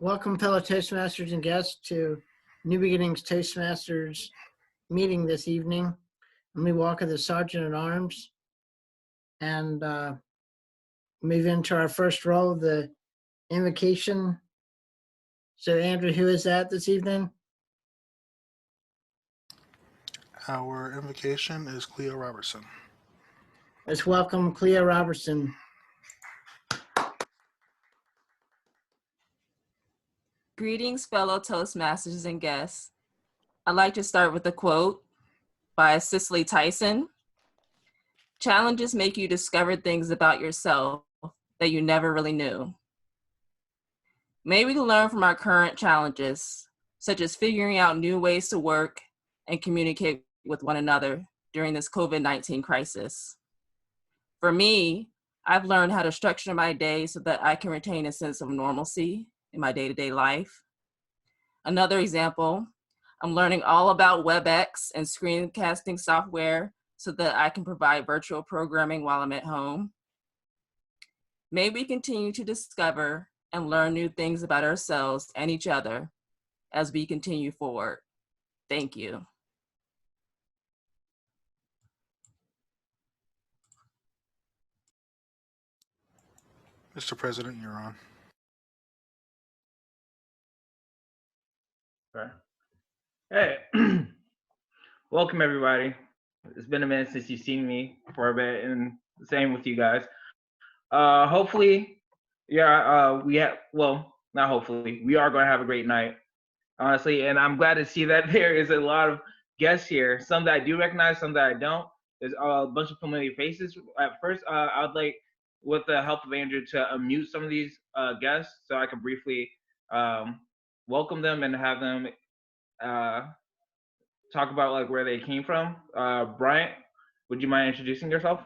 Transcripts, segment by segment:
Welcome, fellow Toastmasters and guests, to New Beginnings Toastmasters meeting this evening. I'm Lee Walker, the Sergeant at Arms, and move into our first role, the invocation. So, Andrew, who is that this evening? Our invocation is Cleo Robertson. Let's welcome Cleo Robertson. Greetings, fellow Toastmasters and guests. I'd like to start with a quote by Cicely Tyson. Challenges make you discover things about yourself that you never really knew. May we learn from our current challenges, such as figuring out new ways to work and communicate with one another during this COVID-19 crisis. For me, I've learned how to structure my day so that I can retain a sense of normalcy in my day-to-day life. Another example, I'm learning all about WebEx and screencasting software so that I can provide virtual programming while I'm at home. May we continue to discover and learn new things about ourselves and each other as we continue forward. Thank you. Mr. President, you're on. Okay. Hey, welcome everybody. It's been a minute since you've seen me for a bit, and the same with you guys. Hopefully, not hopefully, we are going to have a great night, honestly, and I'm glad to see that there is a lot of guests here, some that I do recognize, some that I don't. There's a bunch of familiar faces. At first, I'd like, with the help of Andrew, to unmute some of these guests so I can briefly welcome them and have them talk about like where they came from. Bryant, would you mind introducing yourself?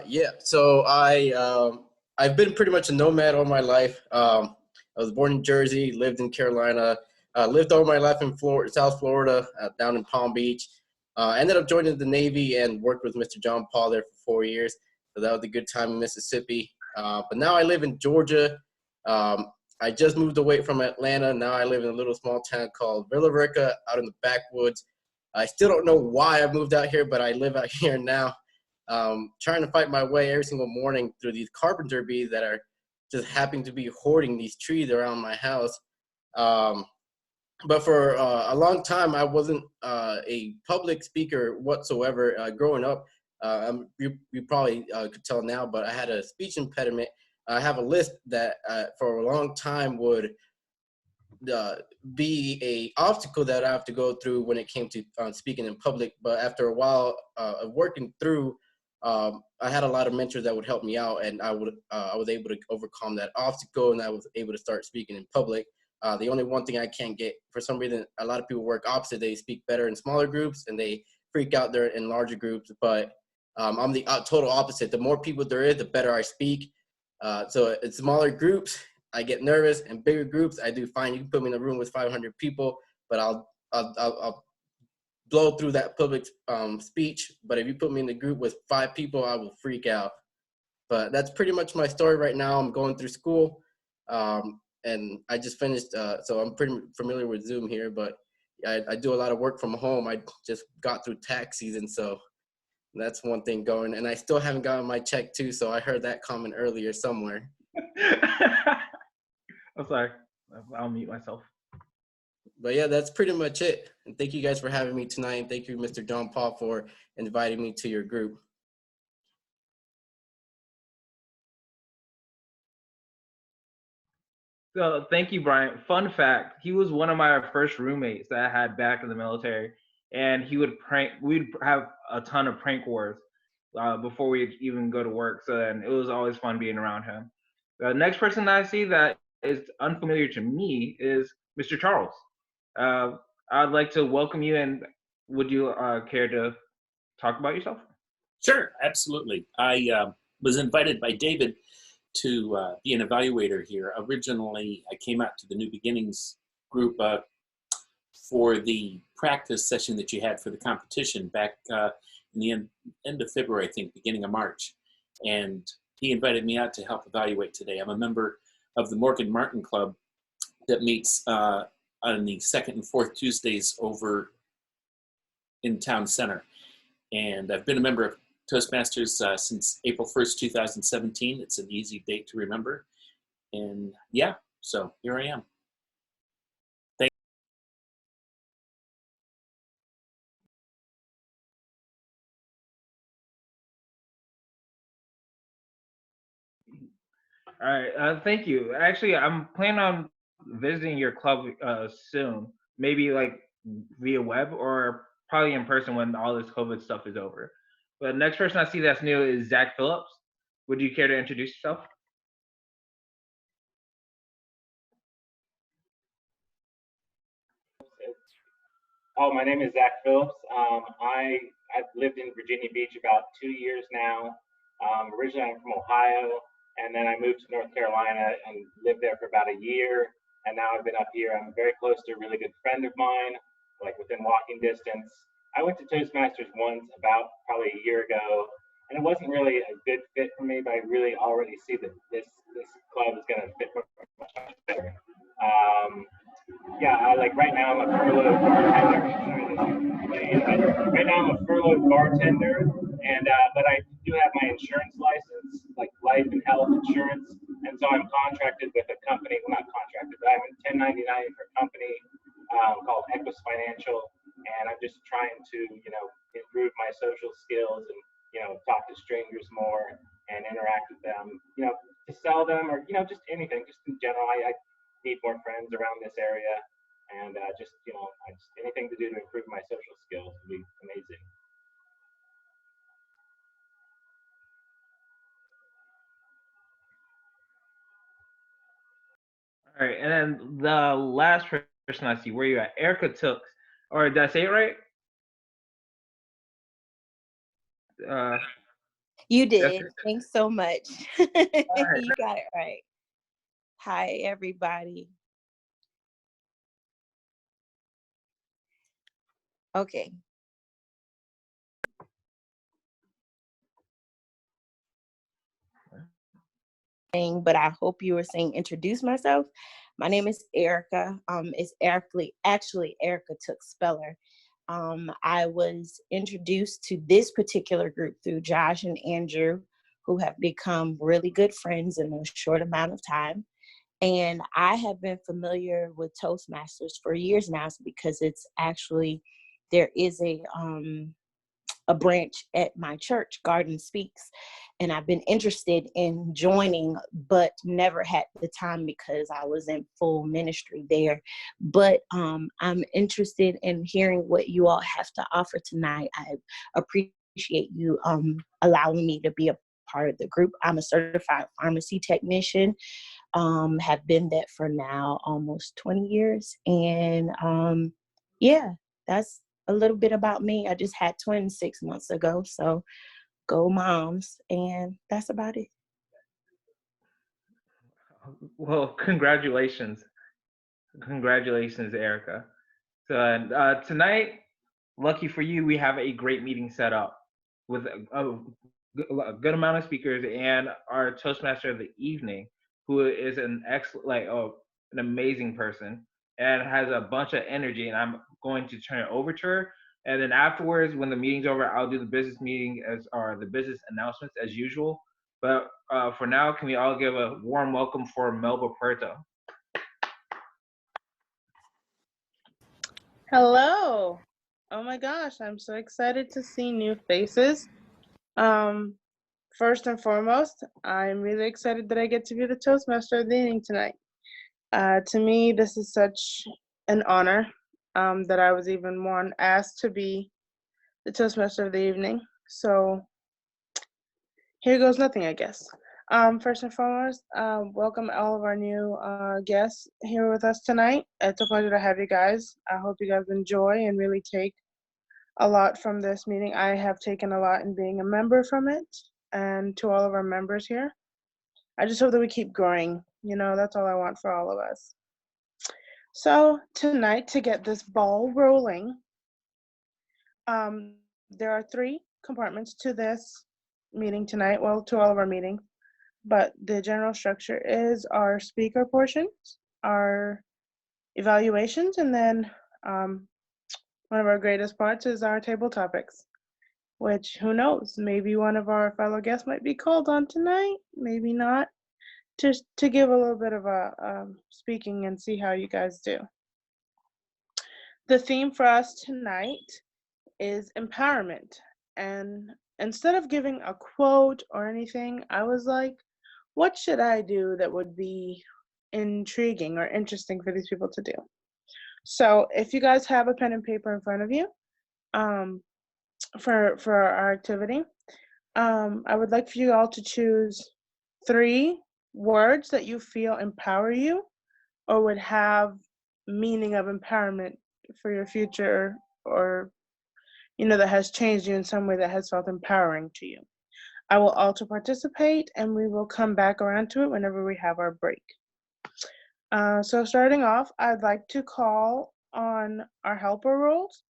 Yeah, so I've been pretty much a nomad all my life. I was born in Jersey, lived in Carolina, lived all my life in South Florida, down in Palm Beach. Ended up joining the Navy and worked with Mr. John Paul there for 4 years. So that was a good time in Mississippi. But now I live in Georgia. I just moved away from Atlanta. Now I live in a little small town called Villa Rica out in the backwoods. I still don't know why I moved out here, but I live out here now. Trying to fight my way every single morning through these carpenter bees that are just happening to be hoarding these trees around my house. But for a long time, I wasn't a public speaker whatsoever. Growing up, you probably could tell now, but I had a speech impediment. I have a list that for a long time would be a obstacle that I have to go through when it came to speaking in public. But after a while of working through, I had a lot of mentors that would help me out, and I was able to overcome that obstacle, and I was able to start speaking in public. The only one thing I can't get, for some reason, a lot of people work opposite. They speak better in smaller groups, and they freak out there in larger groups. But I'm the total opposite. The more people there is, the better I speak. So in smaller groups, I get nervous. In bigger groups, I do fine. You can put me in a room with 500 people, but I'll blow through that public speech. But if you put me in the group with 5 people, I will freak out. But that's pretty much my story right now. I'm going through school, and I just finished, so I'm pretty familiar with Zoom here, but I do a lot of work from home. I just got through tax season, so that's one thing going. And I still haven't gotten my check too, so I heard that comment earlier somewhere. I'm sorry, I'll mute myself. But yeah, that's pretty much it. And thank you guys for having me tonight. And thank you, Mr. John Paul, for inviting me to your group. So thank you, Brian. Fun fact, he was one of my first roommates that I had back in the military. And we'd have a ton of prank wars before we even go to work. So then it was always fun being around him. The next person that I see that is unfamiliar to me is Mr. Charles. I'd like to welcome you, and would you care to talk about yourself? Sure, absolutely. I was invited by David to be an evaluator here. Originally, I came out to the New Beginnings group for the practice session that you had for the competition back in the end of February, I think, beginning of March. And he invited me out to help evaluate today. I'm a member of the Morgan Martin Club that meets on the second and fourth Tuesdays over in Town Center. And I've been a member of Toastmasters since April 1st, 2017. It's an easy date to remember. And yeah, so here I am. All right, thank you. Actually, I'm planning on visiting your club soon. Maybe like via web or probably in person when all this COVID stuff is over. But next person I see that's new is Zach Phillips. Would you care to introduce yourself? Oh, my name is Zach Phillips. I've lived in Virginia Beach about 2 years now. Originally, I'm from Ohio, and then I moved to North Carolina and lived there for about a year. And now I've been up here. I'm very close to a really good friend of mine, like within walking distance. I went to Toastmasters once, about probably a year ago, and it wasn't really a good fit for me. But I really already see that this club is going to fit much better. Yeah, like right now I'm a furloughed bartender. Right now I'm a furloughed bartender, and but I do have my insurance license, like life and health insurance, and so I'm contracted with a company. Well, not contracted, but I'm in 1099 for a company called Equus Financial, and I'm just trying to, improve my social skills and, talk to strangers more and interact with them, to sell them or, just anything, just in general. I need more friends around this area, and just anything to do to improve my social skills would be amazing. All right, and then the last person I see, where you at? Erica Tooks, or did I say it right? You did. Thanks so much. You got it right. Hi, everybody. Okay. But I hope you were saying introduce myself. My name is Erica. It's actually Erica Took Speller. I was introduced to this particular group through Josh and Andrew, who have become really good friends in a short amount of time. And I have been familiar with Toastmasters for years now because it's actually, there is a branch at my church, Garden Speaks, and I've been interested in joining, but never had the time because I was in full ministry there. But I'm interested in hearing what you all have to offer tonight. I appreciate you allowing me to be a part of the group. I'm a certified pharmacy technician, have been that for now almost 20 years. And yeah, that's a little bit about me. I just had twins 6 months ago, so go moms, and that's about it. Well, congratulations, Erica. So tonight, lucky for you, we have a great meeting set up with a good amount of speakers and our Toastmaster of the evening, who is an excellent, an amazing person and has a bunch of energy. And I'm going to turn it over to her. And then afterwards, when the meeting's over, I'll do the business meeting the business announcements as usual. But for now, can we all give a warm welcome for Melba Puerto? Hello. Oh my gosh, I'm so excited to see new faces. First and foremost, I'm really excited that I get to be the Toastmaster of the evening tonight. To me, this is such an honor that I was even asked to be the Toastmaster of the evening. So here goes nothing, I guess. First and foremost, welcome all of our new guests here with us tonight. It's a pleasure to have you guys. I hope you guys enjoy and really take a lot from this meeting. I have taken a lot in being a member from it, and to all of our members here. I just hope that we keep growing. That's all I want for all of us. So tonight, to get this ball rolling, there are 3 compartments to this meeting tonight, well, to all of our meetings. but the general structure is our speaker portions, our evaluations, and then one of our greatest parts is our table topics, which who knows, maybe one of our fellow guests might be called on tonight, maybe not, to give a little bit of a speaking and see how you guys do. The theme for us tonight is empowerment. And instead of giving a quote or anything, I was like, what should I do that would be intriguing or interesting for these people to do? So if you guys have a pen and paper in front of you for our activity, I would like for you all to choose 3 words that you feel empower you or would have meaning of empowerment for your future, or that has changed you in some way that has felt empowering to you. I will also participate and we will come back around to it whenever we have our break. So starting off, I'd like to call on our helper roles.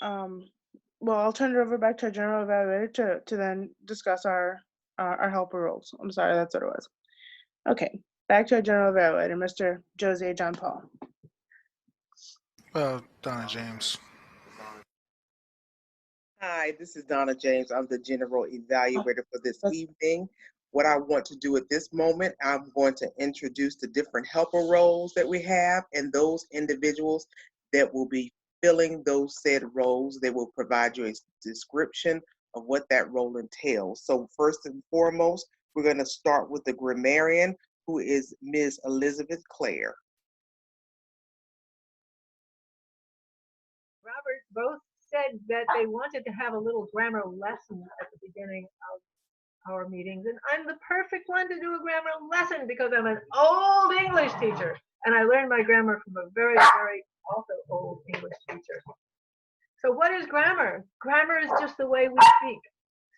Well, I'll turn it over back to our general evaluator to then discuss our helper roles. I'm sorry, that's what it was. Okay, back to our general evaluator, Mr. Jose John Paul. Donna James. Hi, this is Donna James. I'm the general evaluator for this evening. What I want to do at this moment, I'm going to introduce the different helper roles that we have and those individuals that will be filling those said roles. They will provide you a description of what that role entails. So first and foremost, we're going to start with the grammarian, who is Ms. Elizabeth Clare. Robert both said that they wanted to have a little grammar lesson at the beginning of our meetings, and I'm the perfect one to do a grammar lesson because I'm an old English teacher, and I learned my grammar from a very, very also old English teacher. So what is grammar? Grammar is just the way we speak.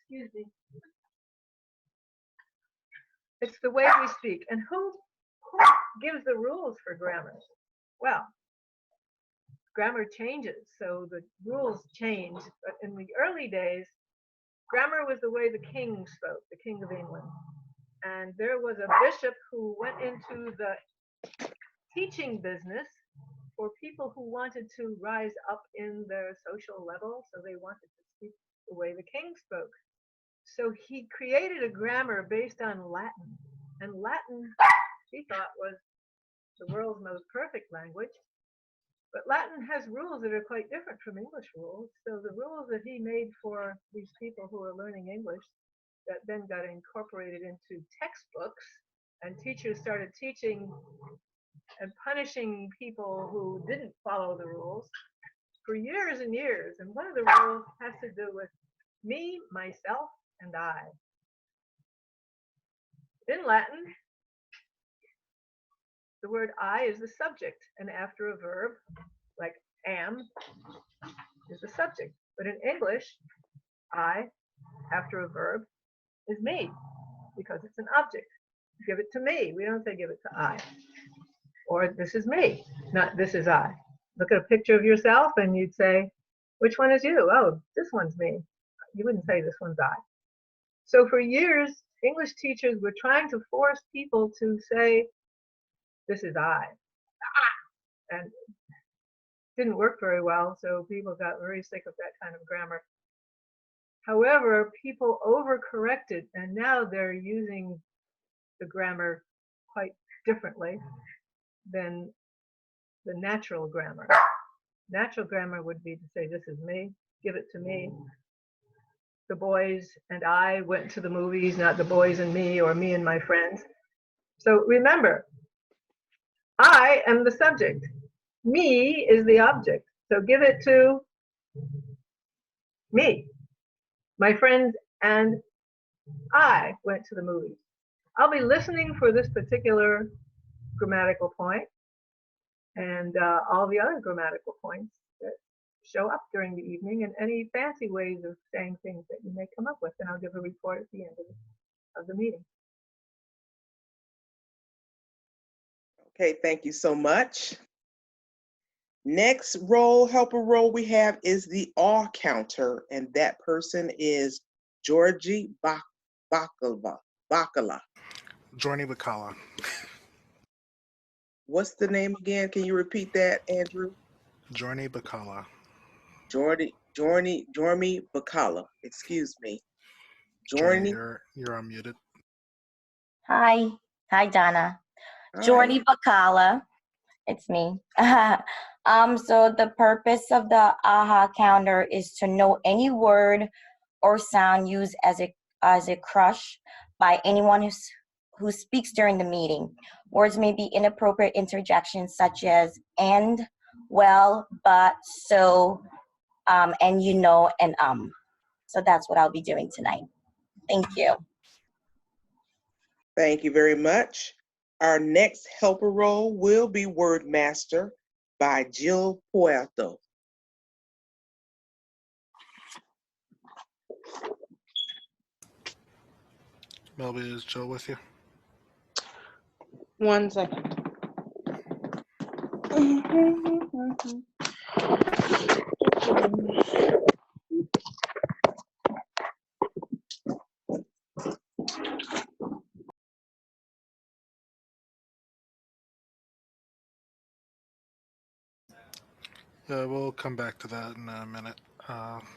Excuse me. It's the way we speak. And who gives the rules for grammar? Well, grammar changes, so the rules change. But in the early days, grammar was the way the king spoke, the King of England. And there was a bishop who went into the teaching business for people who wanted to rise up in their social level, so they wanted to speak the way the king spoke. So he created a grammar based on Latin. And Latin, he thought, was the world's most perfect language. But Latin has rules that are quite different from English rules. So the rules that he made for these people who are learning English that then got incorporated into textbooks, and teachers started teaching and punishing people who didn't follow the rules for years and years. And one of the rules has to do with me, myself, and I. In Latin, the word I is the subject, and after a verb, like am, is the subject. But in English, I, after a verb, is me, because it's an object. Give it to me. We don't say give it to I. Or this is me, not this is I. Look at a picture of yourself and you'd say, which one is you? Oh, this one's me. You wouldn't say this one's I. So for years, English teachers were trying to force people to say, this is I. And it didn't work very well, so people got very sick of that kind of grammar. However, people overcorrected, and now they're using the grammar quite differently than the natural grammar. Natural grammar would be to say, this is me, give it to me. The boys and I went to the movies, not the boys and me, or me and my friends. So remember, I am the subject. Me is the object. So give it to me. My friends and I went to the movies. I'll be listening for this particular grammatical point and all the other grammatical points that show up during the evening, and any fancy ways of saying things that you may come up with, and I'll give a report at the end of the meeting. Okay, thank you so much. Next role, helper role we have is the awe counter, and that person is Georgie Bacala. Jorni Bacala. What's the name again? Can you repeat that, Andrew? Jorni Bacala. Jormi Bacala. Excuse me. Jorni, Jorni. you're unmuted. Hi. Hi, Donna. Hi. Jordi Bacala. It's me. So the purpose of the AHA calendar is to know any word or sound used as a crush by anyone who speaks during the meeting. Words may be inappropriate interjections such as and, well, but, so, and you know, and So that's what I'll be doing tonight. Thank you. Thank you very much. Our next helper role will be Word Master by Jill Puerto. Melby, is Joe with you? 1 second. Yeah, we'll come back to that in a minute.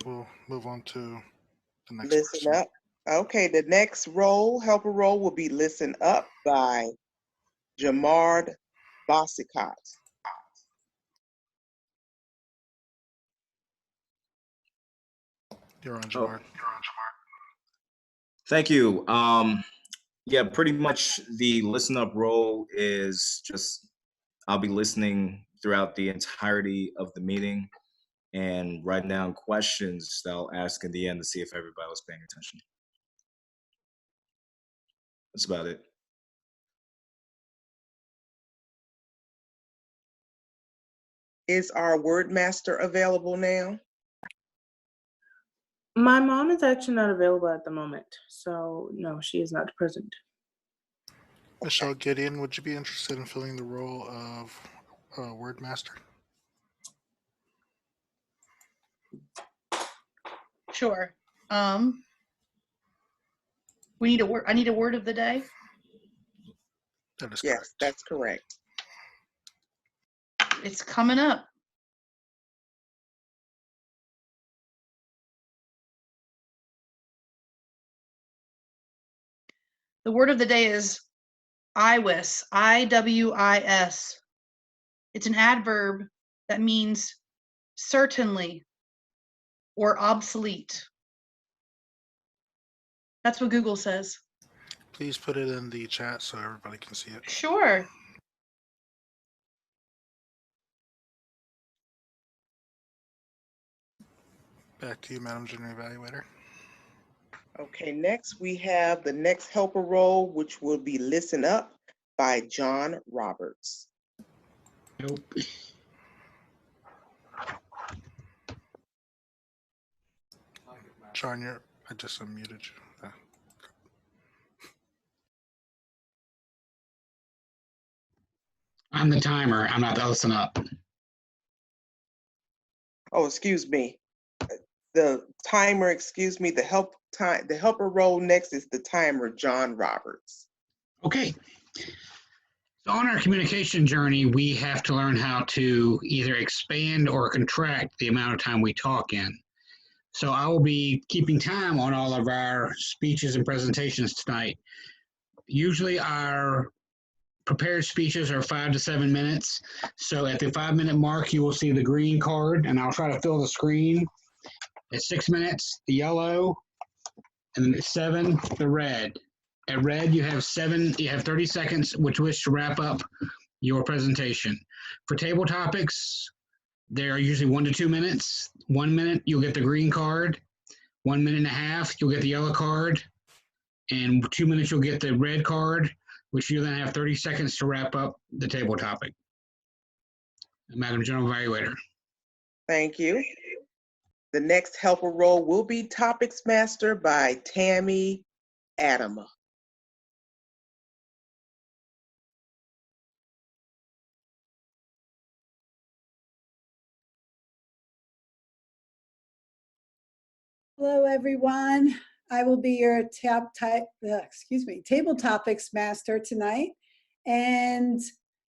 We'll move on to the next Listen person. Up. Okay, the next role, helper role, will be Listen Up by Jamard Bossicott. You're on, Jamard. Thank you. Yeah, pretty much the listen up role is just I'll be listening throughout the entirety of the meeting and writing down questions that I'll ask in the end to see if everybody was paying attention. That's about it. Is our Word Master available now? My mom is actually not available at the moment, so no, she is not present. Michelle Gideon, would you be interested in filling the role of Word Master? Sure. We need a word. I need a word of the day. That is Yes, correct. that's correct. It's coming up. The word of the day is IWIS, I-W-I-S. It's an adverb that means certainly or obsolete. That's what Google says. Please put it in the chat so everybody can see it. Sure. Back to you, Madam Junior Evaluator. Okay, next we have the next helper role, which will be Listen Up by John Roberts. Nope. John, I just unmuted you. I'm the timer. I'm not the listen up. Oh, excuse me. The timer, excuse me, the helper role next is the timer, John Roberts. Okay. So on our communication journey, we have to learn how to either expand or contract the amount of time we talk in. So I will be keeping time on all of our speeches and presentations tonight. Usually our prepared speeches are 5 to 7 minutes. So at the 5-minute mark, you will see the green card, and I'll try to fill the screen. At 6 minutes, the yellow, and then at 7, the red. At red, you have 30 seconds which wish to wrap up your presentation. For table topics, they are usually 1 to 2 minutes. 1 minute, you'll get the green card. 1 minute and a half, you'll get the yellow card. And 2 minutes, you'll get the red card, which you then have 30 seconds to wrap up the table topic. Madam General Evaluator. Thank you. The next helper role will be Topics Master by Tammy Adama. Hello, everyone. I will be your table topics master tonight. And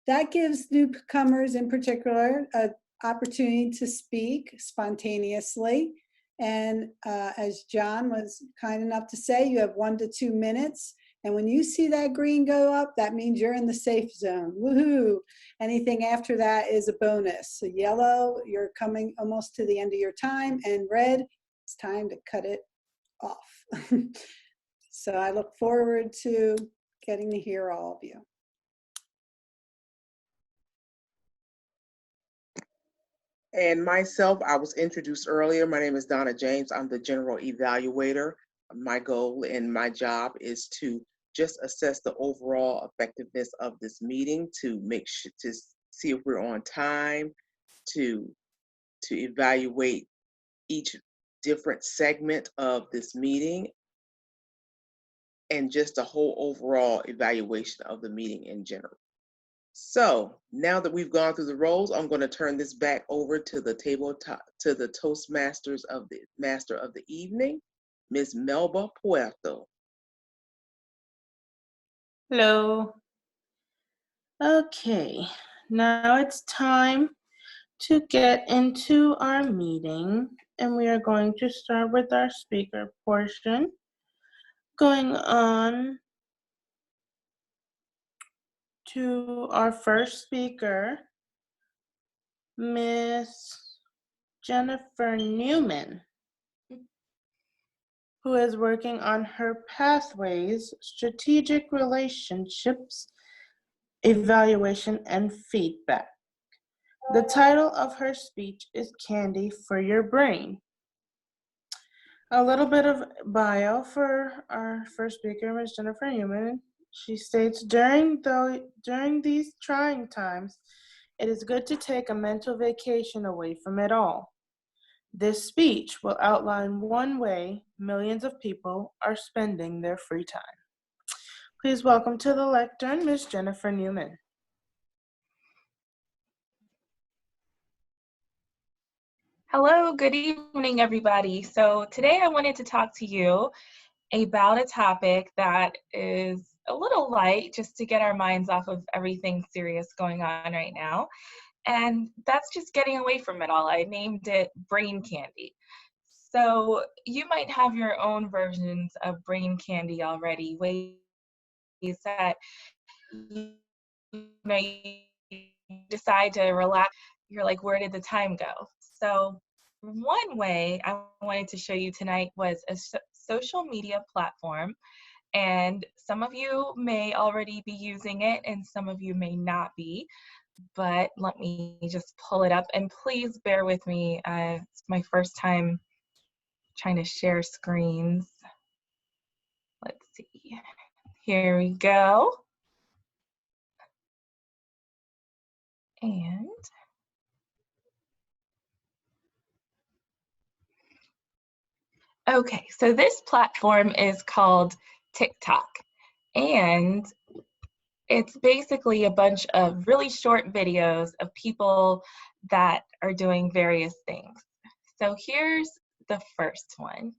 that gives newcomers in particular an opportunity to speak spontaneously. And as John was kind enough to say, you have 1 to 2 minutes. And when you see that green go up, that means you're in the safe zone. Woohoo! Anything after that is a bonus. So yellow, you're coming almost to the end of your time. And red, it's time to cut it off. So I look forward to getting to hear all of you. And myself, I was introduced earlier. My name is Donna James. I'm the general evaluator. My goal and my job is to just assess the overall effectiveness of this meeting, to make sure to see if we're on time, to evaluate each different segment of this meeting, and just a whole overall evaluation of the meeting in general. So now that we've gone through the roles, I'm going to turn this back over to the to the Toastmasters of the Master of the Evening, Ms. Melba Puerto. Hello. Okay, now it's time to get into our meeting, and we are going to start with our speaker portion. Going on to our first speaker, Miss Jennifer Newman, who is working on her Pathways, Strategic Relationships, Evaluation, and Feedback. The title of her speech is Candy for Your Brain. A little bit of bio for our first speaker, Ms. Jennifer Newman. She states, during these trying times, it is good to take a mental vacation away from it all. This speech will outline one way millions of people are spending their free time. Please welcome to the lectern, Ms. Jennifer Newman. Hello, good evening, everybody. So today I wanted to talk to you about a topic that is a little light, just to get our minds off of everything serious going on right now. And that's just getting away from it all. I named it brain candy. So you might have your own versions of brain candy already, ways that you decide to relax. You're like, where did the time go? So one way I wanted to show you tonight was a social media platform. And some of you may already be using it and some of you may not be. But let me just pull it up, and please bear with me. It's my first time trying to share screens. Let's see. Here we go. And okay, so this platform is called TikTok, and it's basically a bunch of really short videos of people that are doing various things. So here's the first one.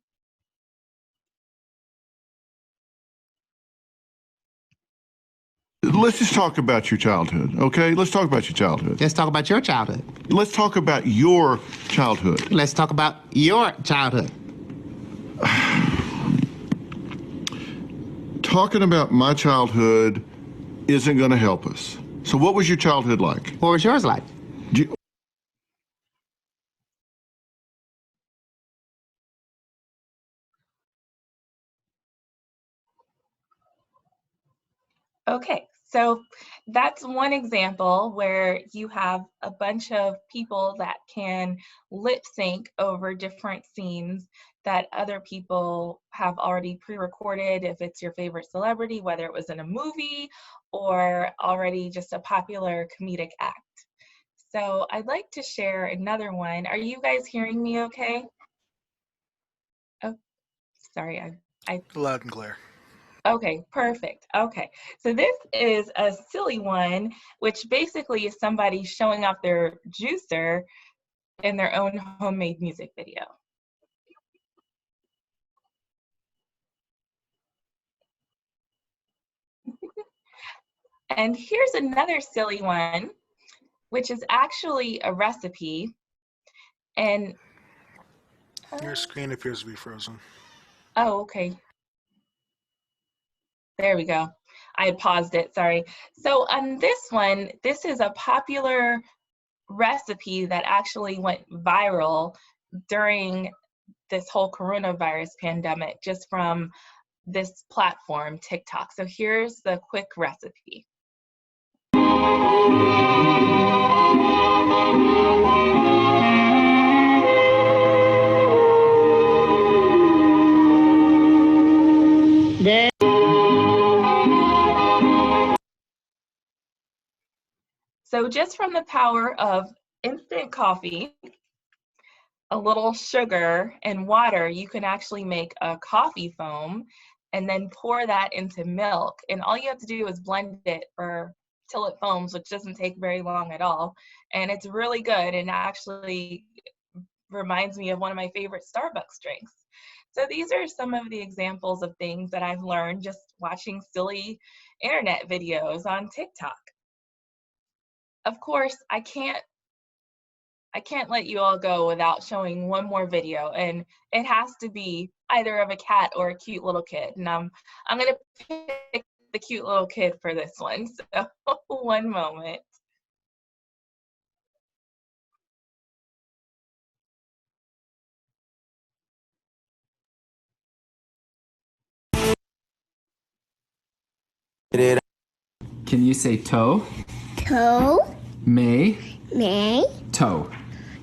Let's just talk about your childhood, okay? Let's talk about your childhood. Let's talk about your childhood. Let's talk about your childhood. Let's talk about your childhood. Talking about my childhood isn't going to help us. So what was your childhood like? What was yours like? Okay, so that's one example where you have a bunch of people that can lip sync over different scenes that other people have already pre-recorded, if it's your favorite celebrity, whether it was in a movie or already just a popular comedic act. So I'd like to share another one. Are you guys hearing me okay? Oh, sorry, I Loud and clear. Okay, perfect. Okay, so this is a silly one, which basically is somebody showing off their juicer in their own homemade music video. And here's another silly one, which is actually a recipe. And Your screen appears to be frozen. oh, okay. There we go. I had paused it, sorry. So on this one, this is a popular recipe that actually went viral during this whole coronavirus pandemic, just from this platform, TikTok. So here's the quick recipe. So just from the power of instant coffee, a little sugar and water, you can actually make a coffee foam and then pour that into milk. And all you have to do is blend it till it foams, which doesn't take very long at all. And it's really good and actually reminds me of one of my favorite Starbucks drinks. So these are some of the examples of things that I've learned just watching silly internet videos on TikTok. Of course, I can't let you all go without showing one more video, and it has to be either of a cat or a cute little kid. And I'm gonna pick the cute little kid for this one. So one moment. Can you say toe? Toe, May? May, Toe.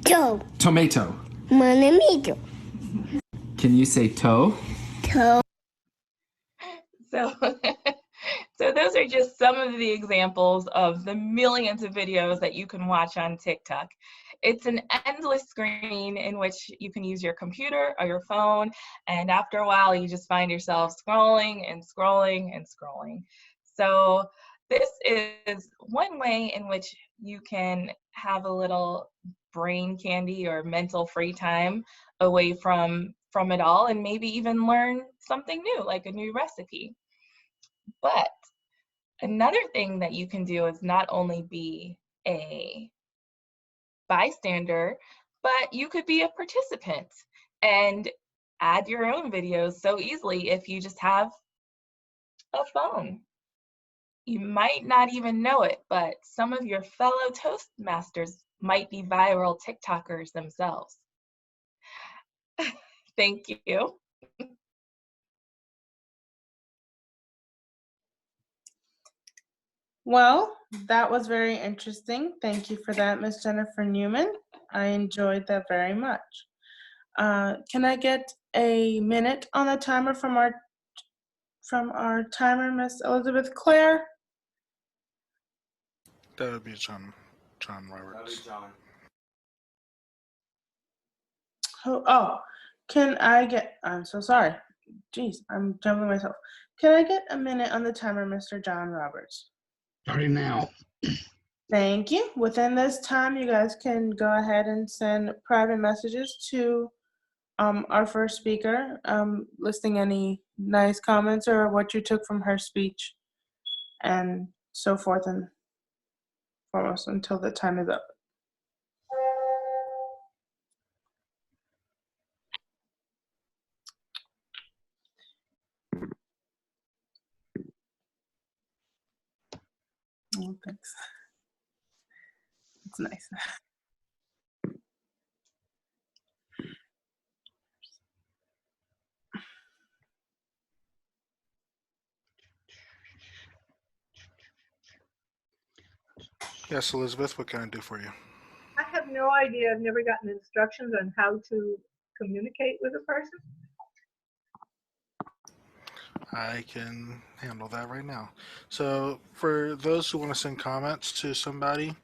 toe, Tomato. manamito, Can you say toe? toe. So, so those are just some of the examples of the millions of videos that you can watch on TikTok. It's an endless screen in which you can use your computer or your phone, and after a while you just find yourself scrolling and scrolling and scrolling. So this is one way in which you can have a little brain candy or mental free time away from it all, and maybe even learn something new, like a new recipe. But another thing that you can do is not only be a bystander, but you could be a participant and add your own videos so easily if you just have a phone. You might not even know it, but some of your fellow Toastmasters might be viral TikTokers themselves. Thank you. Well, that was very interesting. Thank you for that, Miss Jennifer Newman. I enjoyed that very much. Can I get a minute on the timer from our timer, Miss Elizabeth Clare? That would be John Roberts. Oh, can I get, I'm so sorry. Jeez, I'm jumping myself. Can I get a minute on the timer, Mr. John Roberts? Starting now. Thank you. Within this time, you guys can go ahead and send private messages to our first speaker, listing any nice comments or what you took from her speech, and so forth and foremost until the time is up. Oh, thanks. It's nice. Yes, Elizabeth, what can I do for you? I have no idea. I've never gotten instructions on how to communicate with a person. I can handle that right now. So for those who want to send comments to somebody,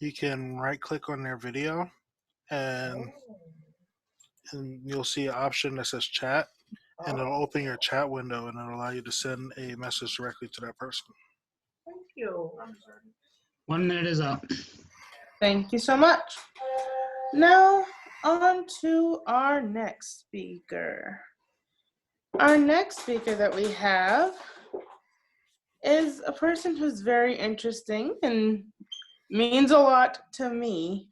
you can right click on their video and you'll see an option that says chat, and it'll open your chat window and it'll allow you to send a message directly to that person. Thank you. 1 minute is up. Thank you so much. Now on to our next speaker. Our next speaker that we have is a person who's very interesting and means a lot to me.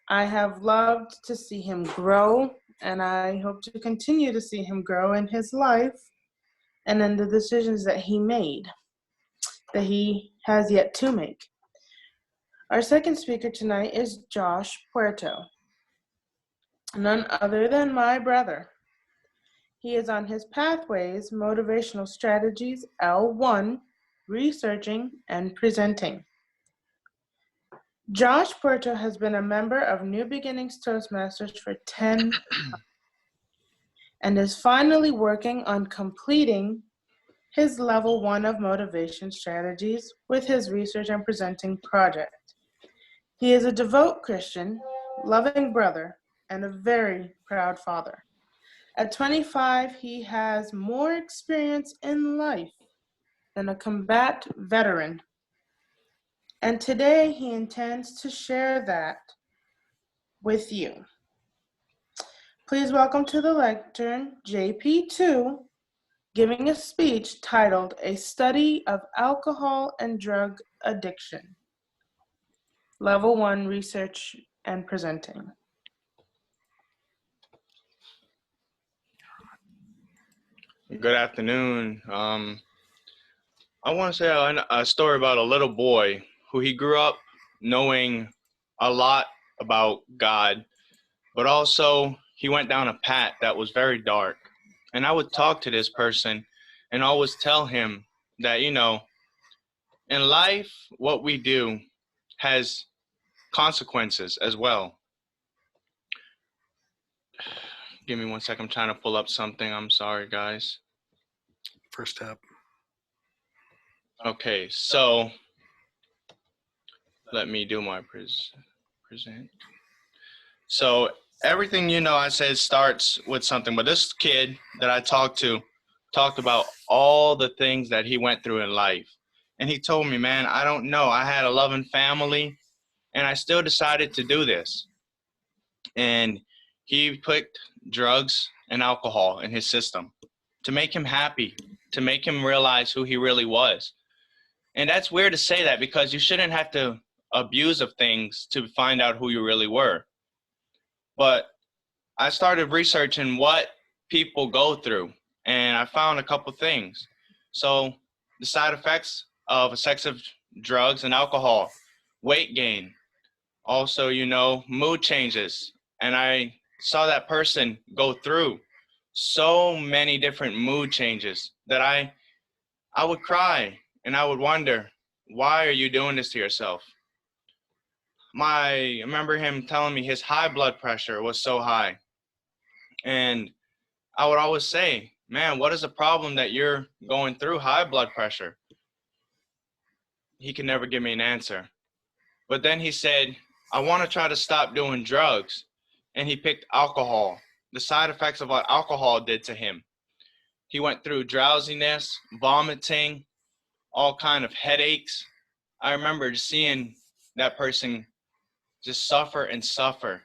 I have loved to see him grow, and I hope to continue to see him grow in his life and in the decisions that he made, that he has yet to make. Our second speaker tonight is Josh Puerto, none other than my brother. He is on his Pathways Motivational Strategies L1, researching and presenting. Josh Puerto has been a member of New Beginnings Toastmasters for 10 months and is finally working on completing his level 1 of motivation strategies with his research and presenting project. He is a devout Christian, loving brother, and a very proud father. At 25, he has more experience in life than a combat veteran. And today he intends to share that with you. Please welcome to the lectern JP2, giving a speech titled A Study of Alcohol and Drug Addiction. Level 1 Research and Presenting. Good afternoon. I want to say a story about a little boy who he grew up knowing a lot about God, but also he went down a path that was very dark. And I would talk to this person and always tell him that, you know, in life, what we do has consequences as well. Give me 1 second. I'm trying to pull up something. I'm sorry, guys. First step. Okay, so let me do my present. So everything, you know, I said starts with something, but this kid that I talked to talked about all the things that he went through in life. And he told me, man, I don't know. I had a loving family and I still decided to do this. And he put drugs and alcohol in his system to make him happy, to make him realize who he really was. And that's weird to say that because you shouldn't have to abuse of things to find out who you really were. But I started researching what people go through, and I found a couple things. So the side effects of excessive drugs and alcohol, weight gain, also, you know, mood changes. And I saw that person go through so many different mood changes that I would cry and I would wonder, why are you doing this to yourself? I remember him telling me his high blood pressure was so high. And I would always say, man, what is the problem that you're going through high blood pressure? He could never give me an answer. But then he said, I want to try to stop doing drugs. And he picked alcohol, the side effects of what alcohol did to him. He went through drowsiness, vomiting, all kind of headaches. I remember just seeing that person just suffer and suffer.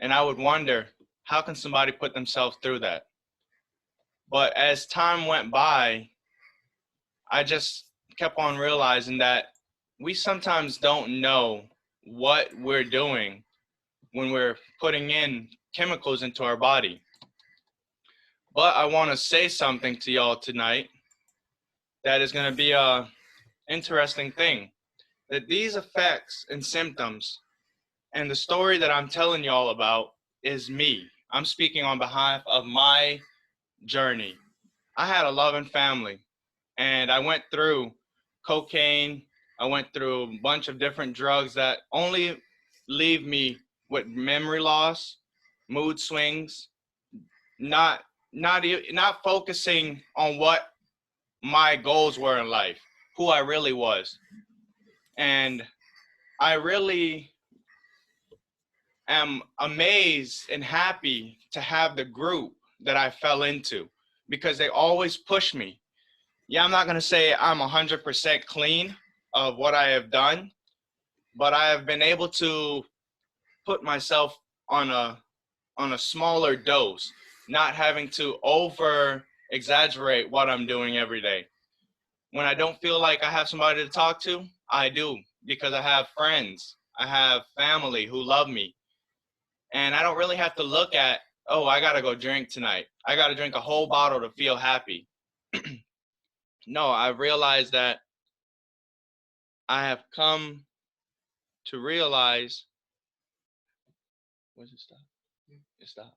And I would wonder, how can somebody put themselves through that? But as time went by, I just kept on realizing that we sometimes don't know what we're doing when we're putting in chemicals into our body. But I want to say something to y'all tonight that is going to be a interesting thing, that these effects and symptoms and the story that I'm telling y'all about is me. I'm speaking on behalf of my journey. I had a loving family and I went through cocaine. I went through a bunch of different drugs that only leave me with memory loss, mood swings, not focusing on what my goals were in life, who I really was. And I really am amazed and happy to have the group that I fell into because they always push me. Yeah, I'm not going to say I'm 100% clean of what I have done, but I have been able to put myself on a smaller dose, not having to over exaggerate what I'm doing every day. When I don't feel like I have somebody to talk to, I do, because I have friends. I have family who love me. And I don't really have to look at, oh, I gotta go drink tonight. I gotta drink a whole bottle to feel happy. No, I realized that I have come to realize, where's it stop? It stopped.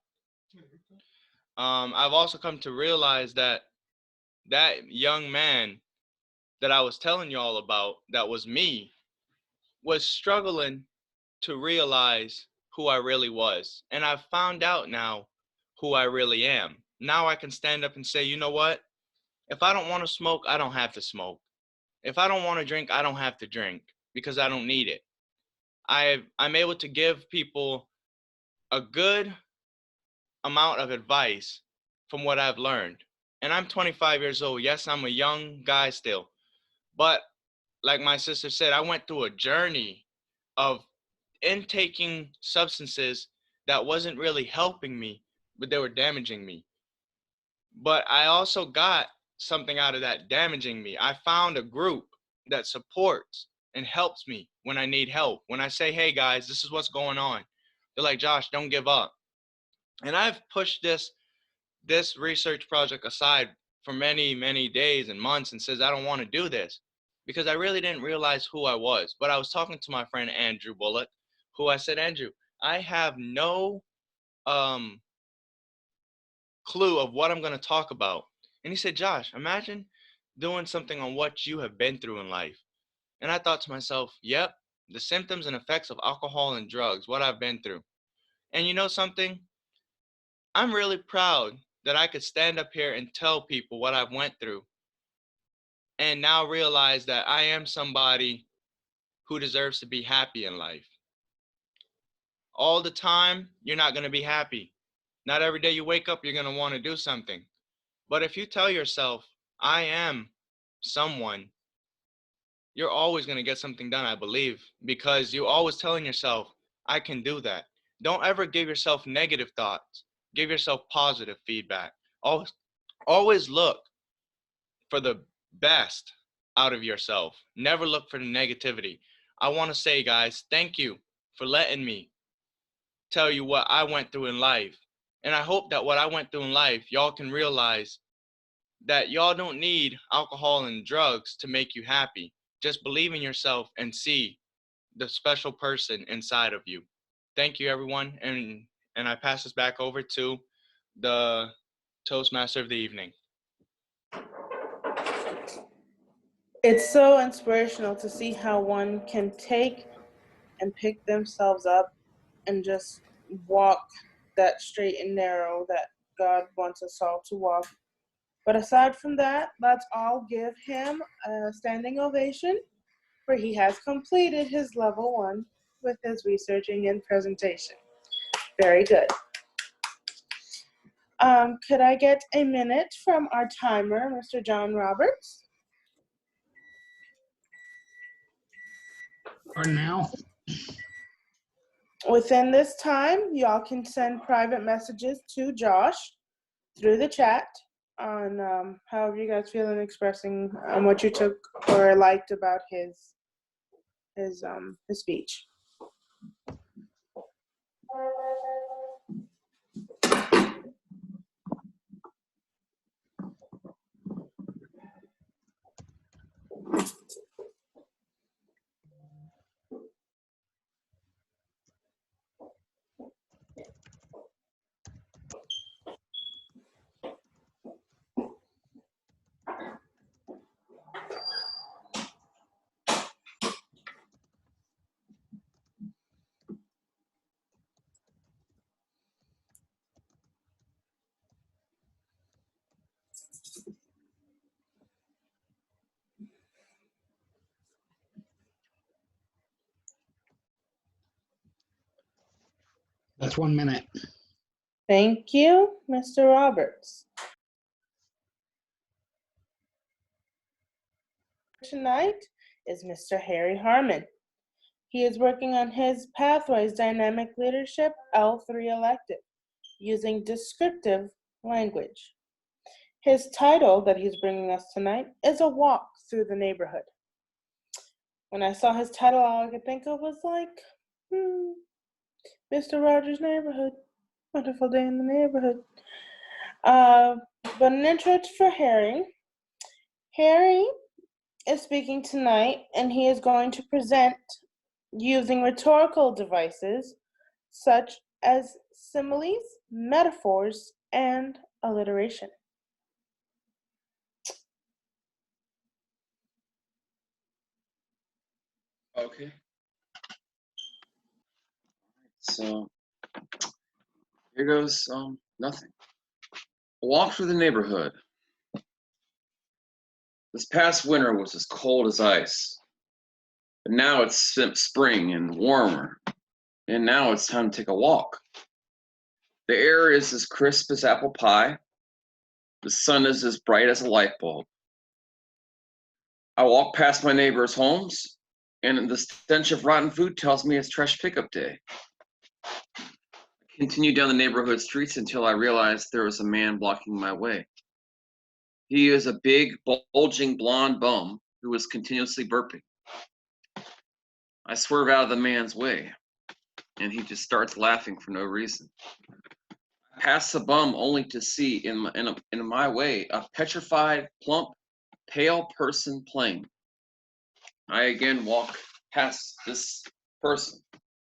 I've also come to realize that that young man that I was telling y'all about, that was me, was struggling to realize who I really was. And I've found out now who I really am. Now I can stand up and say, you know what? If I don't want to smoke, I don't have to smoke. If I don't want to drink, I don't have to drink because I don't need it. I'm able to give people a good amount of advice from what I've learned. And I'm 25 years old. Yes, I'm a young guy still. But like my sister said, I went through a journey of intaking substances that wasn't really helping me, but they were damaging me. But I also got something out of that damaging me. I found a group that supports and helps me when I need help. When I say, hey guys, this is what's going on, they're like, Josh, don't give up. And I've pushed this research project aside for many, many days and months and says, I don't want to do this because I really didn't realize who I was. But I was talking to my friend Andrew Bullock, who I said, Andrew, I have no clue of what I'm going to talk about. And he said, Josh, imagine doing something on what you have been through in life. And I thought to myself, yep, the symptoms and effects of alcohol and drugs, what I've been through. And you know something? I'm really proud that I could stand up here and tell people what I've went through and now realize that I am somebody who deserves to be happy in life. All the time, you're not going to be happy. Not every day you wake up, you're going to want to do something. But if you tell yourself, I am someone, you're always going to get something done, I believe, because you're always telling yourself, I can do that. Don't ever give yourself negative thoughts. Give yourself positive feedback. Always look for the best out of yourself. Never look for the negativity. I want to say, guys, thank you for letting me tell you what I went through in life. And I hope that what I went through in life, y'all can realize that y'all don't need alcohol and drugs to make you happy. Just believe in yourself and see the special person inside of you. Thank you, everyone. And I pass this back over to the Toastmaster of the evening. It's so inspirational to see how one can take and pick themselves up and just walk that straight and narrow that God wants us all to walk. But aside from that, let's all give him a standing ovation, for he has completed his level 1 with his researching and presentation. Very good. Could I get a minute from our timer, Mr. John Roberts? Pardon now? Within this time, y'all can send private messages to Josh through the chat on however you guys feel in expressing what you took or liked about his speech. That's 1 minute. Thank you, Mr. Roberts. Tonight is Mr. Harry Harmon. He is working on his Pathways Dynamic Leadership L3 elective using descriptive language. His title that he's bringing us tonight is A Walk through the neighborhood. When I saw his title, all I could think of was like, Mr. Rogers' Neighborhood. Wonderful day in the neighborhood. But an intro for Harry. Harry is speaking tonight, and he is going to present using rhetorical devices such as similes, metaphors, and alliteration. Okay. So here goes nothing. A walk through the neighborhood. This past winter was as cold as ice. But now it's spring and warmer. And now it's time to take a walk. The air is as crisp as apple pie. The sun is as bright as a light bulb. I walk past my neighbors' homes, and the stench of rotten food tells me it's trash pickup day. I continue down the neighborhood streets until I realize there was a man blocking my way. He is a big, bulging blonde bum who is continuously burping. I swerve out of the man's way, and he just starts laughing for no reason. I pass the bum only to see in my way a petrified, plump, pale person playing. I again walk past this person.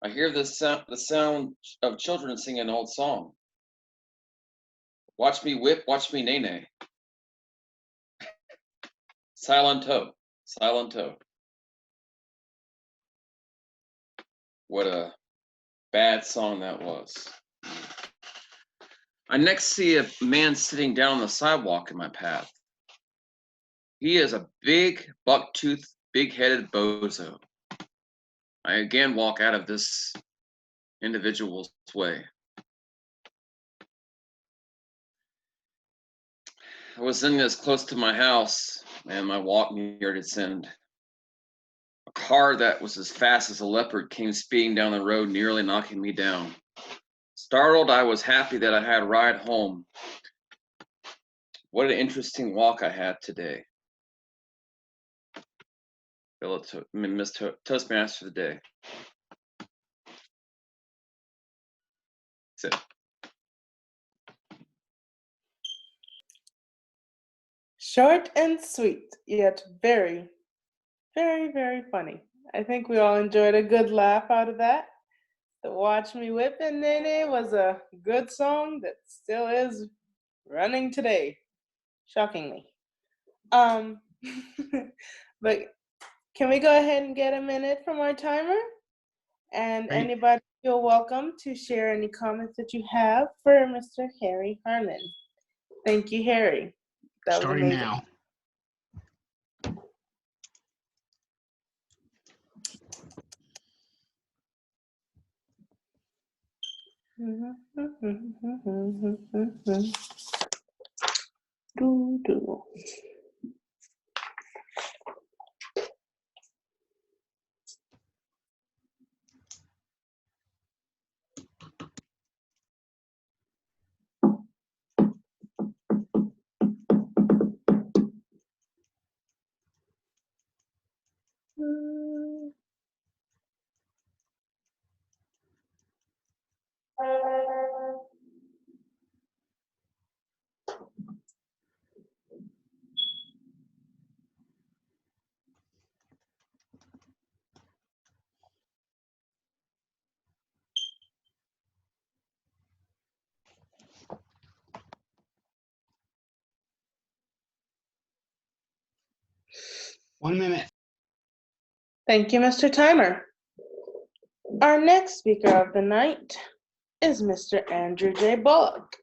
I hear the sound of children singing an old song. Watch me whip, watch me nay-nay. Silento, silento. What a bad song that was. I next see a man sitting down on the sidewalk in my path. He is a big, buck-toothed, big-headed bozo. I again walk out of this individual's way. I was sitting this close to my house, and my walk neared its end. A car that was as fast as a leopard came speeding down the road, nearly knocking me down. Startled, I was happy that I had a ride home. What an interesting walk I had today. Miss Toastmaster of the day. That's it. Short and sweet, yet very, very, very funny. I think we all enjoyed a good laugh out of that. The Watch Me Whip and Nene was a good song that still is running today, shockingly. But can we go ahead and get a minute from our timer? And Great. anybody feel welcome to share any comments that you have for Mr. Harry Harmon. Thank you, Harry. That was Starting amazing. now. Doo-doo. 1 minute. Thank you, Mr. Timer. Our next speaker of the night is Mr. Andrew J. Bullock.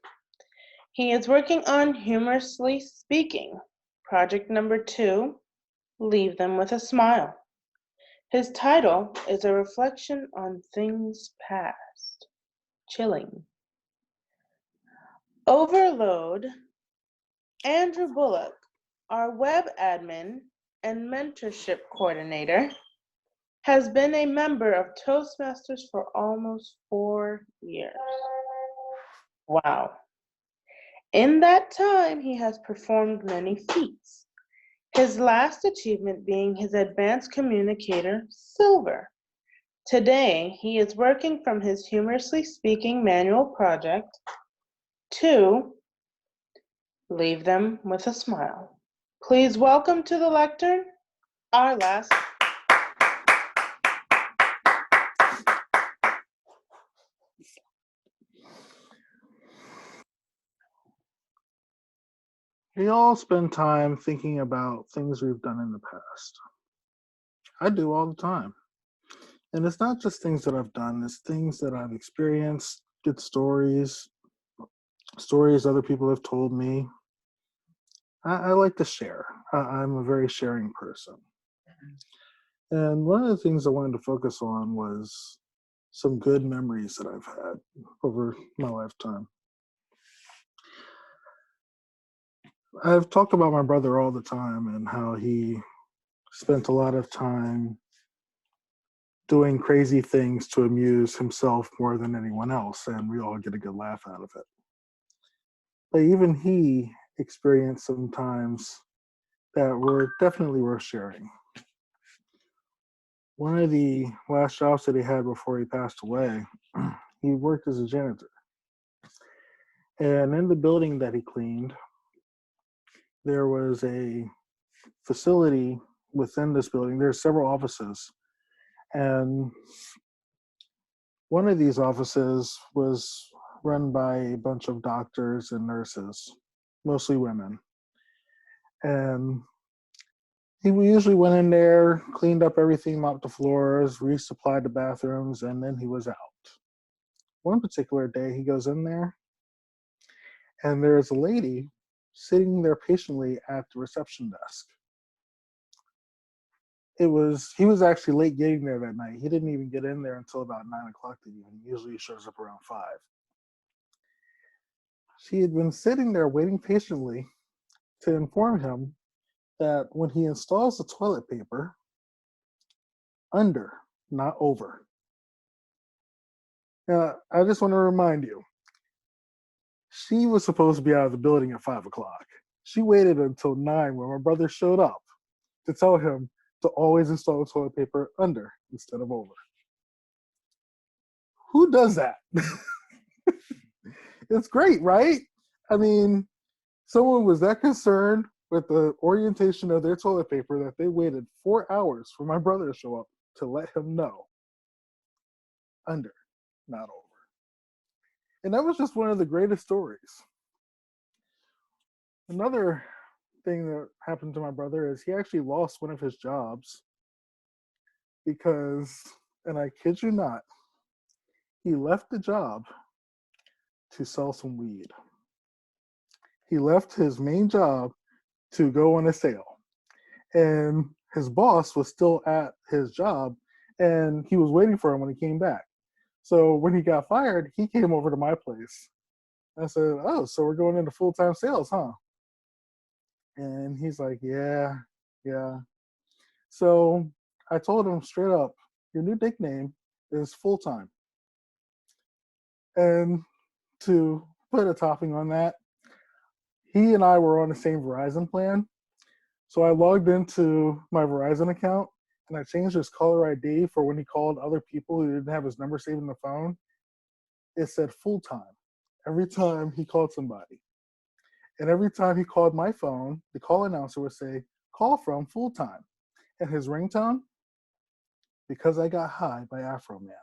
He is working on Humorously Speaking, project number 2, Leave Them with a Smile. His title is a reflection on things past. Chilling. Overload. Andrew Bullock, our web admin and mentorship coordinator, has been a member of Toastmasters for almost 4 years. Wow. In that time, he has performed many feats, his last achievement being his Advanced Communicator Silver. Today, he is working from his Humorously Speaking manual project to leave them with a smile. Please welcome to the lectern our last. We all spend time thinking about things we've done in the past. I do all the time. And it's not just things that I've done, it's things that I've experienced, good stories, stories other people have told me. I like to share. I'm a very sharing person. And one of the things I wanted to focus on was some good memories that I've had over my lifetime. I've talked about my brother all the time and how he spent a lot of time doing crazy things to amuse himself more than anyone else, and we all get a good laugh out of it. But even he experienced some times that were definitely worth sharing. One of the last jobs that he had before he passed away, he worked as a janitor. And in the building that he cleaned, there was a facility within this building. There's several offices. And one of these offices was run by a bunch of doctors and nurses, mostly women. And he usually went in there, cleaned up everything, mopped the floors, resupplied the bathrooms, and then he was out. One particular day, he goes in there, and there's a lady sitting there patiently at the reception desk. He was actually late getting there that night. He didn't even get in there until about 9 o'clock that evening. Usually he shows up around 5. She had been sitting there waiting patiently to inform him that when he installs the toilet paper, under, not over. Now, I just want to remind you, she was supposed to be out of the building at 5 o'clock. She waited until 9 when my brother showed up to tell him to always install the toilet paper under instead of over. Who does that? It's great, right? I mean, someone was that concerned with the orientation of their toilet paper that they waited 4 hours for my brother to show up to let him know. Under, not over. And that was just one of the greatest stories. Another thing that happened to my brother is he actually lost one of his jobs because, and I kid you not, he left the job to sell some weed. He left his main job to go on a sale. And his boss was still at his job, and he was waiting for him when he came back. So when he got fired, he came over to my place. I said, "Oh, so we're going into full-time sales, huh?" And he's like, yeah. So I told him straight up, your new nickname is full-time. And to put a topping on that, he and I were on the same Verizon plan. So I logged into my Verizon account and I changed his caller ID for when he called other people who didn't have his number saved in the phone. It said full-time every time he called somebody. And every time he called my phone, the call announcer would say, call from full-time. And his ringtone, Because I Got High by Afro Man.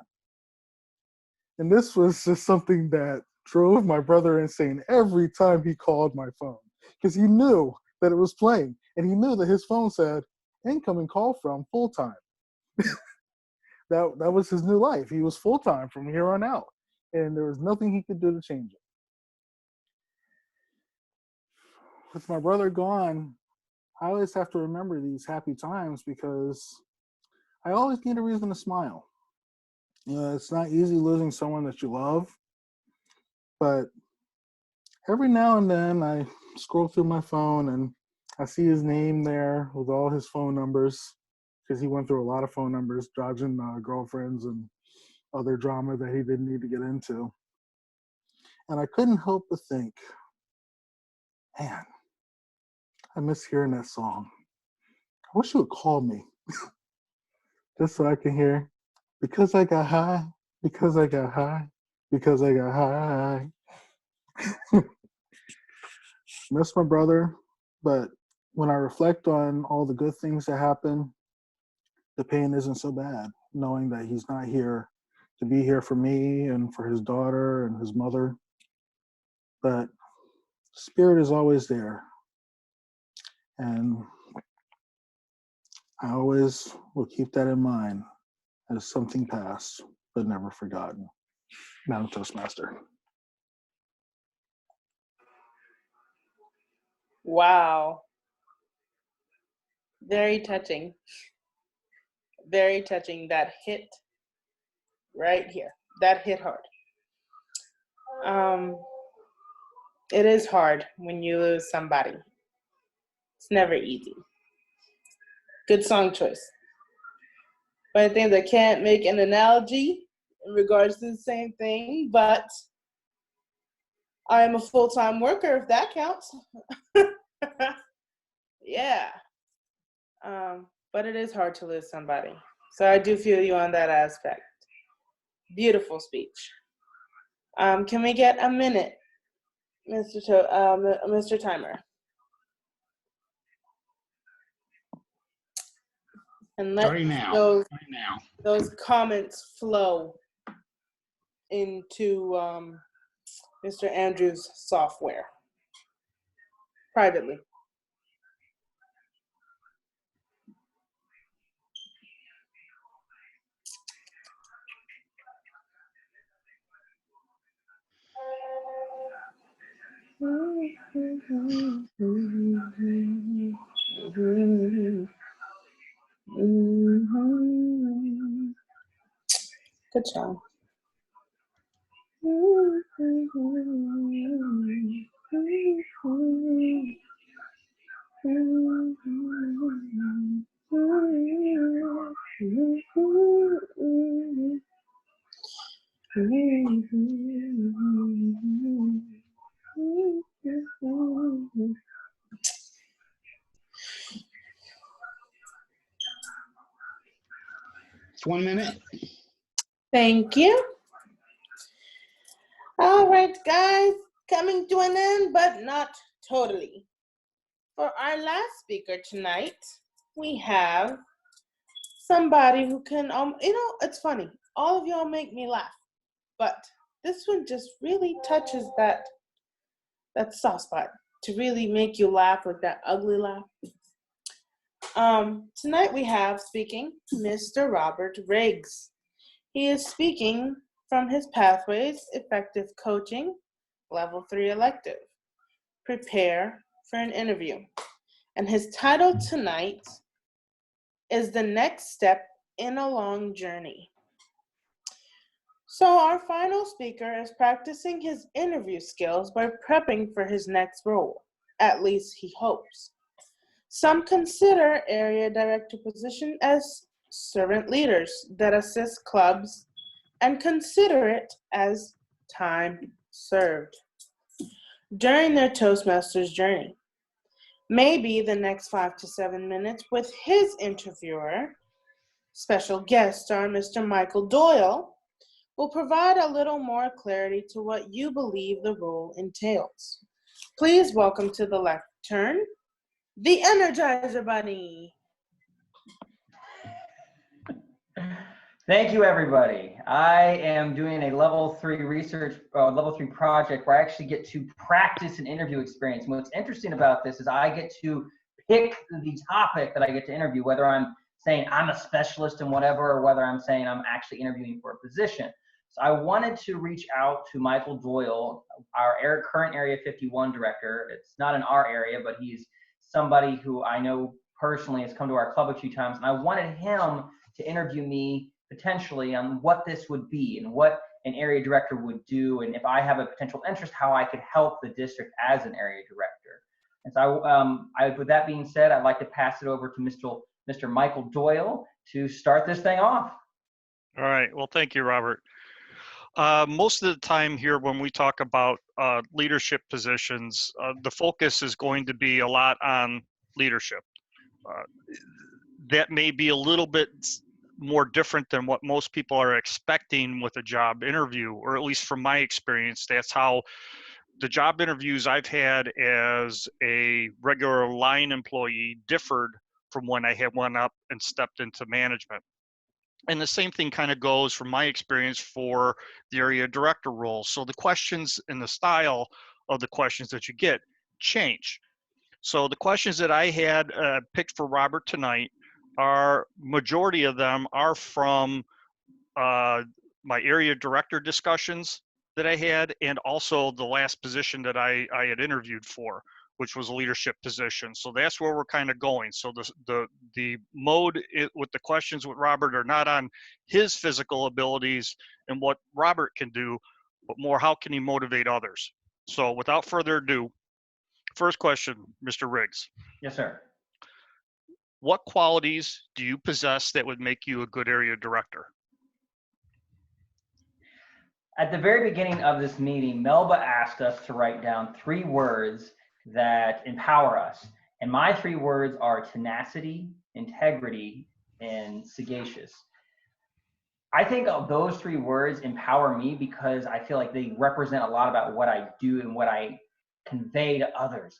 And this was just something that drove my brother insane every time he called my phone. Because he knew that it was playing. And he knew that his phone said, incoming call from full-time. That was his new life. He was full-time from here on out. And there was nothing he could do to change it. With my brother gone, I always have to remember these happy times because I always need a reason to smile. You know, it's not easy losing someone that you love, but every now and then I scroll through my phone and I see his name there with all his phone numbers because he went through a lot of phone numbers, dodging girlfriends and other drama that he didn't need to get into. And I couldn't help but think, man, I miss hearing that song. wish you would call me just so I can hear, because I got high, because I got high, because I got high. Miss my brother, but when I reflect on all the good things that happen, the pain isn't so bad, knowing that he's not here to be here for me and for his daughter and his mother. But spirit is always there. And I always will keep that in mind as something past, but never forgotten. Madam Toastmaster. Wow. Very touching. Very touching. That hit right here. That hit hard. It is hard when you lose somebody. It's never easy. Good song choice. But I think I can't make an analogy in regards to the same thing, but I am a full-time worker, if that counts. Yeah. But it is hard to lose somebody. So I do feel you on that aspect. Beautiful speech. Can we get a minute, Mr. Timer? And let Starting now. those comments flow into Mr. Andrews' software privately. Good job. It's 1 minute. Thank you. All right, guys, coming to an end, but not totally. For our last speaker tonight, we have somebody who can, it's funny. All of y'all make me laugh, but this one just really touches that soft spot to really make you laugh with that ugly laugh. Tonight we have speaking Mr. Robert Riggs. He is speaking from his Pathways Effective Coaching Level 3 elective. Prepare for an interview. And his title tonight is The Next Step in a Long Journey. So our final speaker is practicing his interview skills by prepping for his next role. At least he hopes. Some consider area director position as servant leaders that assist clubs and consider it as time served during their Toastmasters journey. Maybe the next 5 to 7 minutes with his interviewer, special guest star Mr. Michael Doyle, will provide a little more clarity to what you believe the role entails. Please welcome to the lectern, the Energizer Bunny. Thank you, everybody. I am doing a level 3 level 3 project where I actually get to practice an interview experience. And what's interesting about this is I get to pick the topic that I get to interview, whether I'm saying I'm a specialist in whatever, or whether I'm saying I'm actually interviewing for a position. So I wanted to reach out to Michael Doyle, our current Area 51 director. It's not in our area, but he's somebody who I know personally has come to our club a few times. And I wanted him to interview me potentially on what this would be and what an area director would do, and if I have a potential interest, how I could help the district as an area director. And so with that being said, I'd like to pass it over to Mr. Michael Doyle to start this thing off. All right. Well, thank you, Robert. Most of the time here when we talk about leadership positions, the focus is going to be a lot on leadership. that may be a little bit more different than what most people are expecting with a job interview, or at least from my experience, that's how the job interviews I've had as a regular line employee differed from when I had went up and stepped into management. And the same thing kind of goes from my experience for the area director role. So the questions and the style of the questions that you get change. So the questions that I had picked for Robert tonight majority of them are from my area director discussions that I had, and also the last position that I had interviewed for, which was a leadership position. So that's where we're kind of going. So the mode with the questions with Robert are not on his physical abilities and what Robert can do, but more how can he motivate others. So without further ado, first question, Mr. Riggs. Yes, sir. What qualities do you possess that would make you a good area director? At the very beginning of this meeting, Melba asked us to write down 3 words that empower us. And my 3 words are tenacity, integrity, and sagacious. I think those 3 words empower me because I feel like they represent a lot about what I do and what I convey to others.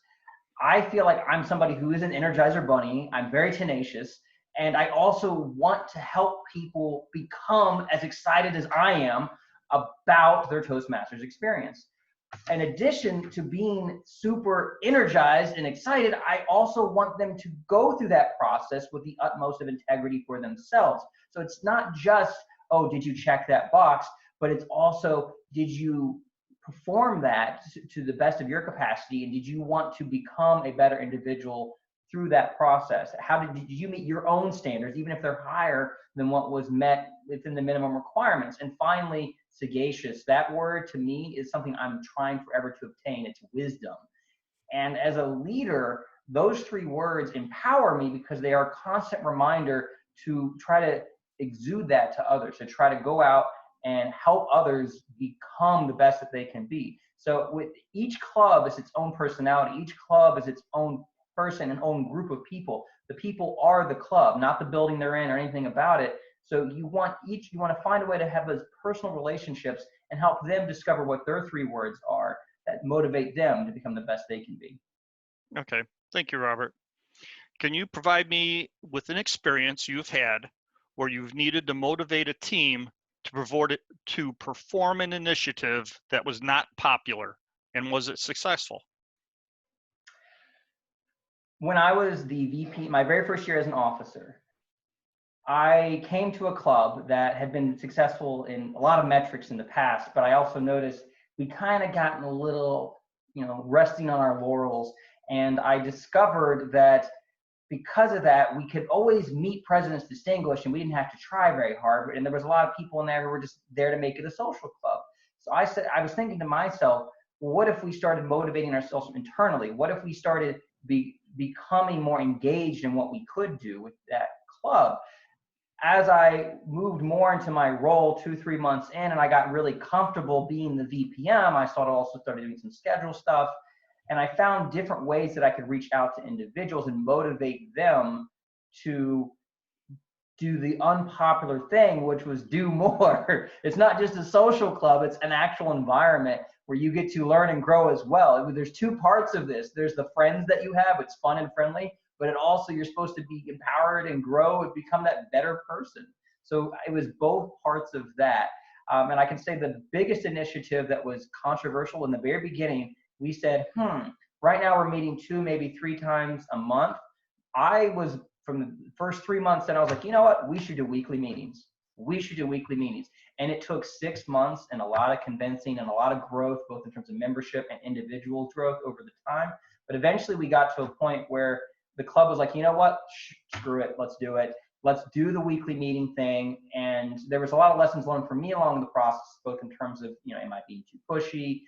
I feel like I'm somebody who is an Energizer bunny. I'm very tenacious. And I also want to help people become as excited as I am about their Toastmasters experience. In addition to being super energized and excited, I also want them to go through that process with the utmost of integrity for themselves. So it's not just, oh, did you check that box? But it's also, did you perform that to the best of your capacity? And did you want to become a better individual through that process? How did you meet your own standards, even if they're higher than what was met within the minimum requirements? And finally, sagacious. That word to me is something I'm trying forever to obtain. It's wisdom. And as a leader, those 3 words empower me because they are a constant reminder to try to exude that to others, to try to go out and help others become the best that they can be. So with each club is its own personality. Each club is its own person and own group of people. The people are the club, not the building they're in or anything about it. So you want to find a way to have those personal relationships and help them discover what their 3 words are that motivate them to become the best they can be. Okay, thank you, Robert. Can you provide me with an experience you've had where you've needed to motivate a team to perform an initiative that was not popular, and was it successful? When I was the VP, my very first year as an officer, I came to a club that had been successful in a lot of metrics in the past, but I also noticed we kind of gotten a little, resting on our laurels. And I discovered that because of that, we could always meet President's Distinguished and we didn't have to try very hard. And there was a lot of people in there who were just there to make it a social club. So I was thinking to myself, well, what if we started motivating ourselves internally? What if we started becoming more engaged in what we could do with that club? As I moved more into my role 2-3 months in, and I got really comfortable being the VPM, I also started doing some schedule stuff. And I found different ways that I could reach out to individuals and motivate them to do the unpopular thing, which was do more. It's not just a social club, it's an actual environment where you get to learn and grow as well. There's 2 parts of this. There's the friends that you have, it's fun and friendly, but it also, you're supposed to be empowered and grow and become that better person. So it was both parts of that. And I can say the biggest initiative that was controversial in the very beginning, we said, right now we're meeting 2, maybe 3 times a month. I was, from the first 3 months, and I was like, you know what, we should do weekly meetings. We should do weekly meetings. And it took 6 months and a lot of convincing and a lot of growth, both in terms of membership and individual growth over the time. But eventually we got to a point where the club was like, you know what, screw it, let's do it. Let's do the weekly meeting thing. And there was a lot of lessons learned for me along the process, both in terms of, am I being too pushy?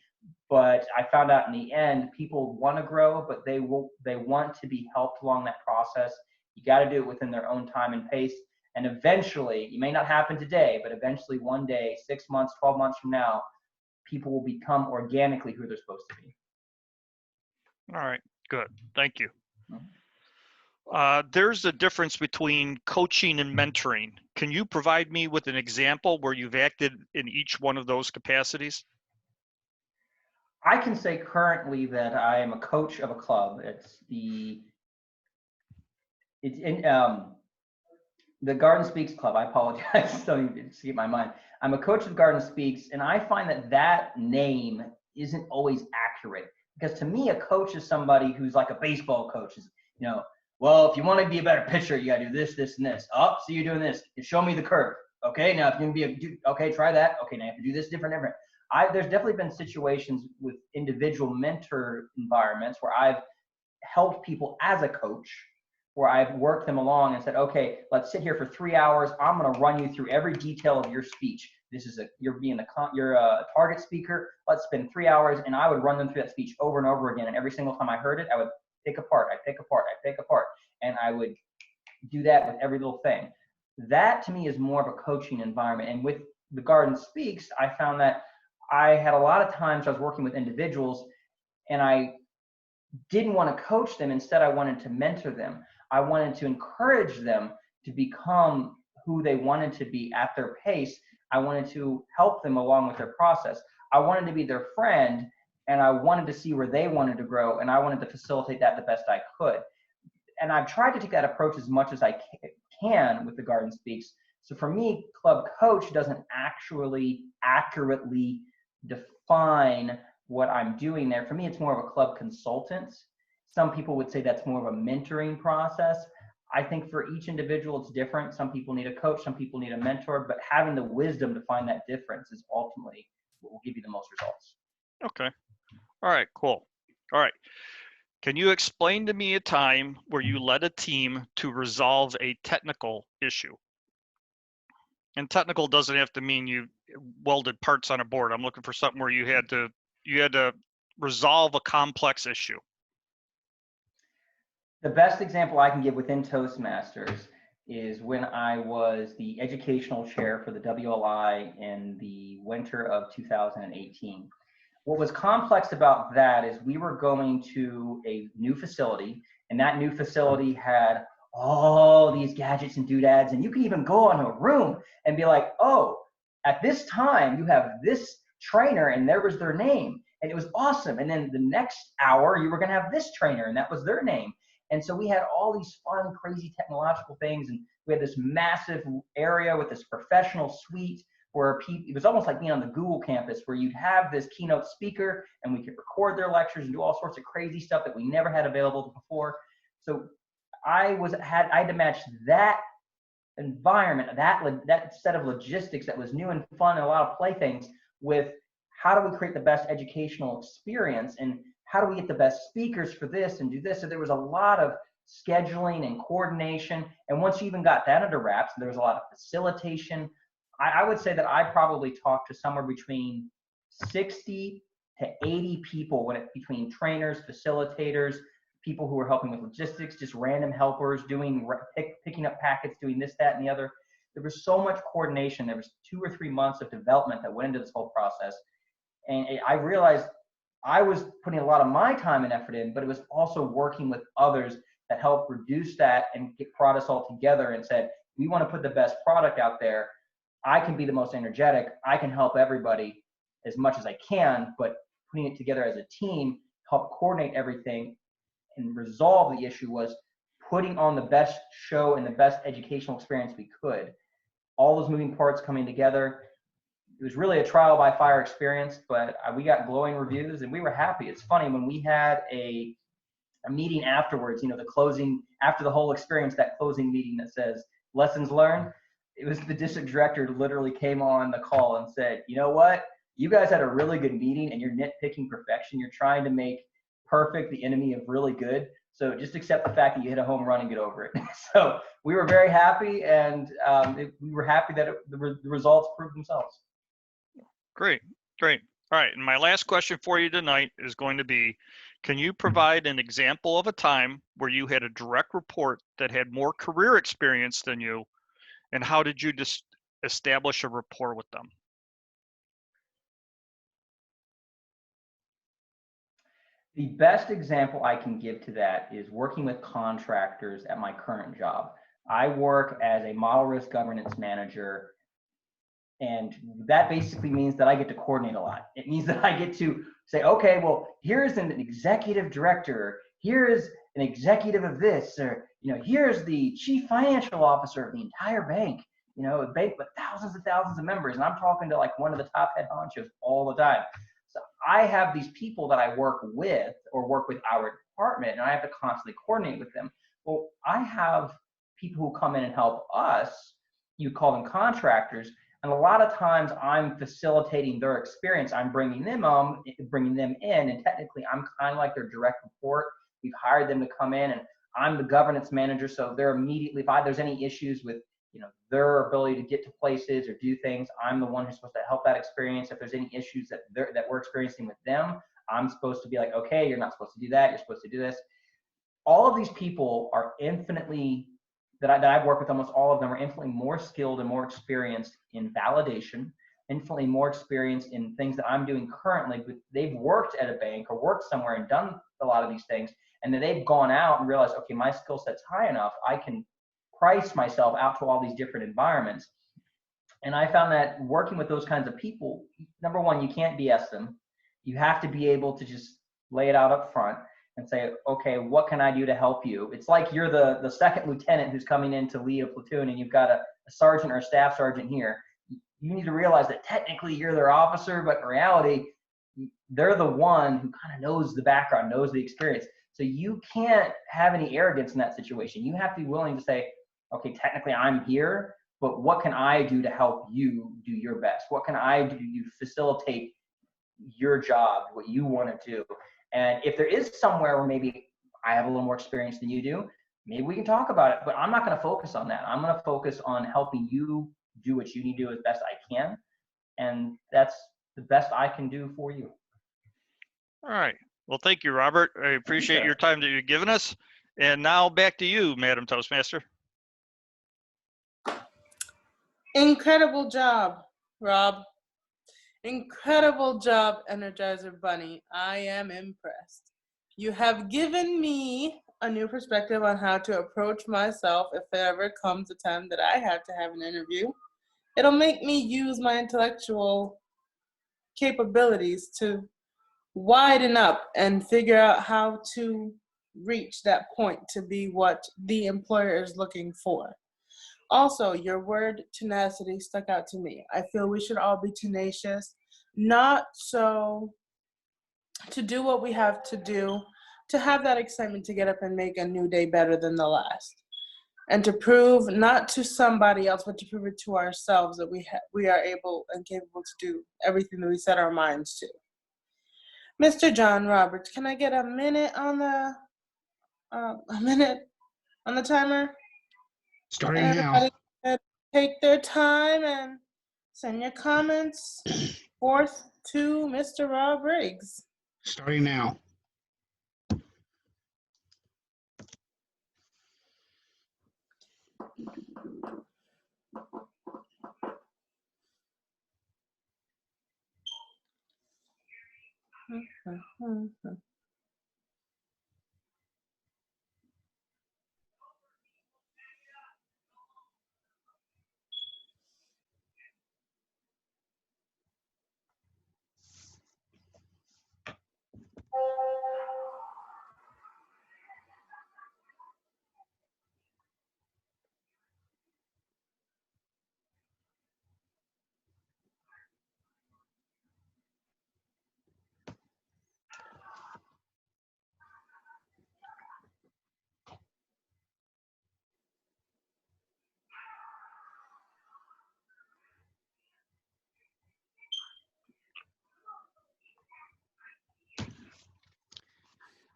But I found out in the end, people want to grow, but they want to be helped along that process. You got to do it within their own time and pace. And eventually, it may not happen today, but eventually one day, 6 months, 12 months from now, people will become organically who they're supposed to be. All right, good. Thank you. There's a difference between coaching and mentoring. Can you provide me with an example where you've acted in each one of those capacities? I can say currently that I am a coach of a club. It's in the Garden Speaks Club. I apologize, don't even see my mind. I'm a coach of Garden Speaks, and I find that that name isn't always accurate, because to me, a coach is somebody who's like a baseball coach. Is, you know, well, if you want to be a better pitcher, you gotta do this, this, and this. Oh, so you're doing this. Show me the curve. Okay, now if you're gonna be okay, try that. Okay, now you have to do this different. There's definitely been situations with individual mentor environments where I've helped people as a coach, where I've worked them along and said, okay, let's sit here for 3 hours. I'm going to run you through every detail of your speech. You're a target speaker. Let's spend 3 hours, and I would run them through that speech over and over again. And every single time I heard it, I would pick apart. And I would do that with every little thing. That to me is more of a coaching environment. And with the Garden Speaks, I found that I had a lot of times I was working with individuals and I didn't want to coach them. Instead, I wanted to mentor them. I wanted to encourage them to become who they wanted to be at their pace. I wanted to help them along with their process. I wanted to be their friend, and I wanted to see where they wanted to grow, and I wanted to facilitate that the best I could. And I've tried to take that approach as much as I can with the Garden Speaks. So for me, club coach doesn't actually accurately define what I'm doing there. For me, it's more of a club consultant. Some people would say that's more of a mentoring process. I think for each individual, it's different. Some people need a coach, some people need a mentor, but having the wisdom to find that difference is ultimately what will give you the most results. Okay. All right, cool. All right. Can you explain to me a time where you led a team to resolve a technical issue? And technical doesn't have to mean you welded parts on a board. I'm looking for something where you had to resolve a complex issue. The best example I can give within Toastmasters is when I was the educational chair for the WLI in the winter of 2018. What was complex about that is we were going to a new facility, and that new facility had all these gadgets and doodads, and you can even go on a room and be like, oh, at this time you have this trainer, and there was their name, and it was awesome. And then the next hour you were going to have this trainer, and that was their name. And so we had all these fun, crazy technological things, and we had this massive area with this professional suite where it was almost like being on the Google campus, where you'd have this keynote speaker and we could record their lectures and do all sorts of crazy stuff that we never had available before. So I had to match that environment, that set of logistics that was new and fun and a lot of playthings with how do we create the best educational experience and how do we get the best speakers for this and do this. So there was a lot of scheduling and coordination. And once you even got that under wraps, there was a lot of facilitation. I would say that I probably talked to somewhere between 60 to 80 people between trainers, facilitators, people who were helping with logistics, just random helpers, picking up packets, doing this, that, and the other. There was so much coordination. There was 2 or 3 months of development that went into this whole process. And I realized I was putting a lot of my time and effort in, but it was also working with others that helped reduce that and brought us all together and said, we want to put the best product out there. I can be the most energetic. I can help everybody as much as I can, but putting it together as a team, help coordinate everything and resolve the issue was putting on the best show and the best educational experience we could. All those moving parts coming together. It was really a trial by fire experience, but we got glowing reviews and we were happy. It's funny, when we had a meeting afterwards, the closing, after the whole experience, that closing meeting that says lessons learned, it was the district director literally came on the call and said, you know what? You guys had a really good meeting and you're nitpicking perfection. You're trying to make perfect the enemy of really good. So just accept the fact that you hit a home run and get over it. So we were very happy, and we were happy that the results proved themselves. Great, great. All right, and my last question for you tonight is going to be, can you provide an example of a time where you had a direct report that had more career experience than you, and how did you establish a rapport with them? The best example I can give to that is working with contractors at my current job. I work as a model risk governance manager, and that basically means that I get to coordinate a lot. It means that I get to say, okay, well, here's an executive director, here's an executive of this, or here's the chief financial officer of the entire bank, a bank with thousands and thousands of members, and I'm talking to like one of the top head honchos all the time. So I have these people that I work with or work with our department, and I have to constantly coordinate with them. Well, I have people who come in and help us. You call them contractors, and a lot of times I'm facilitating their experience. I'm bringing them in, and technically I'm kind of like their direct report. We've hired them to come in, and I'm the governance manager, so they're immediately, if there's any issues with their ability to get to places or do things, I'm the one who's supposed to help that experience. If there's any issues that we're experiencing with them, I'm supposed to be like, okay, you're not supposed to do that, you're supposed to do this. All of these people are infinitely, that I've worked with, almost all of them are infinitely more skilled and more experienced in validation, infinitely more experienced in things that I'm doing currently. But they've worked at a bank or worked somewhere and done a lot of these things, and then they've gone out and realized, okay, my skill set's high enough, I can price myself out to all these different environments. And I found that working with those kinds of people, number one, you can't BS them. You have to be able to just lay it out up front and say, okay, what can I do to help you? It's like you're the second lieutenant who's coming in to lead a platoon, and you've got a sergeant or a staff sergeant here. You need to realize that technically you're their officer, but in reality, they're the one who kind of knows the background, knows the experience. So you can't have any arrogance in that situation. You have to be willing to say, okay, technically I'm here, but what can I do to help you do your best? What can I do to facilitate your job, what you want to do? And if there is somewhere where maybe I have a little more experience than you do, maybe we can talk about it, but I'm not going to focus on that. I'm going to focus on helping you do what you need to do as best I can. And that's the best I can do for you. All right. Well, thank you, Robert. I appreciate your time that you've given us. And now back to you, Madam Toastmaster. Incredible job, Rob. Incredible job, Energizer Bunny. I am impressed. You have given me a new perspective on how to approach myself if there ever comes a time that I have to have an interview. It'll make me use my intellectual capabilities to widen up and figure out how to reach that point to be what the employer is looking for. Also, your word tenacity stuck out to me. I feel we should all be tenacious, not so to do what we have to do, to have that excitement to get up and make a new day better than the last. And to prove, not to somebody else, but to prove it to ourselves that we are able and capable to do everything that we set our minds to. Mr. John Roberts, can I get a minute on the timer? Starting Everybody now. Take their time and send your comments forth to Mr. Rob Riggs. Starting now.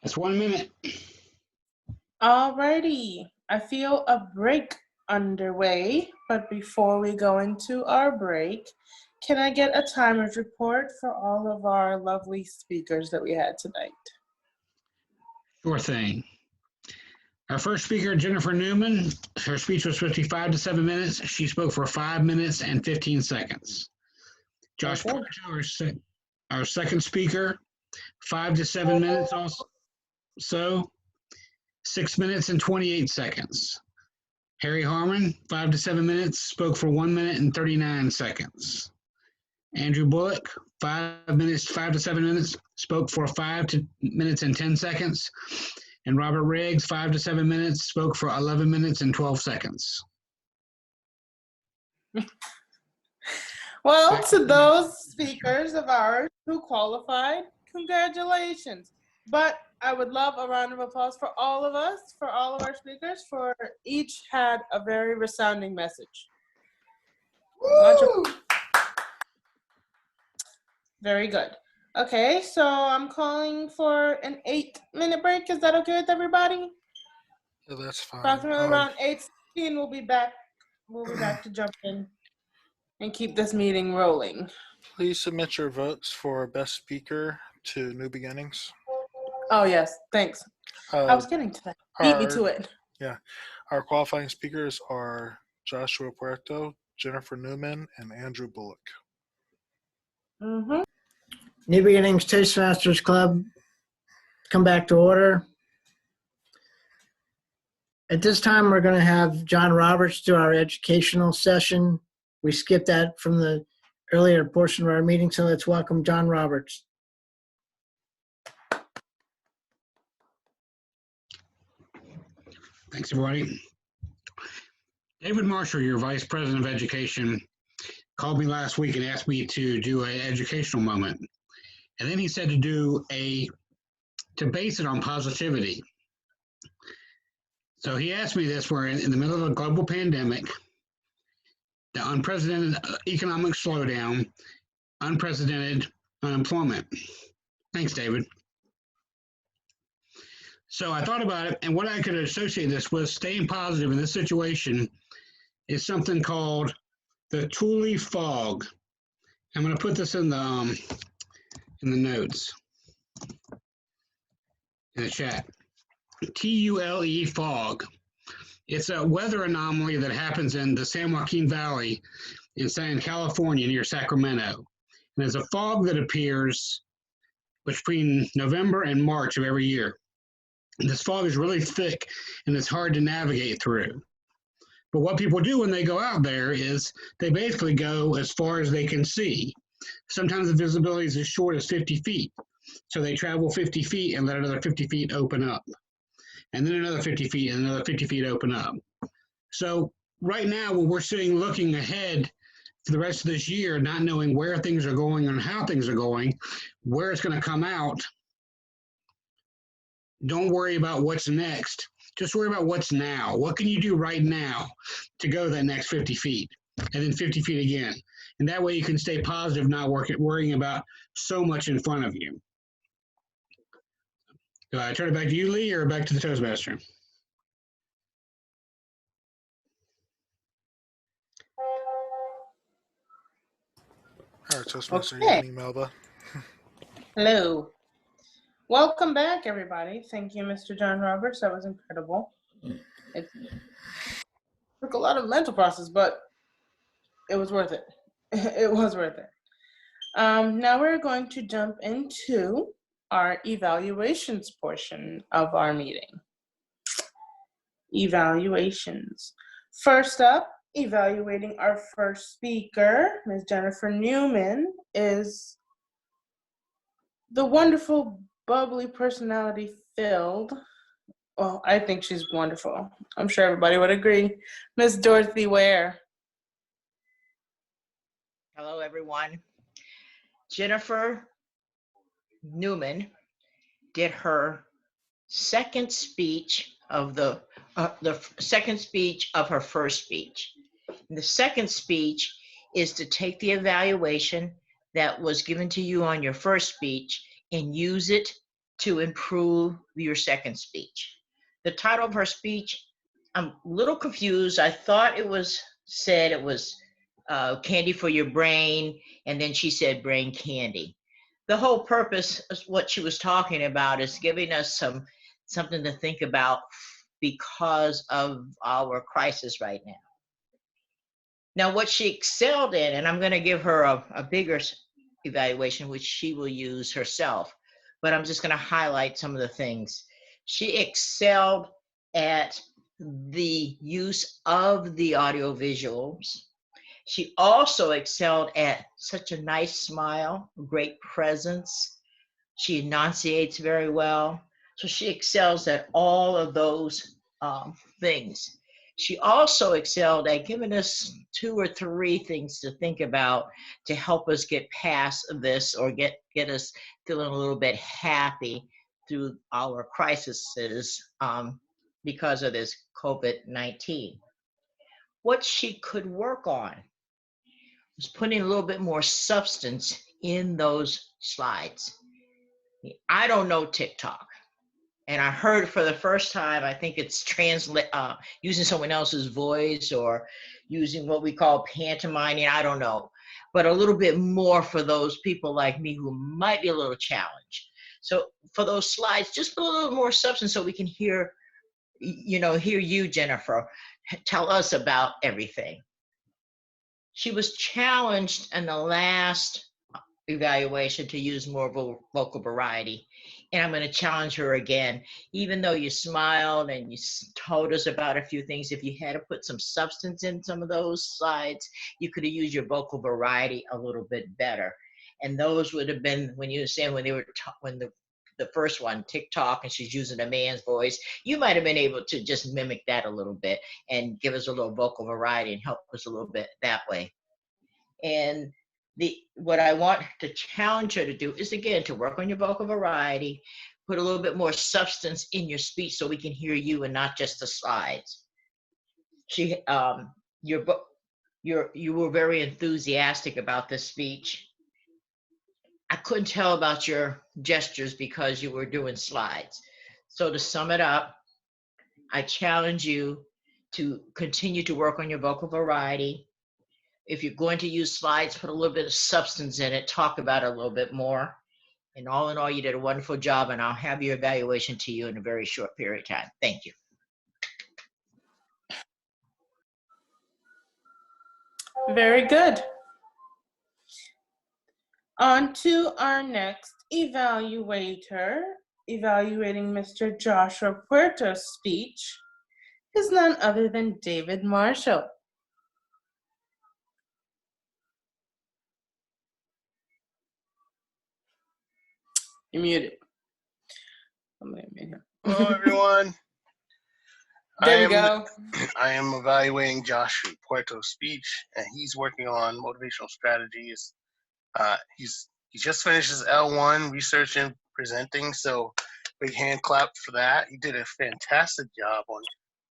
That's 1 minute. Alrighty, I feel a break underway, but before we go into our break, can I get a timers report for all of our lovely speakers that we had tonight? Sure thing. Our first speaker, Jennifer Newman, her speech was 55 to 7 minutes. She spoke for 5 minutes and 15 seconds. Josh Parker, our second speaker, 5 to 7 minutes also. 6 minutes and 28 seconds. Harry Harmon, 5 to 7 minutes, spoke for 1 minute and 39 seconds. Andrew Bullock, 5 to 7 minutes, spoke for 5 minutes and 10 seconds. And Robert Riggs, 5 to 7 minutes, spoke for 11 minutes and 12 seconds. Well, to those speakers of ours who qualified, congratulations. But I would love a round of applause for all of us, for all of our speakers, for each had a very resounding message. Very good. Okay, so I'm calling for an 8-minute break. Is that okay with everybody? Yeah, that's fine. Approximately around 8:16, we'll be back. We'll be back to jump in and keep this meeting rolling. Please submit your votes for best speaker to New Beginnings. Oh yes, thanks. I was getting to that. Beat me to it. Yeah, our qualifying speakers are Joshua Puerto, Jennifer Newman, and Andrew Bullock. Mm-hmm. New Beginnings Toastmasters Club, come back to order. At this time, we're going to have John Roberts do our educational session. We skipped that from the earlier portion of our meeting, so let's welcome John Roberts. Thanks, everybody. David Marshall, your Vice President of Education, called me last week and asked me to do an educational moment. And then he said to base it on positivity. So he asked me this, we're in the middle of a global pandemic, the unprecedented economic slowdown, unprecedented unemployment. Thanks, David. So I thought about it, and what I could associate this with staying positive in this situation is something called the Thule fog. I'm going to put this in the notes, in the chat. Thule fog. It's a weather anomaly that happens in the San Joaquin Valley in California near Sacramento. And it's a fog that appears between November and March of every year. And this fog is really thick and it's hard to navigate through. But what people do when they go out there is they basically go as far as they can see. Sometimes the visibility is as short as 50 feet. So they travel 50 feet and let another 50 feet open up. And then another 50 feet and another 50 feet open up. So right now, when we're sitting looking ahead for the rest of this year, not knowing where things are going and how things are going, where it's going to come out, don't worry about what's next. Just worry about what's now. What can you do right now to go that next 50 feet and then 50 feet again? And that way you can stay positive, not worrying about so much in front of you. Do I turn it back to you, Lee, or back to the Toastmaster? All right, Toastmaster, Okay. you can email the. Hello. Welcome back, everybody. Thank you, Mr. John Roberts. That was incredible. It took a lot of mental process, but it was worth it. It was worth it. Now we're going to jump into our evaluations portion of our meeting. Evaluations. First up, evaluating our first speaker, Ms. Jennifer Newman, is the wonderful, bubbly, personality-filled, well, I think she's wonderful. I'm sure everybody would agree, Ms. Dorothy Ware. Hello, everyone. Jennifer Newman did her second speech of the second speech of her first speech. And the second speech is to take the evaluation that was given to you on your first speech and use it to improve your second speech. The title of her speech, I'm a little confused. I thought it was said it was candy for your brain, and then she said brain candy. The whole purpose of what she was talking about is giving us something to think about because of our crisis right now. Now, what she excelled in, and I'm going to give her a bigger evaluation, which she will use herself, but I'm just going to highlight some of the things. She excelled at the use of the audio visuals. She also excelled at such a nice smile, great presence. She enunciates very well. So she excels at all of those things. She also excelled at giving us 2 or 3 things to think about to help us get past this or get us feeling a little bit happy through our crises because of this COVID-19. What she could work on was putting a little bit more substance in those slides. I don't know TikTok. And I heard for the first time, I think it's using someone else's voice or using what we call pantomiming, I don't know. But a little bit more for those people like me who might be a little challenged. So for those slides, just put a little more substance so we can hear you, Jennifer, tell us about everything. She was challenged in the last evaluation to use more vocal variety. And I'm going to challenge her again. Even though you smiled and you told us about a few things, if you had to put some substance in some of those slides, you could have used your vocal variety a little bit better. And those would have been, when you were saying, when the first one, TikTok, and she's using a man's voice, you might have been able to just mimic that a little bit and give us a little vocal variety and help us a little bit that way. And what I want to challenge her to do is, again, to work on your vocal variety, put a little bit more substance in your speech so we can hear you and not just the slides. You were very enthusiastic about this speech. I couldn't tell about your gestures because you were doing slides. So to sum it up, I challenge you to continue to work on your vocal variety. If you're going to use slides, put a little bit of substance in it, talk about it a little bit more. And all in all, you did a wonderful job, and I'll have your evaluation to you in a very short period of time. Thank you. Very good. On to our next evaluator, evaluating Mr. Joshua Puerto's speech, is none other than David Marshall. You're muted. Hello, everyone. There we go. I am evaluating Joshua Puerto's speech, and he's working on motivational strategies. He just finished his L1 research and presenting, so big hand clap for that. He did a fantastic job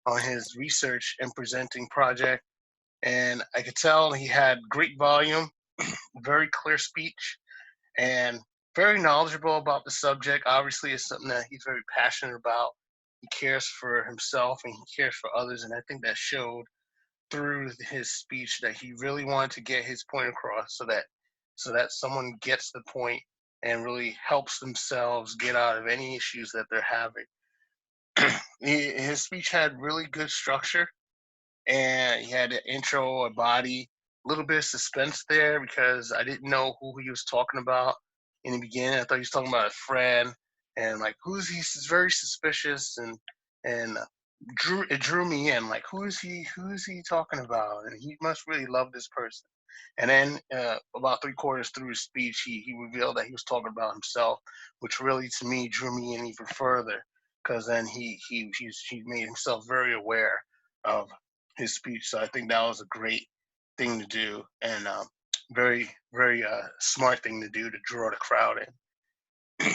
on his research and presenting project, and I could tell he had great volume, very clear speech, and very knowledgeable about the subject. Obviously, it's something that he's very passionate about. He cares for himself and he cares for others, and I think that showed through his speech that he really wanted to get his point across so that someone gets the point and really helps themselves get out of any issues that they're having. His speech had really good structure, and he had an intro, a body, a little bit of suspense there because I didn't know who he was talking about in the beginning. I thought he was talking about a friend, and like, who's he? He's very suspicious, and it drew me in. Like, who is he talking about? And he must really love this person. And then about 3/4 through his speech, he revealed that he was talking about himself, which really, to me, drew me in even further, because then he made himself very aware of his speech. So I think that was a great thing to do, and very, very smart thing to do to draw the crowd in.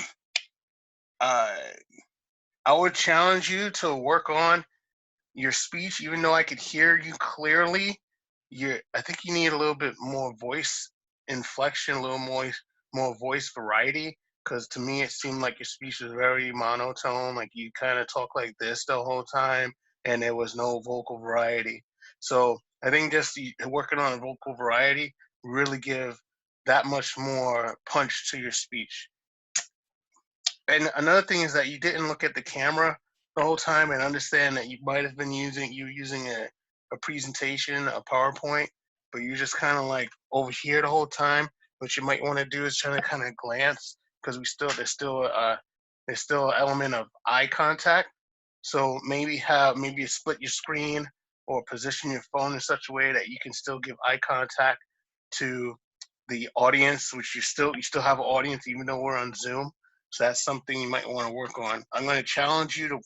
I would challenge you to work on your speech, even though I could hear you clearly. I think you need a little bit more voice inflection, a little more voice variety, because to me it seemed like your speech was very monotone, like you kind of talk like this the whole time, and there was no vocal variety. So I think just working on vocal variety really give that much more punch to your speech. And another thing is that you didn't look at the camera the whole time and understand that you might have been using a presentation, a PowerPoint, but you're just kind of like over here the whole time. What you might want to do is try to kind of glance because there's still an element of eye contact. So maybe split your screen or position your phone in such a way that you can still give eye contact to the audience, which you still have an audience even though we're on Zoom. So that's something you might want to work on. I'm going to challenge you to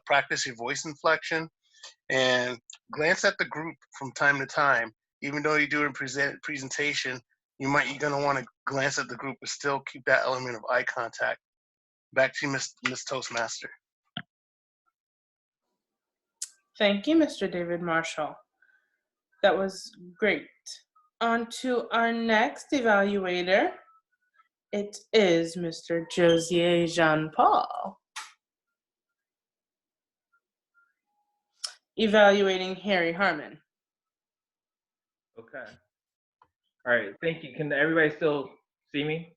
practice your voice inflection and glance at the group from time to time. Even though you do a presentation, you're going to want to glance at the group and still keep that element of eye contact. Back to you, Miss Toastmaster. Thank you, Mr. David Marshall. That was great. On to our next evaluator. It is Mr. Josier Jean-Paul. Evaluating Harry Harmon. Okay. All right. Thank you. Can everybody still see me?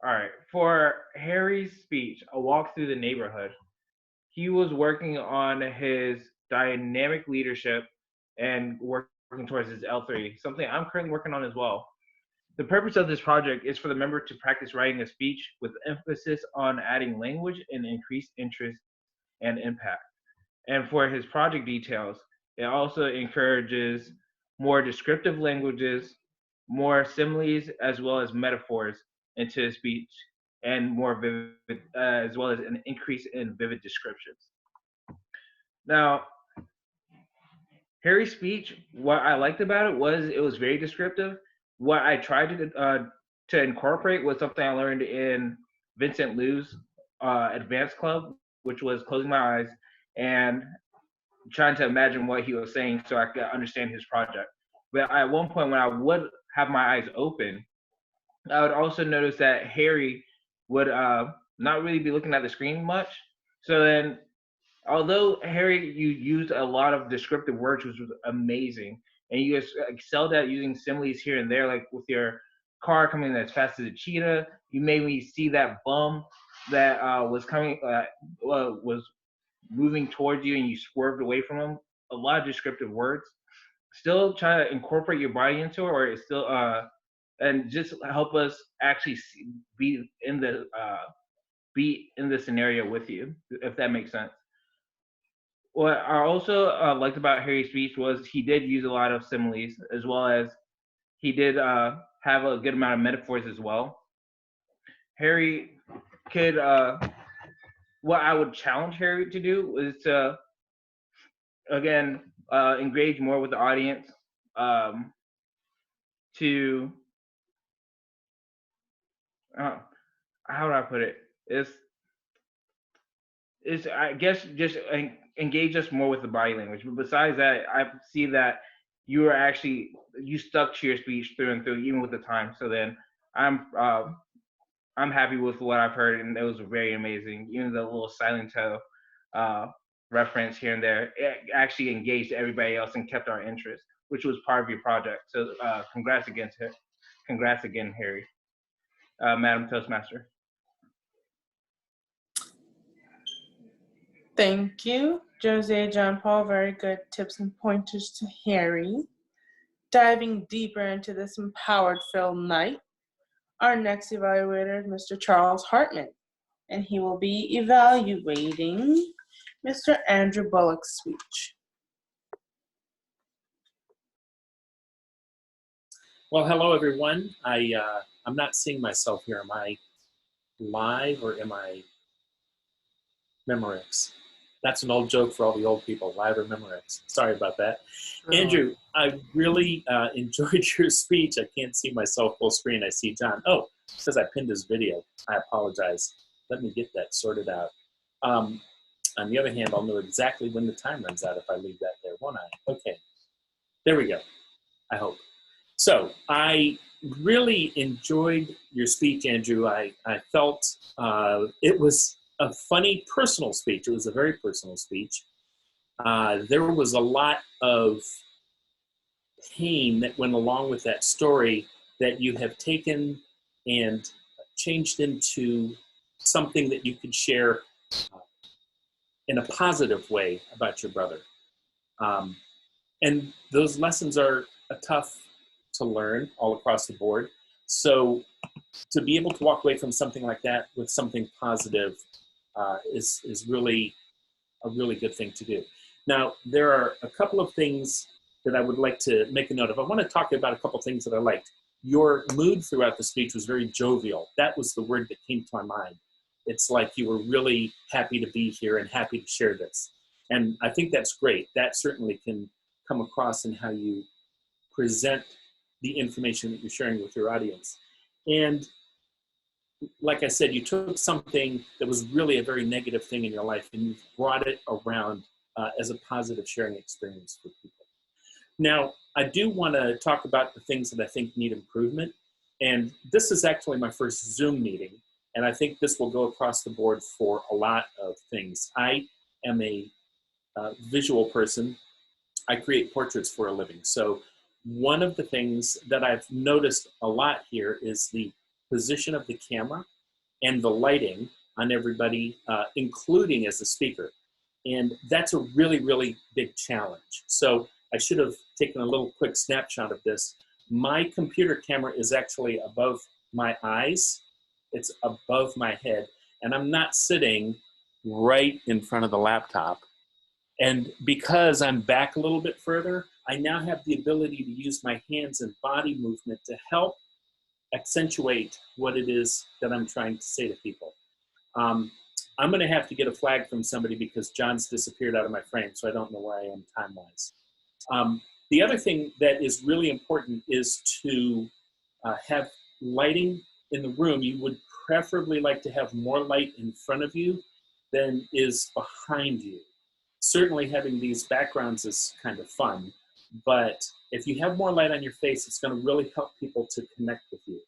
All right. For Harry's speech, A Walk Through the Neighborhood, he was working on his dynamic leadership and working towards his L3, something I'm currently working on as well. The purpose of this project is for the member to practice writing a speech with emphasis on adding language and increased interest and impact. And for his project details, it also encourages more descriptive languages, more similes, as well as metaphors into his speech, and more vivid, as well as an increase in vivid descriptions. Now, Harry's speech, what I liked about it was very descriptive. What I tried to incorporate was something I learned in Vincent Liu's advanced club, which was closing my eyes and trying to imagine what he was saying so I could understand his project. But at one point when I would have my eyes open, I would also notice that Harry would not really be looking at the screen much. So then, although Harry, you used a lot of descriptive words, which was amazing, and you just excelled at using similes here and there, like with your car coming as fast as a cheetah, you made me see that bum that was moving towards you and you swerved away from him. A lot of descriptive words. Still trying to incorporate your body into it, or it's still and just help us actually be in the scenario with you, if that makes sense. What I also liked about Harry's speech was he did use a lot of similes, as well as he did have a good amount of metaphors as well. Harry could, what I would challenge Harry to do is to, again, engage more with the audience, to, how do I put it? It's I guess just engage us more with the body language. But besides that, I see that you stuck to your speech through and through, even with the time. So then I'm happy with what I've heard, and it was very amazing. Even the little Silent Toe reference here and there, it actually engaged everybody else and kept our interest, which was part of your project. So congrats again, Harry. Madam Toastmaster. Thank you, Jose Jean-Paul. Very good tips and pointers to Harry. Diving deeper into this empowered-filled night, our next evaluator is Mr. Charles Hartman, and he will be evaluating Mr. Andrew Bullock's speech. Well, hello, everyone. I'm not seeing myself here. Am I live or am I Memorex? That's an old joke for all the old people, live or Memorex. Sorry about that. Oh. Andrew, I really enjoyed your speech. I can't see myself full screen. I see John. Oh, it says I pinned his video. I apologize. Let me get that sorted out. On the other hand, I'll know exactly when the time runs out if I leave that there, won't I? Okay. There we go. I hope. So I really enjoyed your speech, Andrew. I felt it was a funny personal speech. It was a very personal speech. There was a lot of pain that went along with that story that you have taken and changed into something that you could share in a positive way about your brother. And those lessons are tough to learn all across the board. So to be able to walk away from something like that with something positive is really a really good thing to do. Now, there are a couple of things that I would like to make a note of. I want to talk about a couple of things that I liked. Your mood throughout the speech was very jovial. That was the word that came to my mind. It's like you were really happy to be here and happy to share this. And I think that's great. That certainly can come across in how you present the information that you're sharing with your audience. And like I said, you took something that was really a very negative thing in your life and you brought it around as a positive sharing experience for people. Now, I do want to talk about the things that I think need improvement. And this is actually my first Zoom meeting. And I think this will go across the board for a lot of things. I am a visual person. I create portraits for a living. So one of the things that I've noticed a lot here is the position of the camera and the lighting on everybody, including as a speaker. And that's a really, really big challenge. So I should have taken a little quick snapshot of this. My computer camera is actually above my eyes. It's above my head. And I'm not sitting right in front of the laptop. And because I'm back a little bit further, I now have the ability to use my hands and body movement to help accentuate what it is that I'm trying to say to people. I'm going to have to get a flag from somebody because John's disappeared out of my frame, so I don't know where I am time-wise. The other thing that is really important is to have lighting in the room. You would preferably like to have more light in front of you than is behind you. Certainly having these backgrounds is kind of fun, but if you have more light on your face, it's going to really help people to connect with you.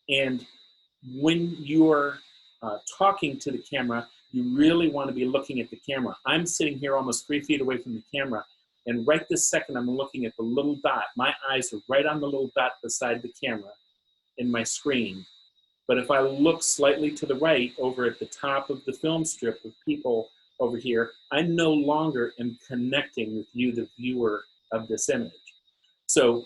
And when you're talking to the camera, you really want to be looking at the camera. I'm sitting here almost 3 feet away from the camera, and right this second I'm looking at the little dot. My eyes are right on the little dot beside the camera in my screen. But if I look slightly to the right over at the top of the film strip of people over here, I no longer am connecting with you, the viewer of this image. So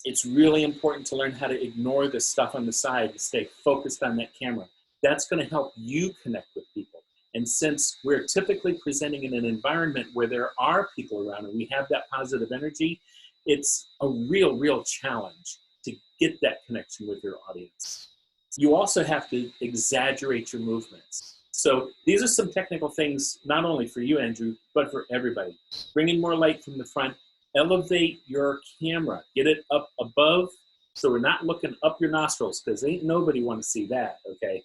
it's really important to learn how to ignore the stuff on the side to stay focused on that camera. That's going to help you connect with people. And since we're typically presenting in an environment where there are people around and we have that positive energy, it's a real challenge to get that connection with your audience. You also have to exaggerate your movements. So these are some technical things, not only for you, Andrew, but for everybody. Bring in more light from the front. Elevate your camera. Get it up above so we're not looking up your nostrils, because ain't nobody want to see that, okay?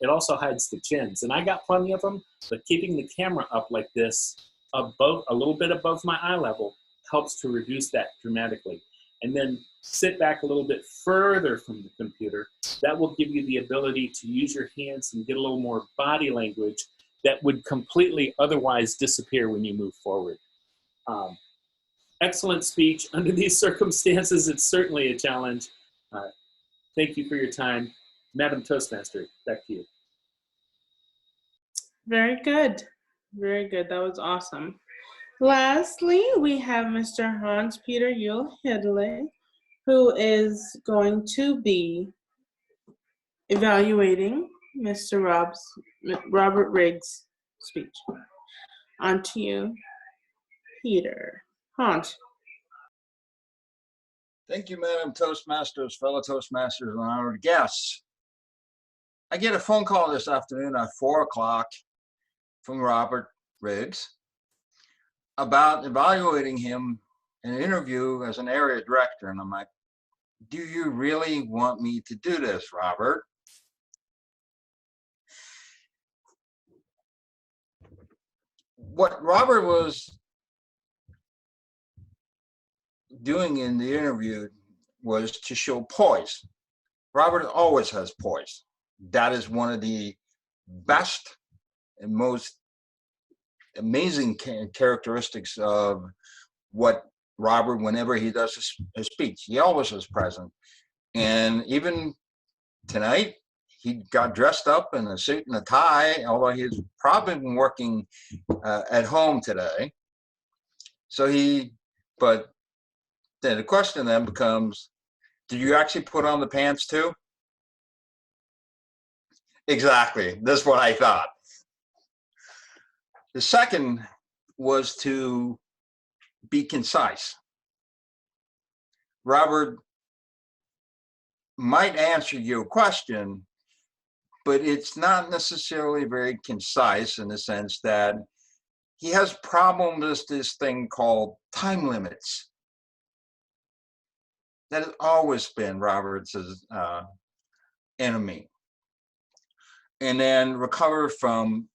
It also hides the chins. And I got plenty of them, but keeping the camera up like this, above, a little bit above my eye level, helps to reduce that dramatically. And then sit back a little bit further from the computer. That will give you the ability to use your hands and get a little more body language that would completely otherwise disappear when you move forward. Excellent speech. Under these circumstances, it's certainly a challenge. Thank you for your time. Madam Toastmaster, back to you. Very good. Very good. That was awesome. Lastly, we have Mr. Hans-Peter Yule-Hidley, who is going to be evaluating Mr. Robert Riggs' speech. On to you, Peter. Hans. Thank you, Madam Toastmasters, fellow Toastmasters, and honored guests. I get a phone call this afternoon at 4 o'clock from Robert Riggs about evaluating him in an interview as an area director. And I'm like, do you really want me to do this, Robert? What Robert was doing in the interview was to show poise. Robert always has poise. That is one of the best and most amazing characteristics of what Robert, whenever he does a speech, he always is present. And even tonight, he got dressed up in a suit and a tie, although he's probably been working at home today. So but then the question then becomes, did you actually put on the pants too? Exactly. That's what I thought. The second was to be concise. Robert might answer your question, but it's not necessarily very concise in the sense that he has problem with this thing called time limits. That has always been Robert's enemy. And then recover from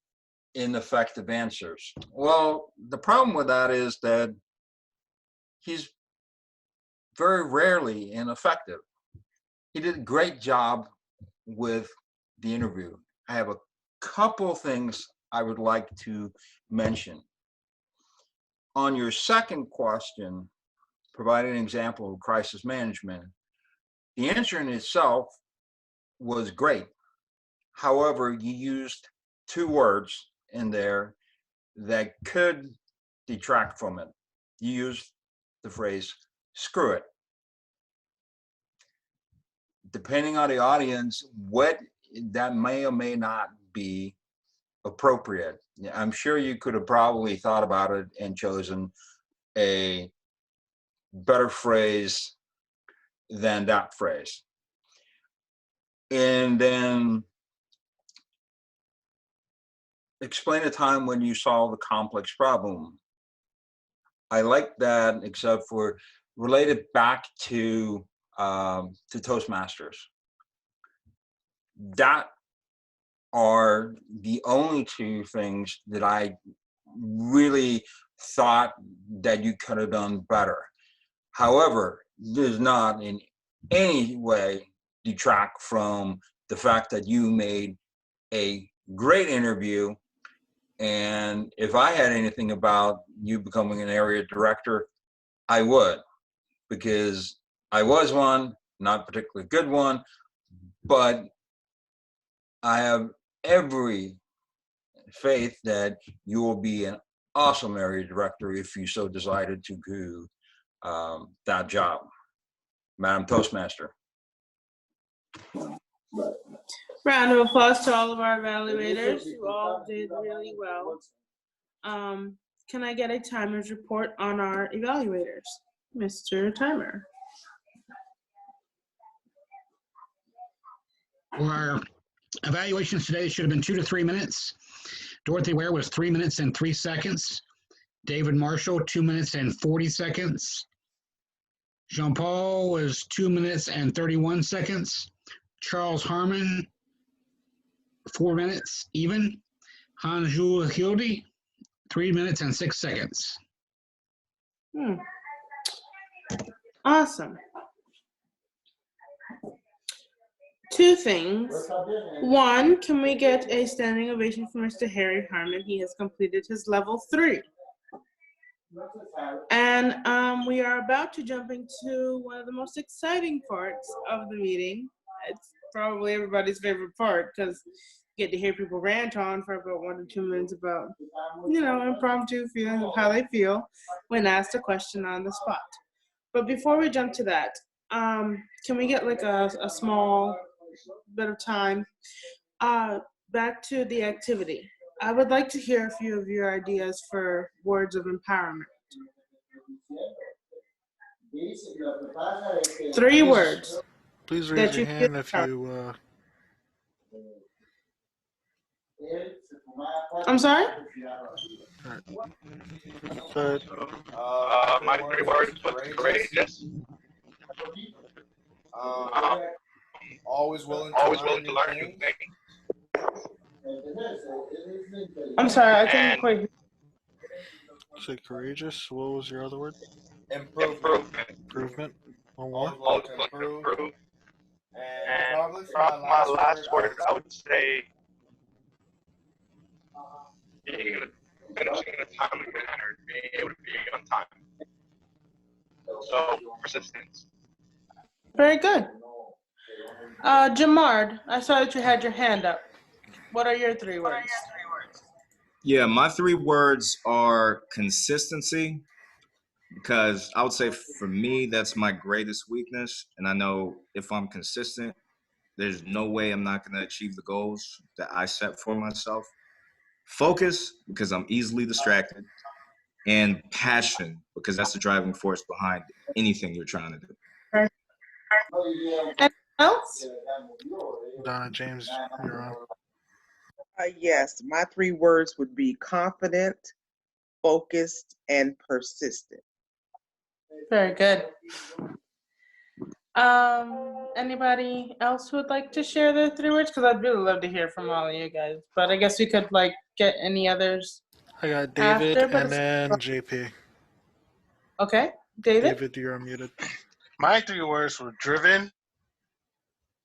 ineffective answers. Well, the problem with that is that he's very rarely ineffective. He did a great job with the interview. I have a couple things I would like to mention. On your second question, provide an example of crisis management. The answer in itself was great. However, you used two words in there that could detract from it. You used the phrase, screw it. Depending on the audience, what that may or may not be appropriate. I'm sure you could have probably thought about it and chosen a better phrase than that phrase. And then explain a time when you solved a complex problem. I like that, except for related back to Toastmasters. That are the only two things that I really thought that you could have done better. However, does not in any way detract from the fact that you made a great interview. And if I had anything about you becoming an area director, I would, because I was one, not a particularly good one, but I have every faith that you will be an awesome area director if you so decided to do that job. Madam Toastmaster. Round of applause to all of our evaluators. You all did really well. Can I get a timer's report on our evaluators? Mr. Timer. Our evaluations today should have been 2 to 3 minutes. Dorothy Ware was 3 minutes and 3 seconds. David Marshall, 2 minutes and 40 seconds. Jean-Paul was 2 minutes and 31 seconds. Charles Harmon, 4 minutes even. Hanjul Hildy, 3 minutes and 6 seconds. Awesome. Two things. One, can we get a standing ovation for Mr. Harry Harmon? He has completed his level 3. And we are about to jump into one of the most exciting parts of the meeting. It's probably everybody's favorite part because you get to hear people rant on for about 1 to 2 minutes about, impromptu feelings of how they feel when asked a question on the spot. But before we jump to that, can we get like a small bit of time? Back to the activity. I would like to hear a few of your ideas for words of empowerment. 3 words. Please raise your hand if you. I'm sorry? My 3 words was courageous. Always willing to learn new things. I'm sorry, I couldn't quite hear. Say courageous. What was your other word? Improvement. One more. Always willing to improve. And probably my last word, I would say finishing in a timely manner, being able to be on time. So persistence. Very good. Jamard, I saw that you had your hand up. What are your 3 words? Yeah, my 3 words are consistency, because I would say for me, that's my greatest weakness. And I know if I'm consistent, there's no way I'm not going to achieve the goals that I set for myself. Focus, because I'm easily distracted, and passion, because that's the driving force behind anything you're trying to do. Anyone else? Donna James, you're on. Yes, my 3 words would be confident, focused, and persistent. Very good. Anybody else who would like to share their 3 words? Because I'd really love to hear from all of you guys. But I guess we could like get any others. I got David After, but and then JP. Okay, David. David, you're unmuted. My 3 words were driven,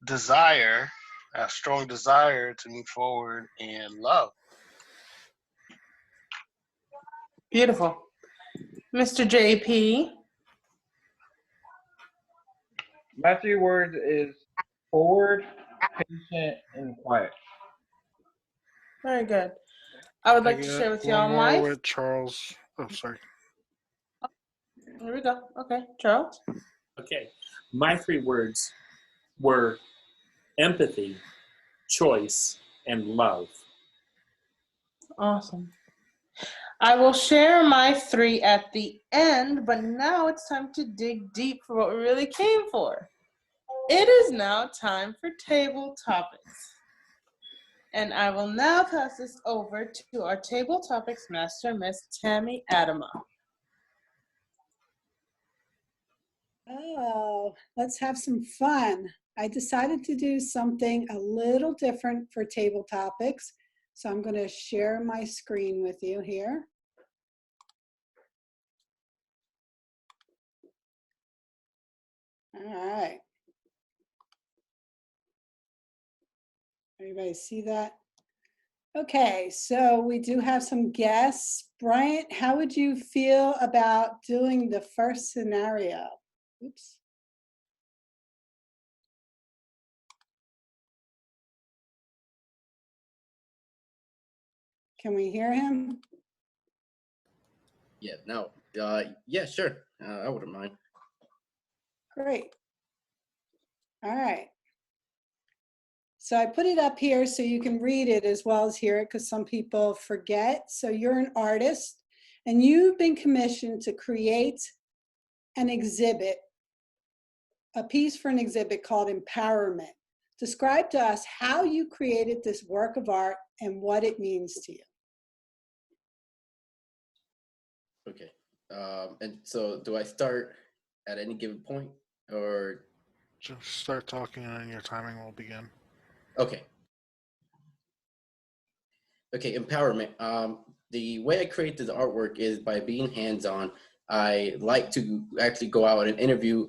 desire, a strong desire to move forward, and love. Beautiful. Mr. JP. My 3 words is forward, patient, and quiet. Very good. I would like to share with y'all one more my. with Charles. Oh, sorry. Here we go. Okay, Charles. Okay. My 3 words were empathy, choice, and love. Awesome. I will share my 3 at the end, but now it's time to dig deep for what we really came for. It is now time for table topics. And I will now pass this over to our table topics master, Miss Tammy Adama. Oh, let's have some fun. I decided to do something a little different for table topics. So I'm going to share my screen with you here. All right. Everybody see that? Okay, so we do have some guests. Bryant, how would you feel about doing the first scenario? Oops. Can we hear him? Yeah, no. Yeah, sure. I wouldn't mind. Great. All right. So I put it up here so you can read it as well as hear it because some people forget. So you're an artist and you've been commissioned to create an exhibit, a piece for an exhibit called Empowerment. Describe to us how you created this work of art and what it means to you. Okay. And so do I start at any given point or? Just start talking and your timing will begin. Okay. Okay, empowerment. The way I create this artwork is by being hands-on. I like to actually go out and interview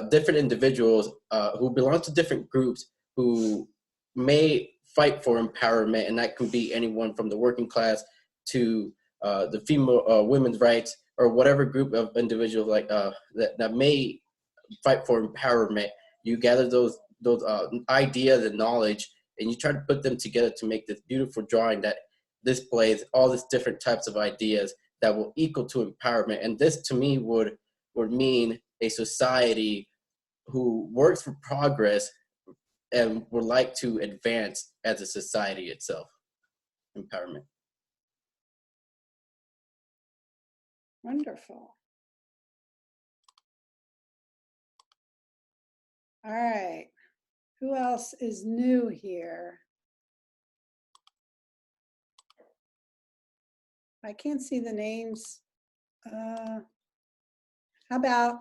different individuals who belong to different groups who may fight for empowerment, and that can be anyone from the working class to the female women's rights, or whatever group of individuals like that may fight for empowerment. You gather those ideas and knowledge, and you try to put them together to make this beautiful drawing that displays all these different types of ideas that will equal to empowerment. And this, to me, would mean a society who works for progress and would like to advance as a society itself. Empowerment. Wonderful. All right. Who else is new here? I can't see the names. How about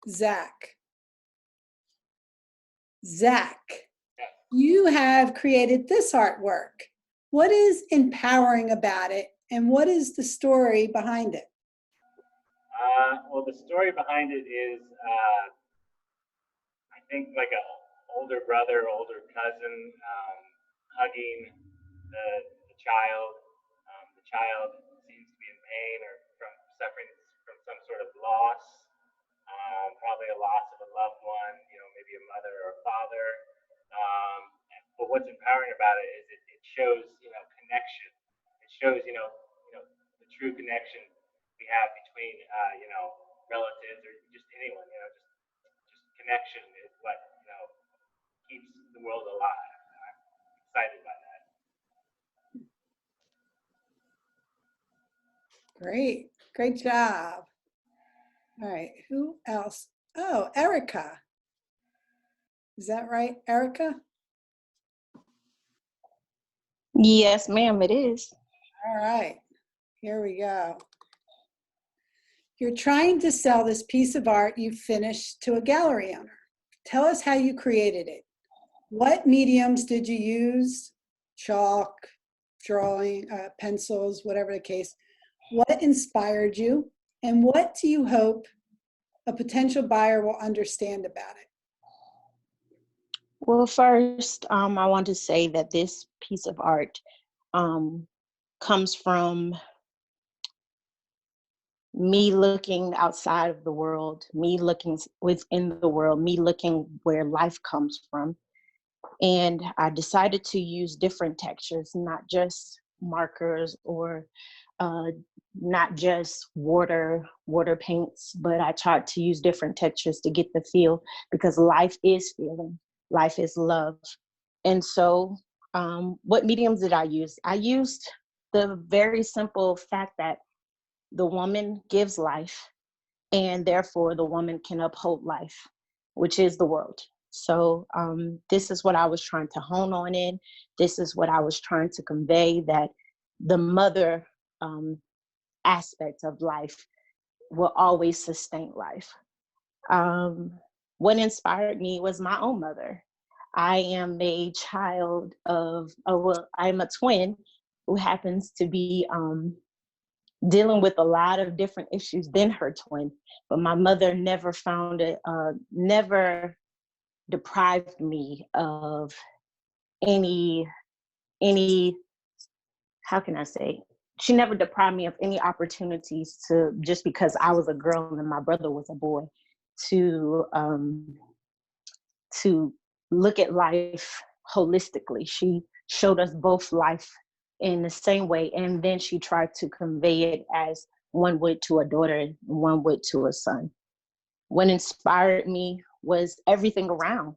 Zach? Zach, you have created this artwork. What is empowering about it, and what is the story behind it? Well, the story behind it is, I think, like an older brother, older cousin hugging the child. The child seems to be in pain or from suffering from some sort of loss, probably a loss of a loved one, maybe a mother or a father. But what's empowering about it is it shows, connection. It shows, the true connection we have between, relatives or just anyone, just connection is what, keeps the world alive. I'm excited by that. Great. Great job. All right. Who else? Oh, Erica. Is that right, Erica? Yes, ma'am, it is. All right. Here we go. You're trying to sell this piece of art you finished to a gallery owner. Tell us how you created it. What mediums did you use? Chalk, drawing, pencils, whatever the case. What inspired you? And what do you hope a potential buyer will understand about it? Well, first, I want to say that this piece of art comes from me looking outside of the world, me looking within the world, me looking where life comes from. And I decided to use different textures, not just markers or not just water paints, but I tried to use different textures to get the feel, because life is feeling, life is love. And so what mediums did I use? I used the very simple fact that the woman gives life, and therefore the woman can uphold life, which is the world. So this is what I was trying to hone on in. This is what I was trying to convey, that the mother aspect of life will always sustain life. What inspired me was my own mother. I am a child of, I'm a twin who happens to be dealing with a lot of different issues than her twin, but my mother never never deprived me of any, how can I say, she never deprived me of any opportunities to, just because I was a girl and my brother was a boy, to look at life holistically. She showed us both life in the same way, and then she tried to convey it as one would to a daughter and one would to a son. What inspired me was everything around.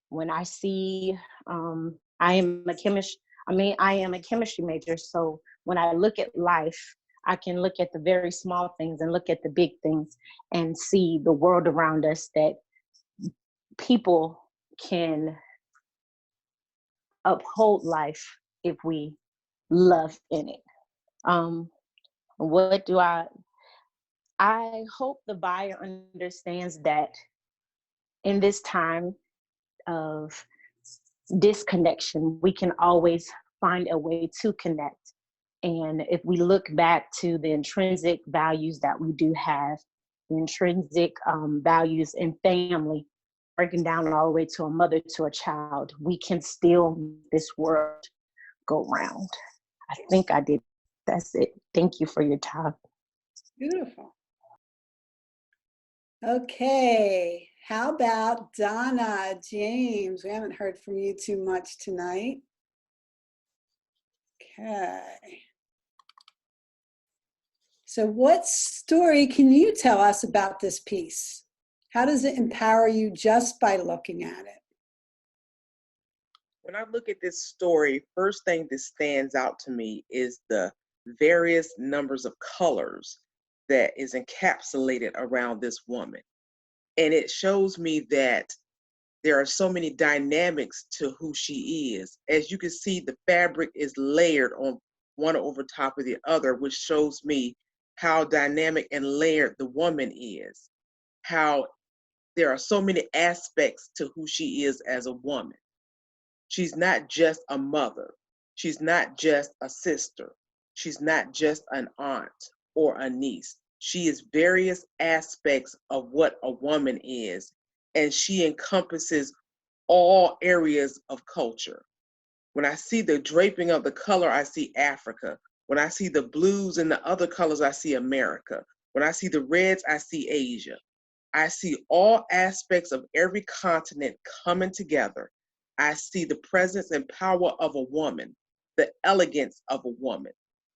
When I see, I am a chemistry major, so when I look at life, I can look at the very small things and look at the big things and see the world around us, that people can uphold life if we love in it. What do I hope the buyer understands that in this time of disconnection, we can always find a way to connect. And if we look back to the intrinsic values that we do have, the intrinsic values in family, breaking down all the way to a mother to a child, we can still make this world go round. I think I did. That's it. Thank you for your time. Beautiful. Okay, how about Donna, James? We haven't heard from you too much tonight. Okay. So what story can you tell us about this piece? How does it empower you just by looking at it? When I look at this story, first thing that stands out to me is the various numbers of colors that is encapsulated around this woman. And it shows me that there are so many dynamics to who she is. As you can see, the fabric is layered on one over top of the other, which shows me how dynamic and layered the woman is, how there are so many aspects to who she is as a woman. She's not just a mother. She's not just a sister. She's not just an aunt or a niece. She is various aspects of what a woman is, and she encompasses all areas of culture. When I see the draping of the color, I see Africa. When I see the blues and the other colors, I see America. When I see the reds, I see Asia. I see all aspects of every continent coming together. I see the presence and power of a woman, the elegance of a woman,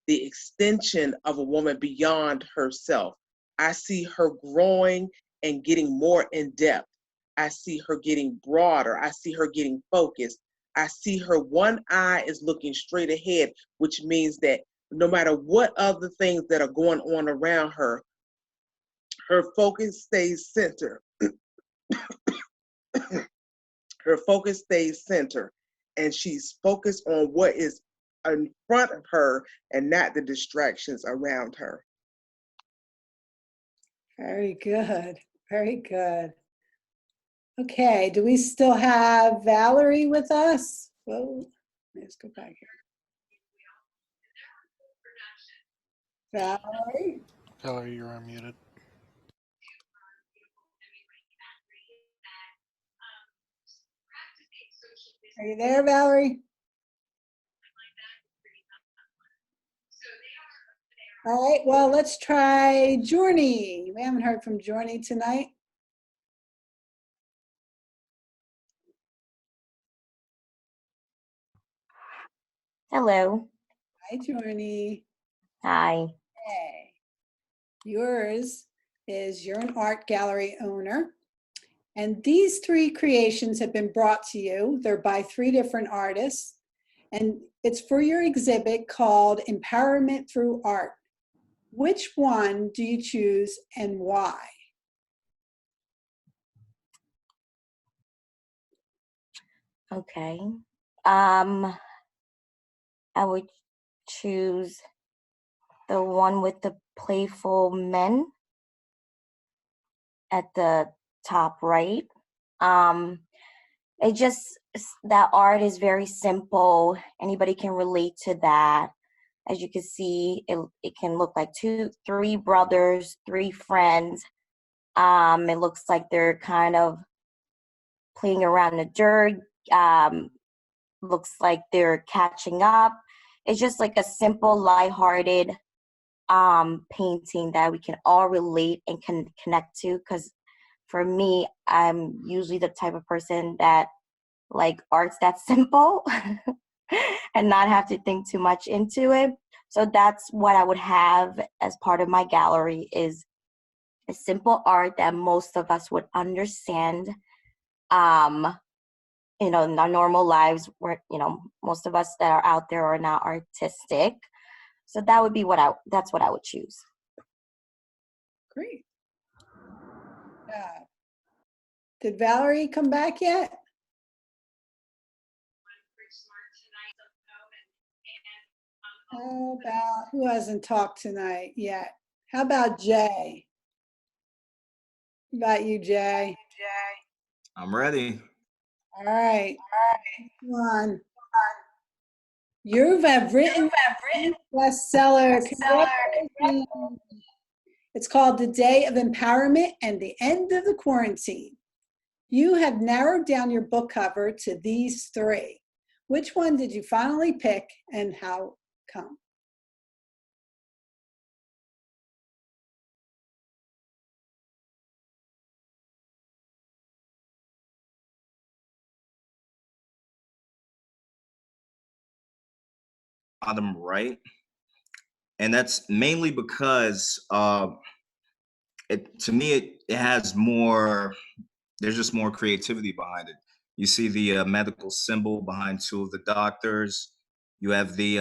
the extension of a woman beyond herself. I see her growing and getting more in depth. I see her getting broader. I see her getting focused. I see her one eye is looking straight ahead, which means that no matter what other things that are going on around her, her focus stays centered. Her focus stays centered, and she's focused on what is in front of her and not the distractions around her. Very good. Very good. Okay, do we still have Valerie with us? Well, let's go back here. Valerie? Valerie, you're unmuted. Are you there, Valerie? All right, well, let's try Journey. We haven't heard from Journey tonight. Hello. Hi, Journey. Hi. Hey. Yours is, you're an art gallery owner. And these 3 creations have been brought to you. They're by 3 different artists. And it's for your exhibit called Empowerment Through Art. Which one do you choose and why? Okay. I would choose the one with the playful men at the top right. It just, that art is very simple. Anybody can relate to that. As you can see, it can look like 3 brothers, 3 friends. It looks like they're kind of playing around in the dirt. Looks like they're catching up. It's just like a simple, lighthearted painting that we can all relate and can connect to. Because for me, I'm usually the type of person that like art's that simple and not have to think too much into it. So that's what I would have as part of my gallery, is a simple art that most of us would understand. In our normal lives, where most of us that are out there are not artistic. So that would be that's what I would choose. Great. Did Valerie come back yet? How about, who hasn't talked tonight yet? How about Jay? How about you, Jay? I'm ready. All right. Come on. You have written bestseller. Congratulations. It's called The Day of Empowerment and the End of the Quarantine. You have narrowed down your book cover to these 3. Which one did you finally pick and how come? Bottom right. And that's mainly because to me it has more, there's just more creativity behind it. You see the medical symbol behind 2 of the doctors. You have the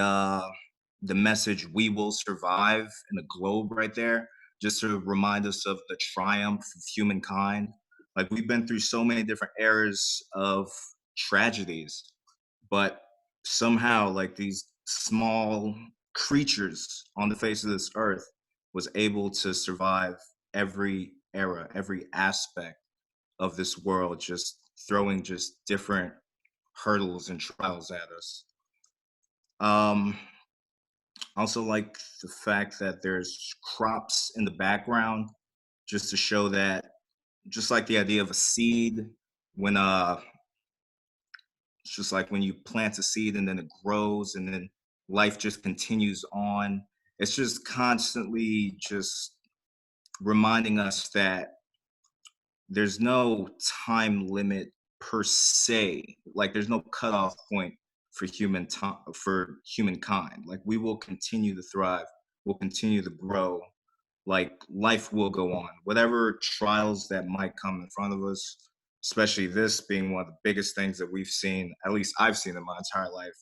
message "We will survive" in a globe right there, just to remind us of the triumph of humankind. Like, we've been through so many different eras of tragedies, but somehow, like, these small creatures on the face of this earth was able to survive every era, every aspect of this world, just throwing just different hurdles and trials at us. Also like the fact that there's crops in the background, just to show that, just like the idea of a seed, when it's just like when you plant a seed and then it grows and then life just continues on. It's just constantly just reminding us that there's no time limit per se. Like, there's no cutoff point for humankind. Like, we will continue to thrive, we'll continue to grow. Like, life will go on. Whatever trials that might come in front of us, especially this being one of the biggest things that we've seen, at least I've seen in my entire life,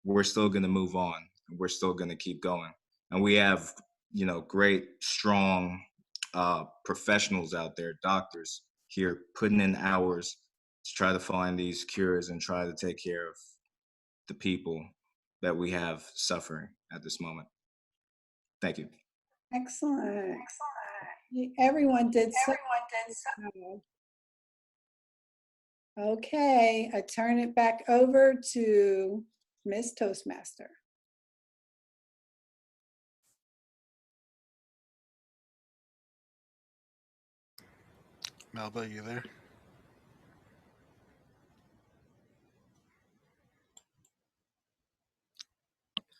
we're still going to move on. We're still going to keep going. And we have, you know, great, strong professionals out there, doctors here putting in hours to try to find these cures and try to take care of the people that we have suffering at this moment. Thank you. Excellent. Everyone did so. Okay, I turn it back over to Ms. Toastmaster. Melba, you there?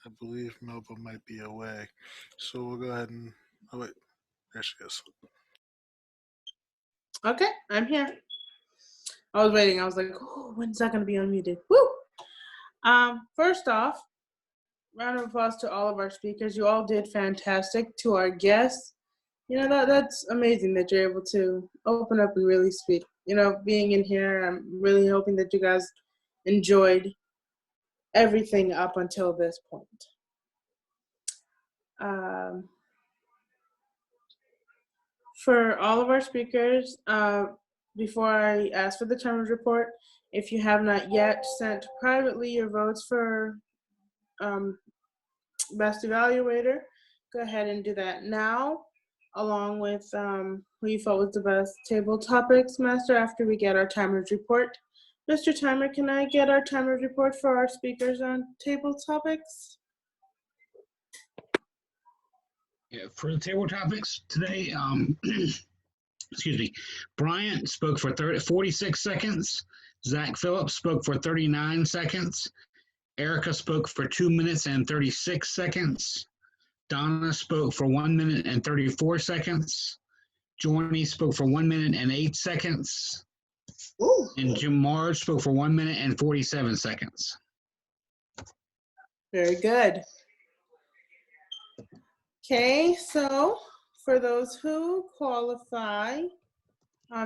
I believe Melba might be away. So we'll go ahead and, oh wait, there she is. Okay, I'm here. I was waiting. I was like, oh, when's that going to be unmuted? Woo! First off, round of applause to all of our speakers. You all did fantastic. To our guests, you know, that's amazing that you're able to open up and really speak. You know, being in here, I'm really hoping that you guys enjoyed everything up until this point. For all of our speakers, before I ask for the terms report, if you have not yet sent privately your votes for Best Evaluator, go ahead and do that now, along with who you felt was the best table topics master after we get our timers report. Mr. Timer, can I get our timers report for our speakers on table topics? Yeah, for the table topics today, excuse me, Bryant spoke for 46 seconds. Zach Phillips spoke for 39 seconds. Erica spoke for 2 minutes and 36 seconds. Donna spoke for 1 minute and 34 seconds. Jorney spoke for 1 minute and 8 seconds. Ooh. And Jim Marge spoke for 1 minute and 47 seconds. Very good. Okay, so for those who qualify,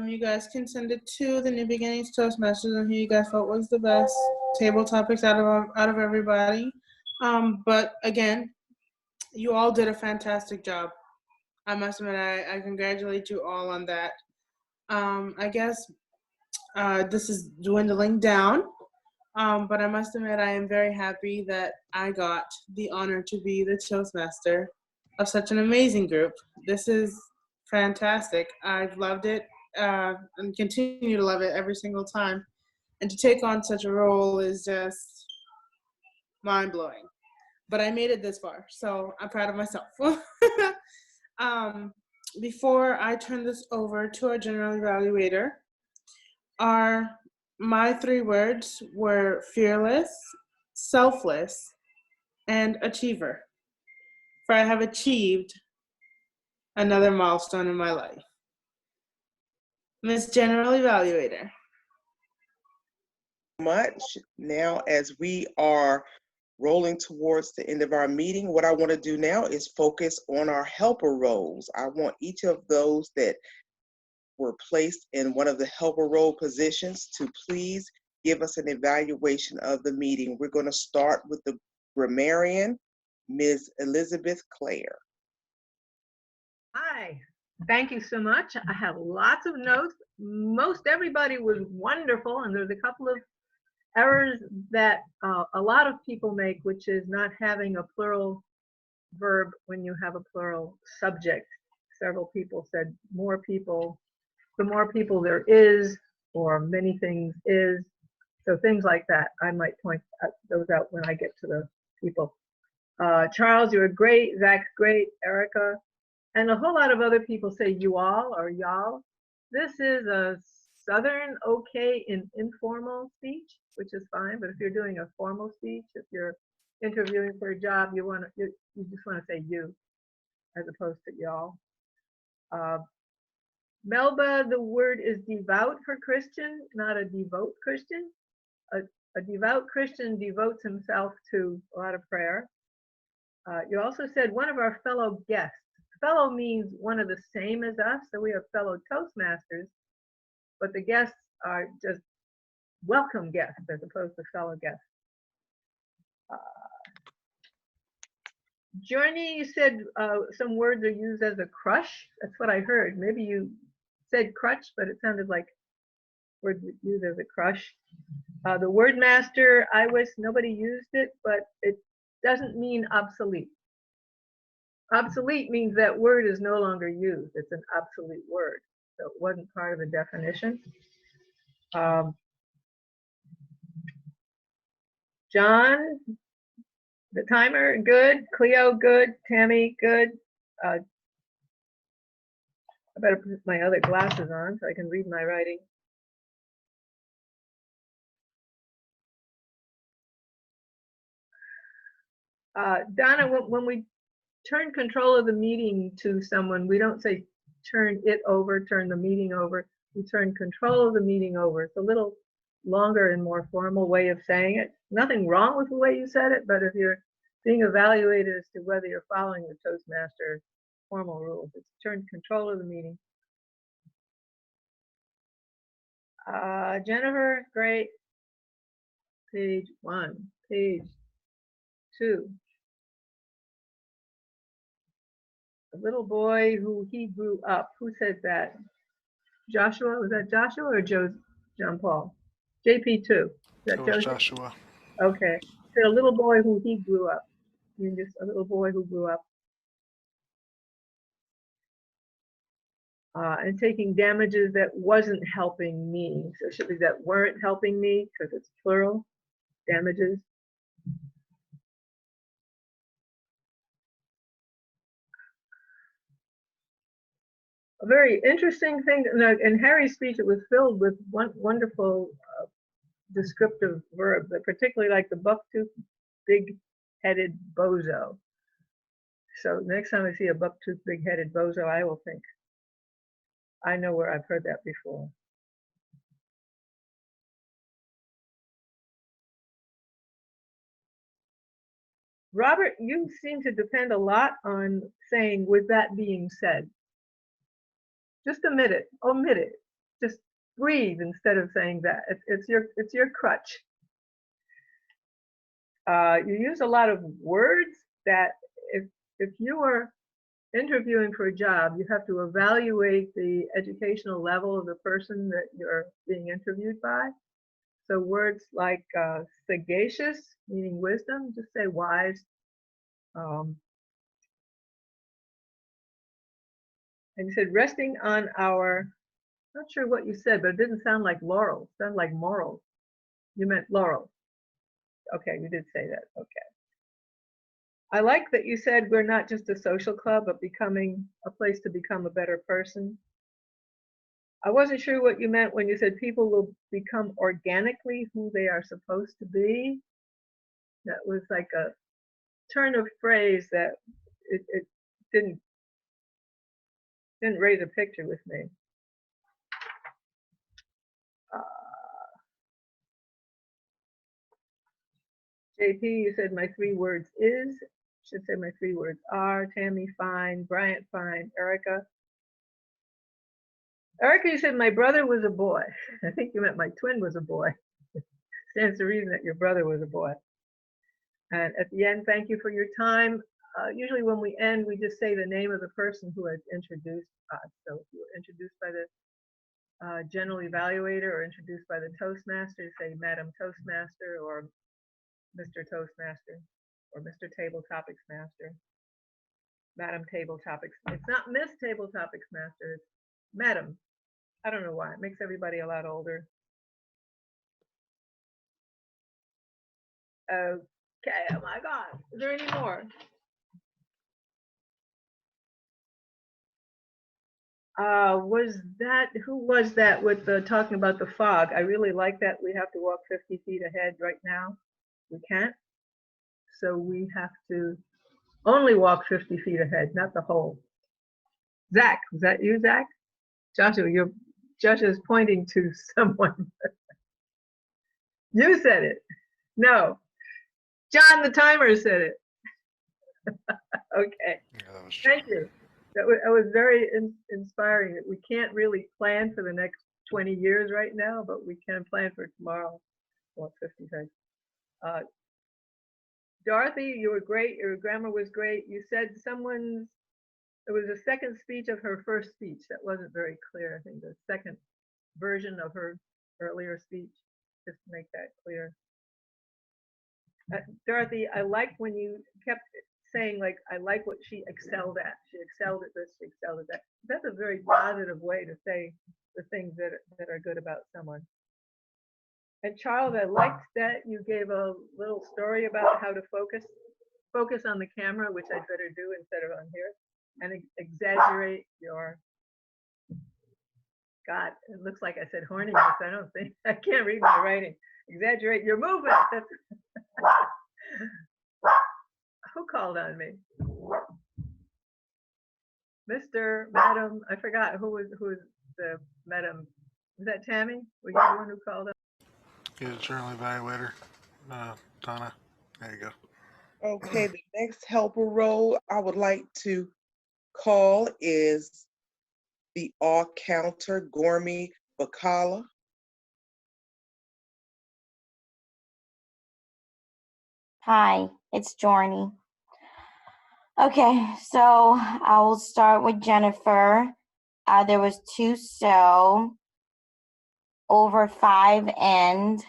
you guys can send it to the New Beginnings Toastmasters and who you guys felt was the best table topics out of everybody. But again, you all did a fantastic job. I must admit, I congratulate you all on that. I guess this is dwindling down, but I must admit I am very happy that I got the honor to be the Toastmaster of such an amazing group. This is fantastic. I've loved it and continue to love it every single time. And to take on such a role is just mind-blowing. But I made it this far, so I'm proud of myself. Before I turn this over to our general evaluator, my 3 words were fearless, selfless, and achiever. For I have achieved another milestone in my life. Ms. General Evaluator. Much. Now, as we are rolling towards the end of our meeting, what I want to do now is focus on our helper roles. I want each of those that were placed in one of the helper role positions to please give us an evaluation of the meeting. We're going to start with the grammarian, Ms. Elizabeth Clare. Hi, thank you so much. I have lots of notes. Most everybody was wonderful, and there's a couple of errors that a lot of people make, which is not having a plural verb when you have a plural subject. Several people said more people, the more people there is, or many things is. So things like that, I might point those out when I get to the people. Charles, you were great. Zach's great. Erica. And a whole lot of other people say you all or y'all. This is a Southern okay in informal speech, which is fine. But if you're doing a formal speech, if you're interviewing for a job, you just want to say you as opposed to y'all. Melba, the word is devout for Christian, not a devout Christian. A devout Christian devotes himself to a lot of prayer. You also said one of our fellow guests. Fellow means one of the same as us, so we have fellow Toastmasters, but the guests are just welcome guests as opposed to fellow guests. Journey, you said some words are used as a crush. That's what I heard. Maybe you said crutch, but it sounded like words used as a crush. The word master, I wish nobody used it, but it doesn't mean obsolete. Obsolete means that word is no longer used. It's an obsolete word. So it wasn't part of the definition. John, the timer, good. Cleo, good. Tammy, good. I better put my other glasses on so I can read my writing. Donna, when we turn control of the meeting to someone, we don't say turn it over, turn the meeting over. We turn control of the meeting over. It's a little longer and more formal way of saying it. Nothing wrong with the way you said it, but if you're being evaluated as to whether you're following the Toastmaster formal rules, it's turn control of the meeting. Jennifer, great. Page 1, page 2. A little boy who he grew up. Who said that? Joshua? Was that Joshua or John Paul? JP2. Is that It was Joshua. Okay. Said a little boy who he grew up. You just a little boy who grew up. And taking damages that wasn't helping me. So it should be that weren't helping me because it's plural. Damages. A very interesting thing, in Harry's speech, it was filled with wonderful descriptive verbs. I particularly like the buck-toothed, big-headed bozo. So next time I see a buck-toothed, big-headed bozo, I will think, I know where I've heard that before. Robert, you seem to depend a lot on saying, with that being said. Just omit it. Just breathe instead of saying that. It's your crutch. You use a lot of words that if you are interviewing for a job, you have to evaluate the educational level of the person that you're being interviewed by. So words like sagacious, meaning wisdom, just say wise. And you said resting on our, not sure what you said, but it didn't sound like laurels, it sounded like morals. You meant laurels. Okay, you did say that, okay. I like that you said we're not just a social club, but becoming a place to become a better person. I wasn't sure what you meant when you said people will become organically who they are supposed to be. That was like a turn of phrase that it didn't raise a picture with me. JP, you said my 3 words is, should say my 3 words are. Tammy, fine. Bryant, fine. Erica, you said my brother was a boy. I think you meant my twin was a boy. Stands to reason that your brother was a boy. And at the end, thank you for your time. Usually when we end, we just say the name of the person who has introduced us. So if you were introduced by the general evaluator or introduced by the Toastmaster, say Madam Toastmaster or Mr. Toastmaster or Mr. Table Topics Master. Madam Table Topics. It's not Miss Table Topics Master, it's Madam. I don't know why. It makes everybody a lot older. Okay, oh my God. Is there any more? Who was that with talking about the fog? I really like that we have to walk 50 feet ahead right now. We can't. So we have to only walk 50 feet ahead, not the whole. Zach, was that you, Zach? Joshua, Joshua's pointing to someone. You said it. No. John, the timer, said it. Okay. Thank you. That was very inspiring. We can't really plan for the next 20 years right now, but we can plan for tomorrow. Well, 50 times. Dorothy, you were great. Your grammar was great. You said it was a second speech of her first speech. That wasn't very clear. I think the second version of her earlier speech, just to make that clear. Dorothy, I liked when you kept saying, like, I like what she excelled at. She excelled at this, she excelled at that. That's a very positive way to say the things that are good about someone. And Charles, I liked that you gave a little story about how to focus on the camera, which I'd better do instead of on here, and exaggerate your, God, it looks like I said horniness. I can't read my writing. Exaggerate your movement. That's who called on me? Mr. Madam, I forgot who was the Madam. Was that Tammy? Were you the one who called on? Good journal evaluator, Donna. There you go. Okay, the next helper role I would like to call is the all counter Gormy Bacala. Hi, it's Jorny. Okay, so I will start with Jennifer. There was 2 so, over 5 and,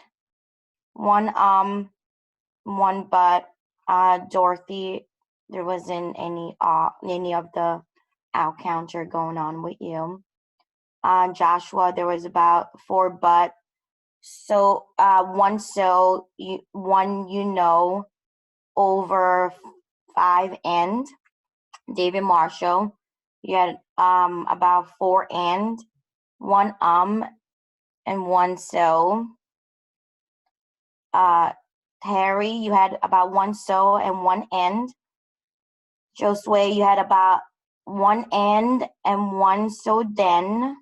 1 1 but. Dorothy, there wasn't any of the out counter going on with you. Joshua, there was about 4 but. So 1 so, 1 over 5 and. David Marshall, you had about 4 and, 1 and 1 so. Harry, you had about 1 so and 1 and. Josue, you had about 1 and 1 so then.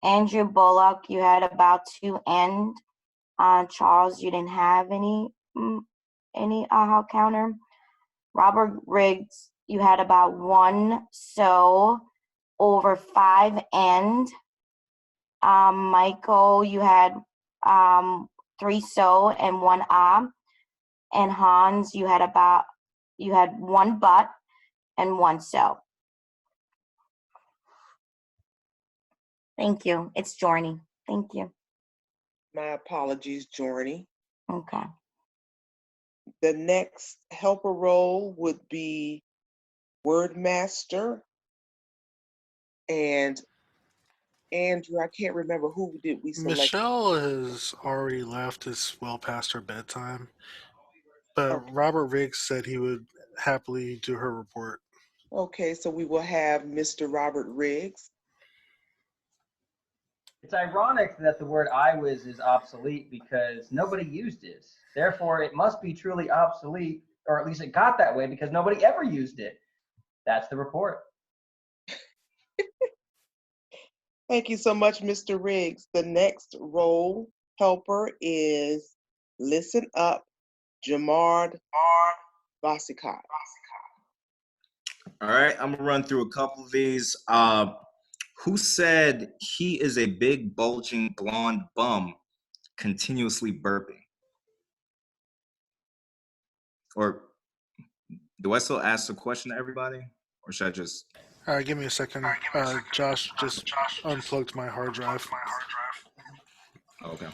Andrew Bullock, you had about 2 and. Charles, you didn't have any aha counter. Robert Riggs, you had about 1 so over 5 and. Michael, you had 3 so and 1 and Hans, you had 1 but and 1 so. Thank you. It's Jorny. Thank you. My apologies, Jorny. Okay. The next helper role would be Wordmaster. And Andrew, I can't remember who did we select. Michelle has already left. It's well past her bedtime. But Robert Riggs said he would happily do her report. Okay, so we will have Mr. Robert Riggs. It's ironic that the word I was is obsolete because nobody used it. Therefore, it must be truly obsolete, or at least it got that way because nobody ever used it. That's the report. Thank you so much, Mr. Riggs. The next role helper is Listen Up, Jamard Vasikat. All right, I'm gonna run through a couple of these. Who said he is a big, bulging, blonde bum continuously burping? Or do I still ask the question to everybody? Or should I just... All right, give me a second. Josh just unplugged my hard drive. Okay.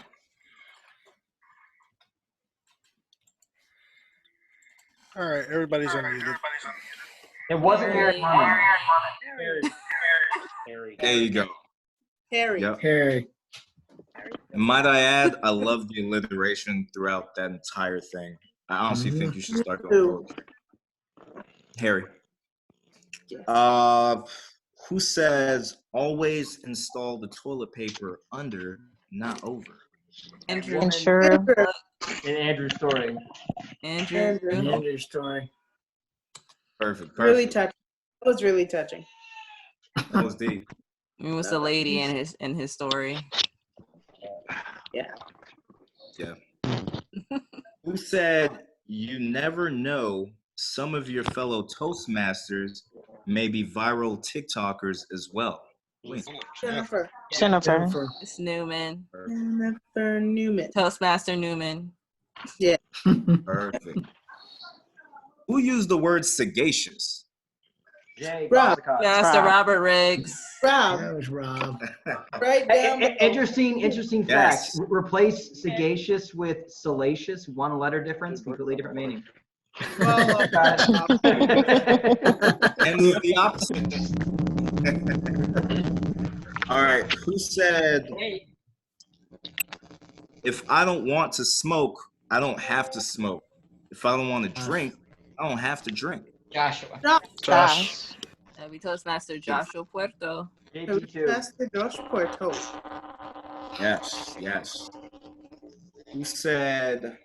All right, everybody's unmuted. It wasn't Eric Lemon. There you go. Harry. Yep. Harry. Might I add, I love the alliteration throughout that entire thing. I honestly think you should start going poetry. Harry. Who says always install the toilet paper under, not over? Andrew. In Andrew's story. Andrew's story. Perfect. Really touching. That was really touching. That was deep. It was the lady in his story. Yeah. Yeah. Who said you never know, some of your fellow Toastmasters may be viral TikTokers as well? Wait, Jennifer. Jennifer. It's Newman. Jennifer Newman. Toastmaster Newman. Yeah. perfect. Who used the word sagacious? Jay Rob. Bossicott. Master Robert Riggs. Rob. That was Rob. Right down below. Interesting fact. Yes. Replace sagacious with salacious. One letter difference, completely different meaning. Well, Got it. And with the opposite. All right. Who said, if I don't want to smoke, I don't have to smoke. If I don't want to drink, I don't have to drink. Joshua. Josh. That'll be Toastmaster Joshua Puerto. Toastmaster Josh Puerto. Yes, yes. Who said,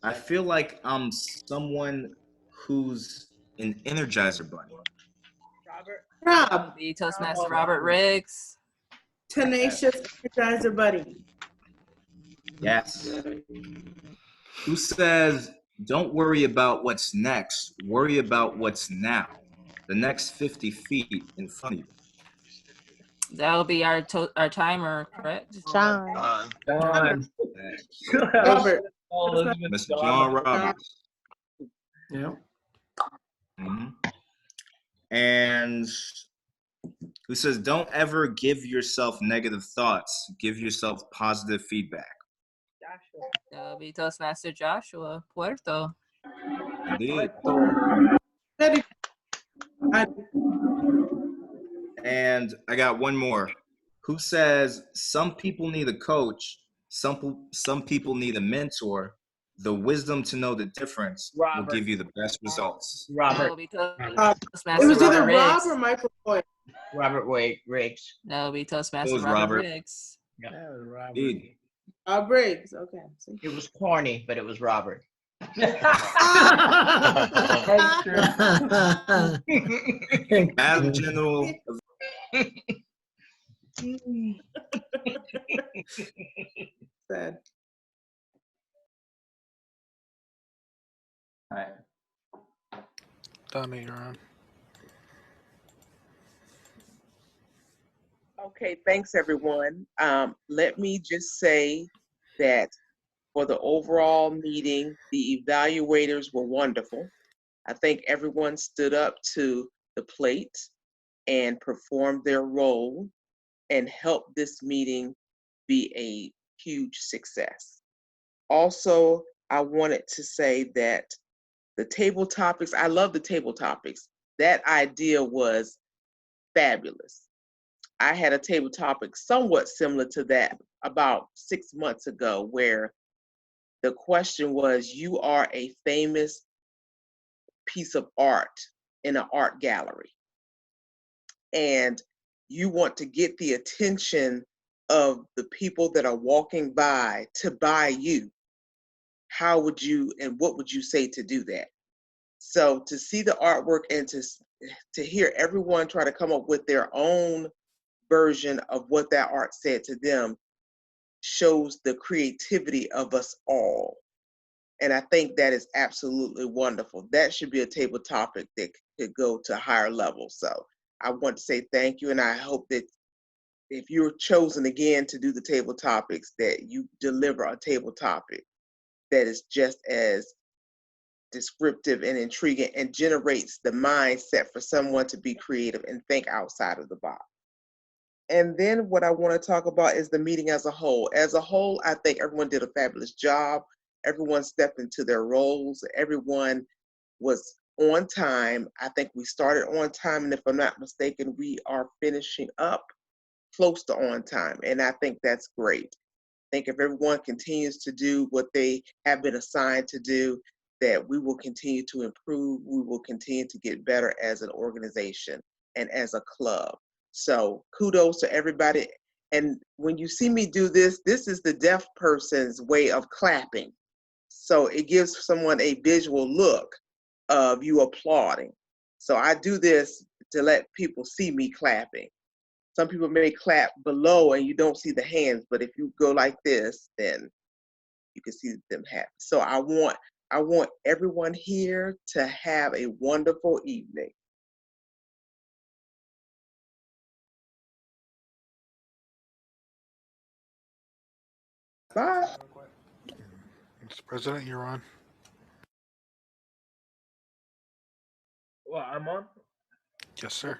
I feel like I'm someone who's an Energizer Bunny. Rob. That'll be Toastmaster Robert Riggs. Tenacious Energizer Buddy. Yes. Who says, don't worry about what's next, worry about what's now, the next 50 feet in front of you. That'll be our timer, correct? John. John. Robert. Mr. John Roberts. Yeah. Mhm. And who says, don't ever give yourself negative thoughts, give yourself positive feedback. That'll be Toastmaster Joshua Puerto. Indeed. And I got one more. Who says, some people need a coach, some people need a mentor. The wisdom to know the difference will give you the best results. Robert. That'll be It Toastmaster was either Robert Rob Riggs. or Michael Boyd. Robert Riggs. That'll be It Toastmaster was Robert Robert. Riggs. Yeah. That was Robert. Indeed. Rob Riggs. Okay. See? It was corny, but it was Robert. That's true. Madam General. Sad. All right. Donna, you're on. Okay, thanks everyone. Let me just say that for the overall meeting, the evaluators were wonderful. I think everyone stood up to the plate and performed their role and helped this meeting be a huge success. Also, I wanted to say that the table topics, I love the table topics. That idea was fabulous. I had a table topic somewhat similar to that about 6 months ago, where the question was, you are a famous piece of art in an art gallery, and you want to get the attention of the people that are walking by to buy you. How would you and what would you say to do that? So to see the artwork and to hear everyone try to come up with their own version of what that art said to them shows the creativity of us all. And I think that is absolutely wonderful. That should be a table topic that could go to higher levels. So I want to say thank you, and I hope that if you're chosen again to do the table topics, that you deliver a table topic that is just as descriptive and intriguing and generates the mindset for someone to be creative and think outside of the box. And then what I want to talk about is the meeting as a whole. As a whole, I think everyone did a fabulous job. Everyone stepped into their roles. Everyone was on time. I think we started on time, and if I'm not mistaken, we are finishing up close to on time, and I think that's great. I think if everyone continues to do what they have been assigned to do, that we will continue to improve, we will continue to get better as an organization and as a club. So kudos to everybody. And when you see me do this, this is the deaf person's way of clapping. So it gives someone a visual look of you applauding. So I do this to let people see me clapping. Some people may clap below and you don't see the hands, but if you go like this, then you can see them happy. So I want everyone here to have a wonderful evening. 5. Mr. President, you're on. Well, I'm on. Yes, sir.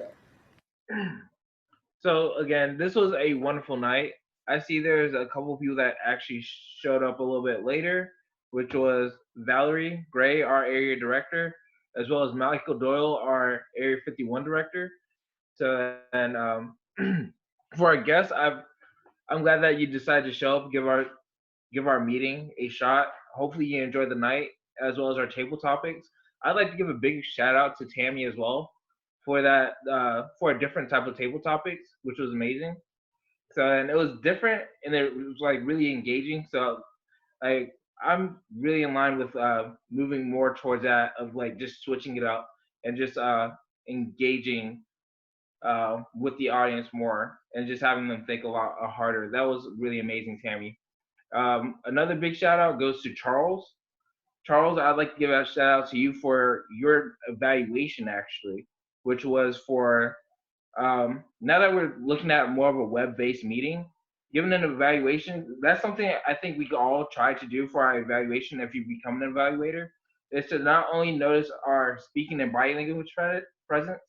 So again, this was a wonderful night. I see there's a couple of people that actually showed up a little bit later, which was Valerie Gray, our area director, as well as Michael Doyle, our Area 51 director. So, and for our guests, I'm glad that you decided to show up, give our meeting a shot. Hopefully, you enjoyed the night as well as our table topics. I'd like to give a big shout out to Tammy as well for that for a different type of table topics, which was amazing. So, and it was different and it was like really engaging. So like I'm really in line with moving more towards that of like just switching it up and just engaging with the audience more and just having them think a lot harder. That was really amazing, Tammy. Another big shout out goes to Charles. Charles, I'd like to give a shout out to you for your evaluation actually, which was for now that we're looking at more of a web-based meeting, given an evaluation, that's something I think we all try to do for our evaluation if you become an evaluator, is to not only notice our speaking and body language presence,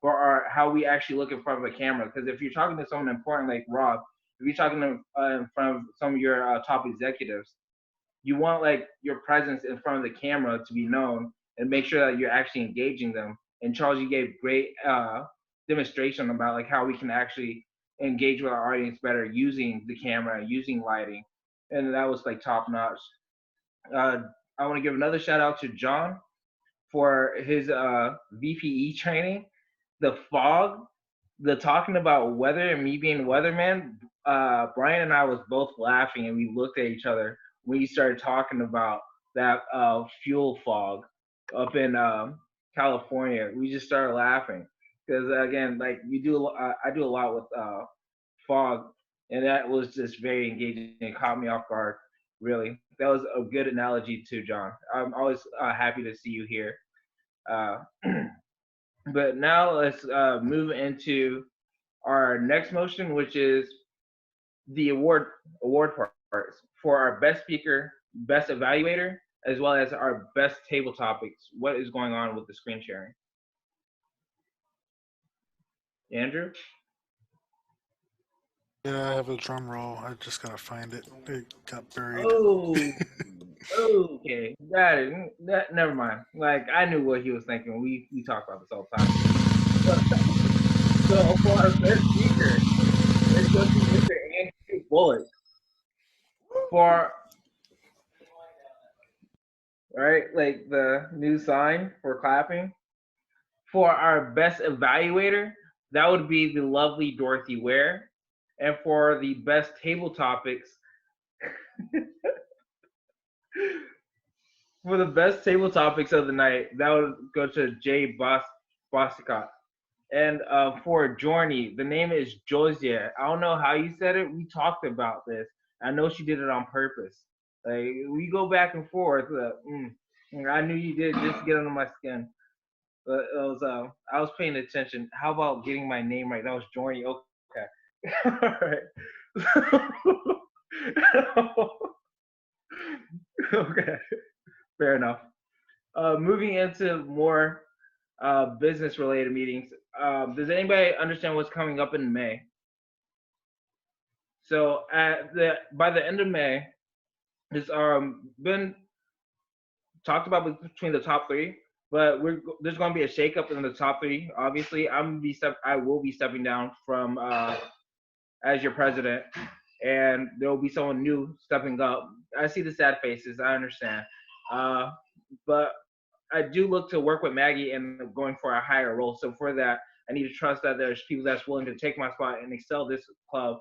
but how we actually look in front of a camera. Because if you're talking to someone important like Rob, if you're talking to, in front of some of your top executives, you want like your presence in front of the camera to be known and make sure that you're actually engaging them. And Charles, you gave great demonstration about like how we can actually engage with our audience better using the camera, using lighting, and that was like top notch. I want to give another shout out to John for his VPE training. The fog, the talking about weather and me being weatherman. Brian and I was both laughing and we looked at each other when he started talking about that fuel fog up in California. We just started laughing because again, like we do, I do a lot with fog, and that was just very engaging and caught me off guard. Really, that was a good analogy too, John. I'm always happy to see you here. Uh, but now let's move into our next motion, which is the award parts for our best speaker, best evaluator, as well as our best table topics. What is going on with the screen sharing? Andrew? Yeah, I have a drum roll. I just gotta find it. It got buried. Oh, okay. Got it. Never mind. Like I knew what he was thinking. We talk about this all the time. So for our best speaker, let's go to Mr. Andrew Bullock. For right, like the new sign for clapping. For our best evaluator, that would be the lovely Dorothy Ware. And for the best table topics, for the best table topics of the night, that would go to Jay Bosticott. And for Journey, the name is Josia. I don't know how you said it. We talked about this. I know she did it on purpose. Like we go back and forth. I knew you did just to get under my skin. But it was I was paying attention. How about getting my name right? That was Journey. Okay. All right. Okay. Fair enough. Moving into more business related meetings. Does anybody understand what's coming up in May? So by the end of May, it's been talked about between the top three, but there's going to be a shakeup in the top three. Obviously, I will be stepping down from as your president, and there will be someone new stepping up. I see the sad faces. I understand, but I do look to work with Maggie and going for a higher role. So for that, I need to trust that there's people that's willing to take my spot and excel this club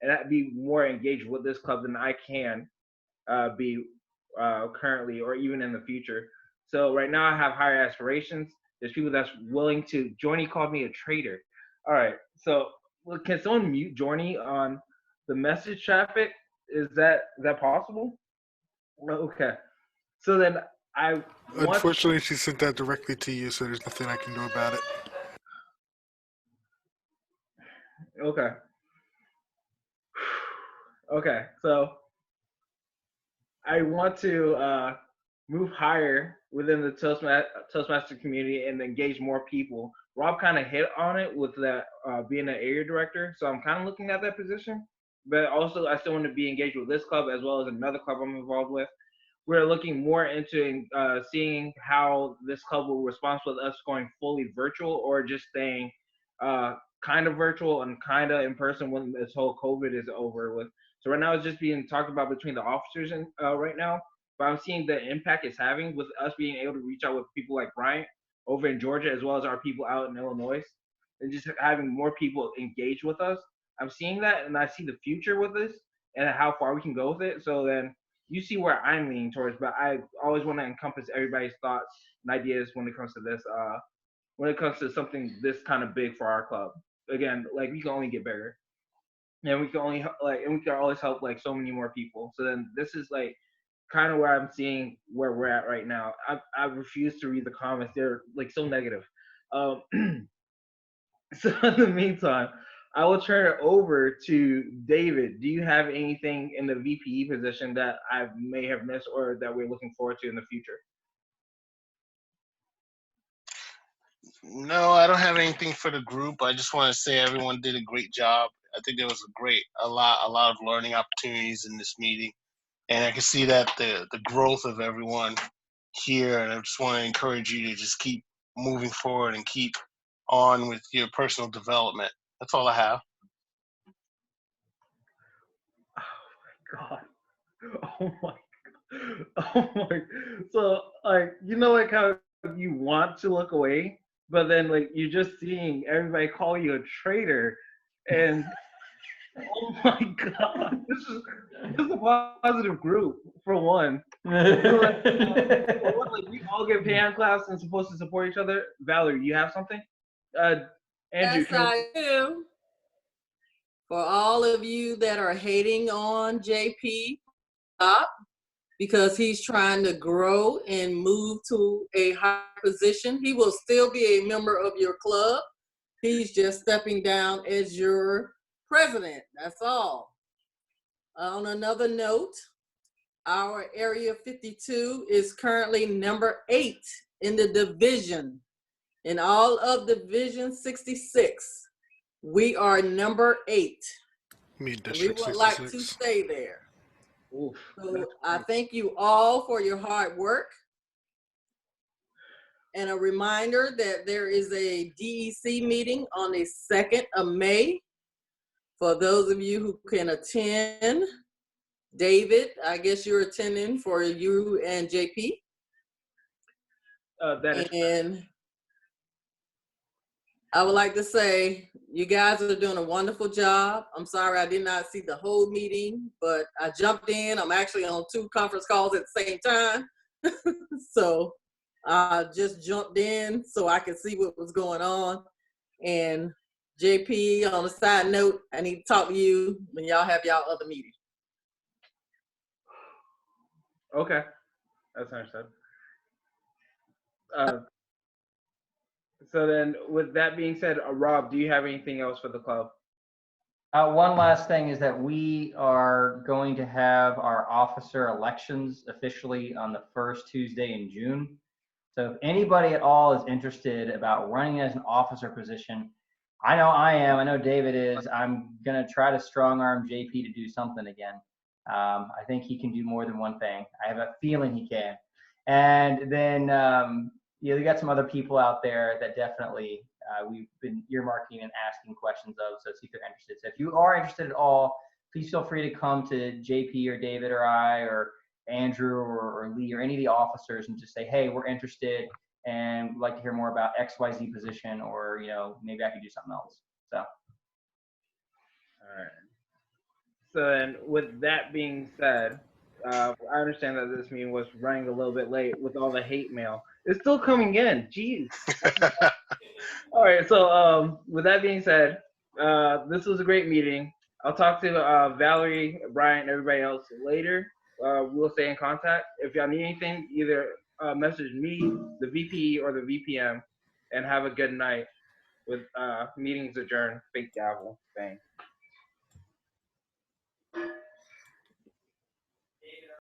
and be more engaged with this club than I can be currently or even in the future. So right now I have higher aspirations. There's people that's willing to. Journey called me a traitor. All right. So can someone mute Journey on the message traffic? Is that possible? Okay. So then Unfortunately, she sent that directly to you, so there's nothing I can do about it. Okay. Okay. So I want to move higher within the Toastmaster community and engage more people. Rob kind of hit on it with that being an area director, so I'm kind of looking at that position. But also, I still want to be engaged with this club as well as another club I'm involved with. We're looking more into seeing how this club will respond with us going fully virtual or just staying kind of virtual and kind of in person when this whole COVID is over with. So right now it's just being talked about between the officers and right now, but I'm seeing the impact it's having with us being able to reach out with people like Bryant over in Georgia as well as our people out in Illinois, and just having more people engage with us. I'm seeing that, and I see the future with this and how far we can go with it. So then you see where I'm leaning towards, but I always want to encompass everybody's thoughts and ideas when it comes to this. When it comes to something this kind of big for our club, again, like we can only get bigger, and we can only and we can always help like so many more people. So then this is like kind of where I'm seeing where we're at right now. I refuse to read the comments; they're like so negative. Um, so in the meantime, I will turn it over to David. Do you have anything in the VPE position that I may have missed or that we're looking forward to in the future? No, I don't have anything for the group. I just want to say everyone did a great job. I think there was a lot of learning opportunities in this meeting, and I can see that the growth of everyone here. And I just want to encourage you to just keep moving forward and keep on with your personal development. That's all I have. God. Oh my. Oh my. So like you know like how you want to look away, but then like you're just seeing everybody call you a traitor, and oh my God, this is a positive group for one. Like, we all get pan class and supposed to support each other. Valerie, you have something? Andrew, Yes, I do. For all of you that are hating on JP, stop, because he's trying to grow and move to a higher position. He will still be a member of your club. He's just stepping down as your president. That's all. On another note, our Area 52 is currently number 8 in the division. In all of Division 66, we are number 8. Me, And we District would like 66. to stay there. Oof, so I thank you all for your hard work. And a reminder that there is a DEC meeting on the 2nd of May. For those of you who can attend, David, I guess you're attending for you and JP. And I would like to say, you guys are doing a wonderful job. I'm sorry I did not see the whole meeting, but I jumped in. I'm actually on 2 conference calls at the same time. So I just jumped in so I could see what was going on. And JP, on a side note, I need to talk to you when y'all have y'all other meeting. Okay, that's understood. So then, with that being said, Rob, do you have anything else for the club? One last thing is that we are going to have our officer elections officially on the first Tuesday in June. So if anybody at all is interested about running as an officer position, I know I am, I know David is, I'm gonna try to strong arm JP to do something again. I think he can do more than one thing. I have a feeling he can. And then, you know, we got some other people out there that definitely we've been earmarking and asking questions of, so see if they're interested. So if you are interested at all, please feel free to come to JP or David or I or Andrew or Lee or any of the officers and just say, hey, we're interested and we'd like to hear more about XYZ position, or, you know, maybe I could do something else. So. All right. So then with that being said, I understand that this meeting was running a little bit late with all the hate mail. It's still coming in. Jeez. All right. So with that being said, this was a great meeting. I'll talk to Valerie, Brian, and everybody else later. We'll stay in contact. If y'all need anything, either message me, the VP, or the VPM, and have a good night. With meetings adjourned. Fake gavel. Bang.